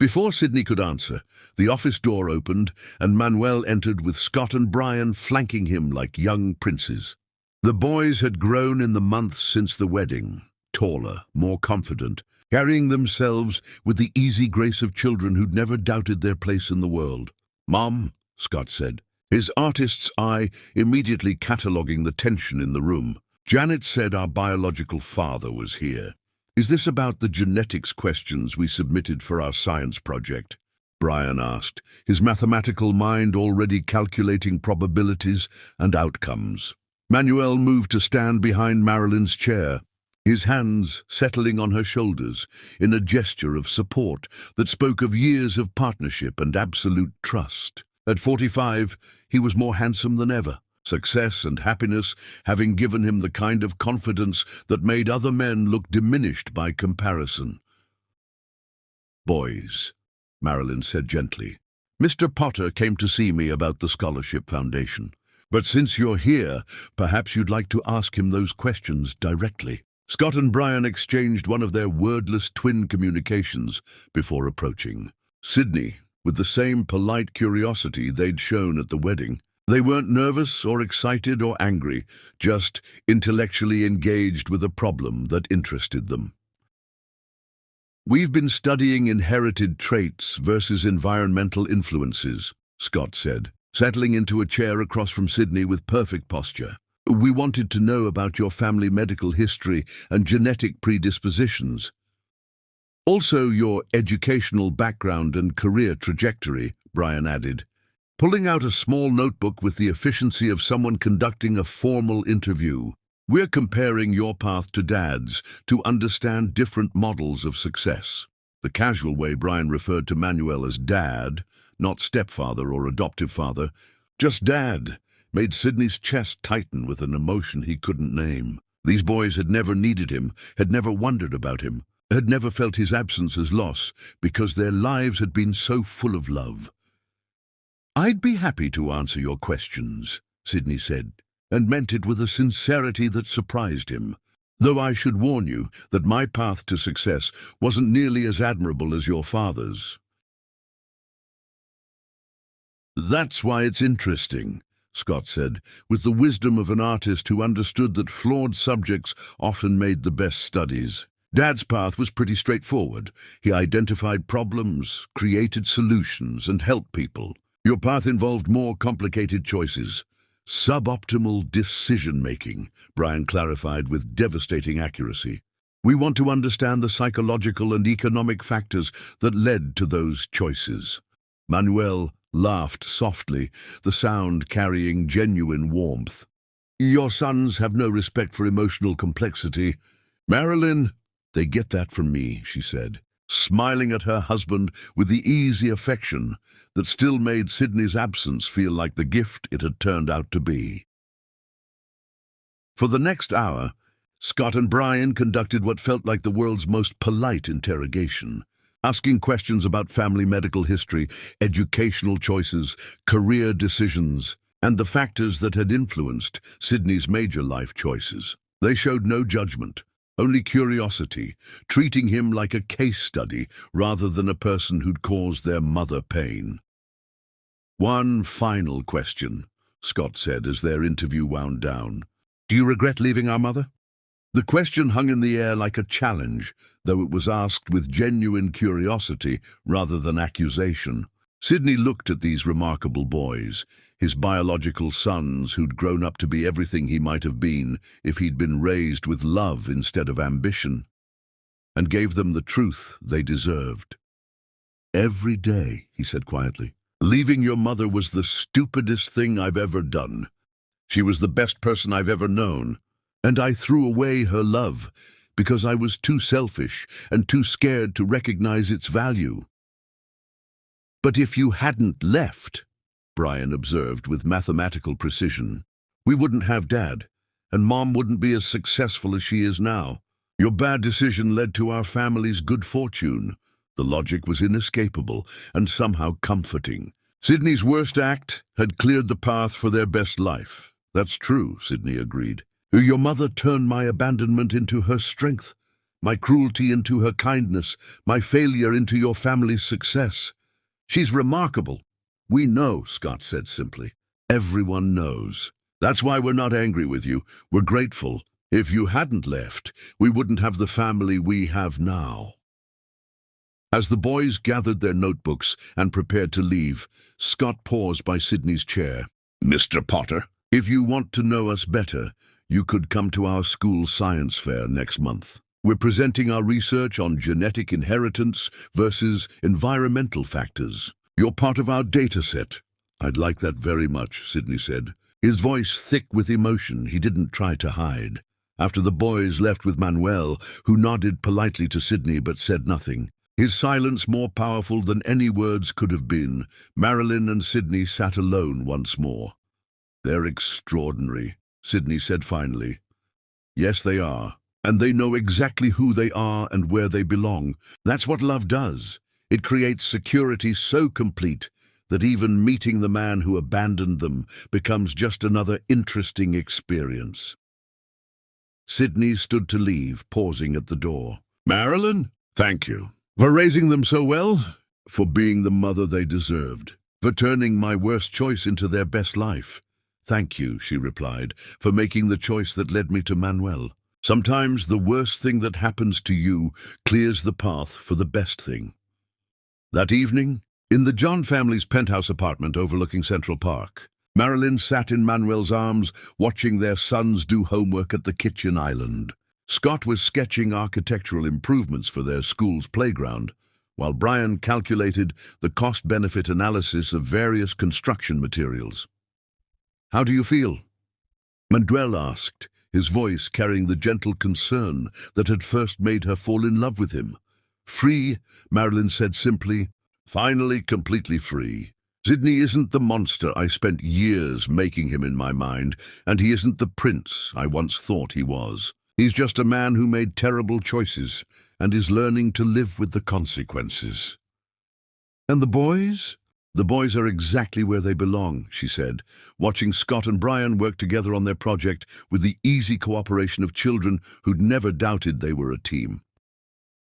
Before Sydney could answer, the office door opened and Manuel entered with Scott and Brian flanking him like young princes. The boys had grown in the months since the wedding, taller, more confident, carrying themselves with the easy grace of children who'd never doubted their place in the world. Mom, Scott said, his artist's eye immediately cataloguing the tension in the room. Janet said our biological father was here. Is this about the genetics questions we submitted for our science project? Brian asked, his mathematical mind already calculating probabilities and outcomes. Manuel moved to stand behind Marilyn's chair, his hands settling on her shoulders in a gesture of support that spoke of years of partnership and absolute trust. At 45, he was more handsome than ever, success and happiness having given him the kind of confidence that made other men look diminished by comparison. "Boys," Marilyn said gently, "Mr. Potter came to see me about the Scholarship Foundation. But since you're here, perhaps you'd like to ask him those questions directly." Scott and Brian exchanged one of their wordless twin communications before approaching. Sydney, with the same polite curiosity they'd shown at the wedding. They weren't nervous or excited or angry, just intellectually engaged with a problem that interested them. "We've been studying inherited traits versus environmental influences," Scott said, settling into a chair across from Sydney with perfect posture. "We wanted to know about your family medical history and genetic predispositions. Also your educational background and career trajectory," Brian added, pulling out a small notebook with the efficiency of someone conducting a formal interview. "We're comparing your path to Dad's to understand different models of success." The casual way Brian referred to Manuel as Dad, not stepfather or adoptive father, just Dad, made Sydney's chest tighten with an emotion he couldn't name. These boys had never needed him, had never wondered about him, had never felt his absence as loss, because their lives had been so full of love. "I'd be happy to answer your questions," Sydney said, and meant it with a sincerity that surprised him. "Though I should warn you that my path to success wasn't nearly as admirable as your father's." "That's why it's interesting," Scott said, with the wisdom of an artist who understood that flawed subjects often made the best studies. "Dad's path was pretty straightforward. He identified problems, created solutions, and helped people. Your path involved more complicated choices. Suboptimal decision-making," Brian clarified with devastating accuracy. "We want to understand the psychological and economic factors that led to those choices." Manuel laughed softly, the sound carrying genuine warmth. "Your sons have no respect for emotional complexity. Marilyn, they get that from me," she said, smiling at her husband with the easy affection that still made Sydney's absence feel like the gift it had turned out to be. For the next hour, Scott and Brian conducted what felt like the world's most polite interrogation, asking questions about family medical history, educational choices, career decisions, and the factors that had influenced Sydney's major life choices. They showed no judgment, only curiosity, treating him like a case study rather than a person who'd caused their mother pain. "One final question," Scott said as their interview wound down. "Do you regret leaving our mother?" The question hung in the air like a challenge, though it was asked with genuine curiosity rather than accusation. Sydney looked at these remarkable boys, his biological sons who'd grown up to be everything he might have been if he'd been raised with love instead of ambition, and gave them the truth they deserved. "Every day," he said quietly, "leaving your mother was the stupidest thing I've ever done. She was the best person I've ever known, and I threw away her love because I was too selfish and too scared to recognize its value." "But if you hadn't left," Brian observed with mathematical precision, "we wouldn't have Dad, and Mom wouldn't be as successful as she is now. Your bad decision led to our family's good fortune." The logic was inescapable and somehow comforting. Sydney's worst act had cleared the path for their best life. "That's true," Sydney agreed. "Your mother turned my abandonment into her strength, my cruelty into her kindness, my failure into your family's success. She's remarkable." "We know," Scott said simply. "Everyone knows. That's why we're not angry with you. We're grateful. If you hadn't left, we wouldn't have the family we have now." As the boys gathered their notebooks and prepared to leave, Scott paused by Sydney's chair. "Mr. Potter, if you want to know us better, you could come to our school science fair next month. We're presenting our research on genetic inheritance versus environmental factors. You're part of our data set." "I'd like that very much," Sydney said, his voice thick with emotion he didn't try to hide. After the boys left with Manuel, who nodded politely to Sydney but said nothing, his silence more powerful than any words could have been, Marilyn and Sydney sat alone once more. They're extraordinary, Sydney said finally. Yes, they are. And they know exactly who they are and where they belong. That's what love does. It creates security so complete that even meeting the man who abandoned them becomes just another interesting experience. Sydney stood to leave, pausing at the door. Marilyn, thank you. For raising them so well, for being the mother they deserved, for turning my worst choice into their best life. Thank you, she replied, for making the choice that led me to Manuel. Sometimes the worst thing that happens to you clears the path for the best thing. That evening, in the John family's penthouse apartment overlooking Central Park, Marilyn sat in Manuel's arms, watching their sons do homework at the kitchen island. Scott was sketching architectural improvements for their school's playground, while Brian calculated the cost-benefit analysis of various construction materials. How do you feel? Manuel asked, his voice carrying the gentle concern that had first made her fall in love with him. Free, Marilyn said simply. Finally completely free. Sydney isn't the monster I spent years making him in my mind, and he isn't the prince I once thought he was. He's just a man who made terrible choices and is learning to live with the consequences. And the boys? The boys are exactly where they belong, she said, watching Scott and Brian work together on their project with the easy cooperation of children who'd never doubted they were a team.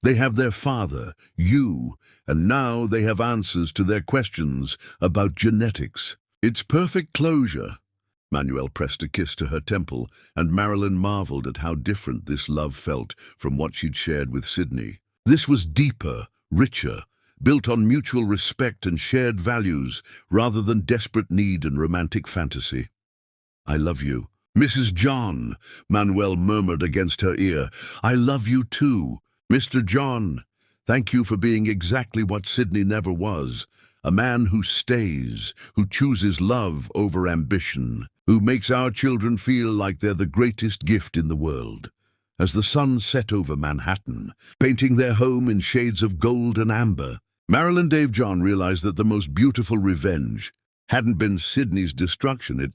They have their father, you, and now they have answers to their questions about genetics. It's perfect closure. Manuel pressed a kiss to her temple, and Marilyn marveled at how different this love felt from what she'd shared with Sydney. This was deeper, richer, built on mutual respect and shared values, rather than desperate need and romantic fantasy. I love you. Mrs. John, Manuel murmured against her ear. I love you too. Mr. John, thank you for being exactly what Sydney never was, a man who stays, who chooses love over ambition, who makes our children feel like they're the greatest gift in the world. As the sun set over Manhattan, painting their home in shades of gold and amber, Marilyn Dave John realized that the most beautiful revenge hadn't been Sydney's destruction, it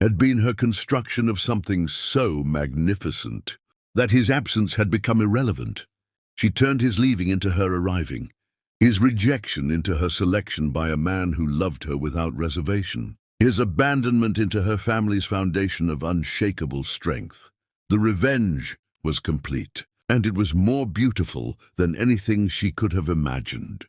had been her construction of something so magnificent that his absence had become irrelevant. She turned his leaving into her arriving, his rejection into her selection by a man who loved her without reservation, his abandonment into her family's foundation of unshakable strength. The revenge was complete, and it was more beautiful than anything she could have imagined.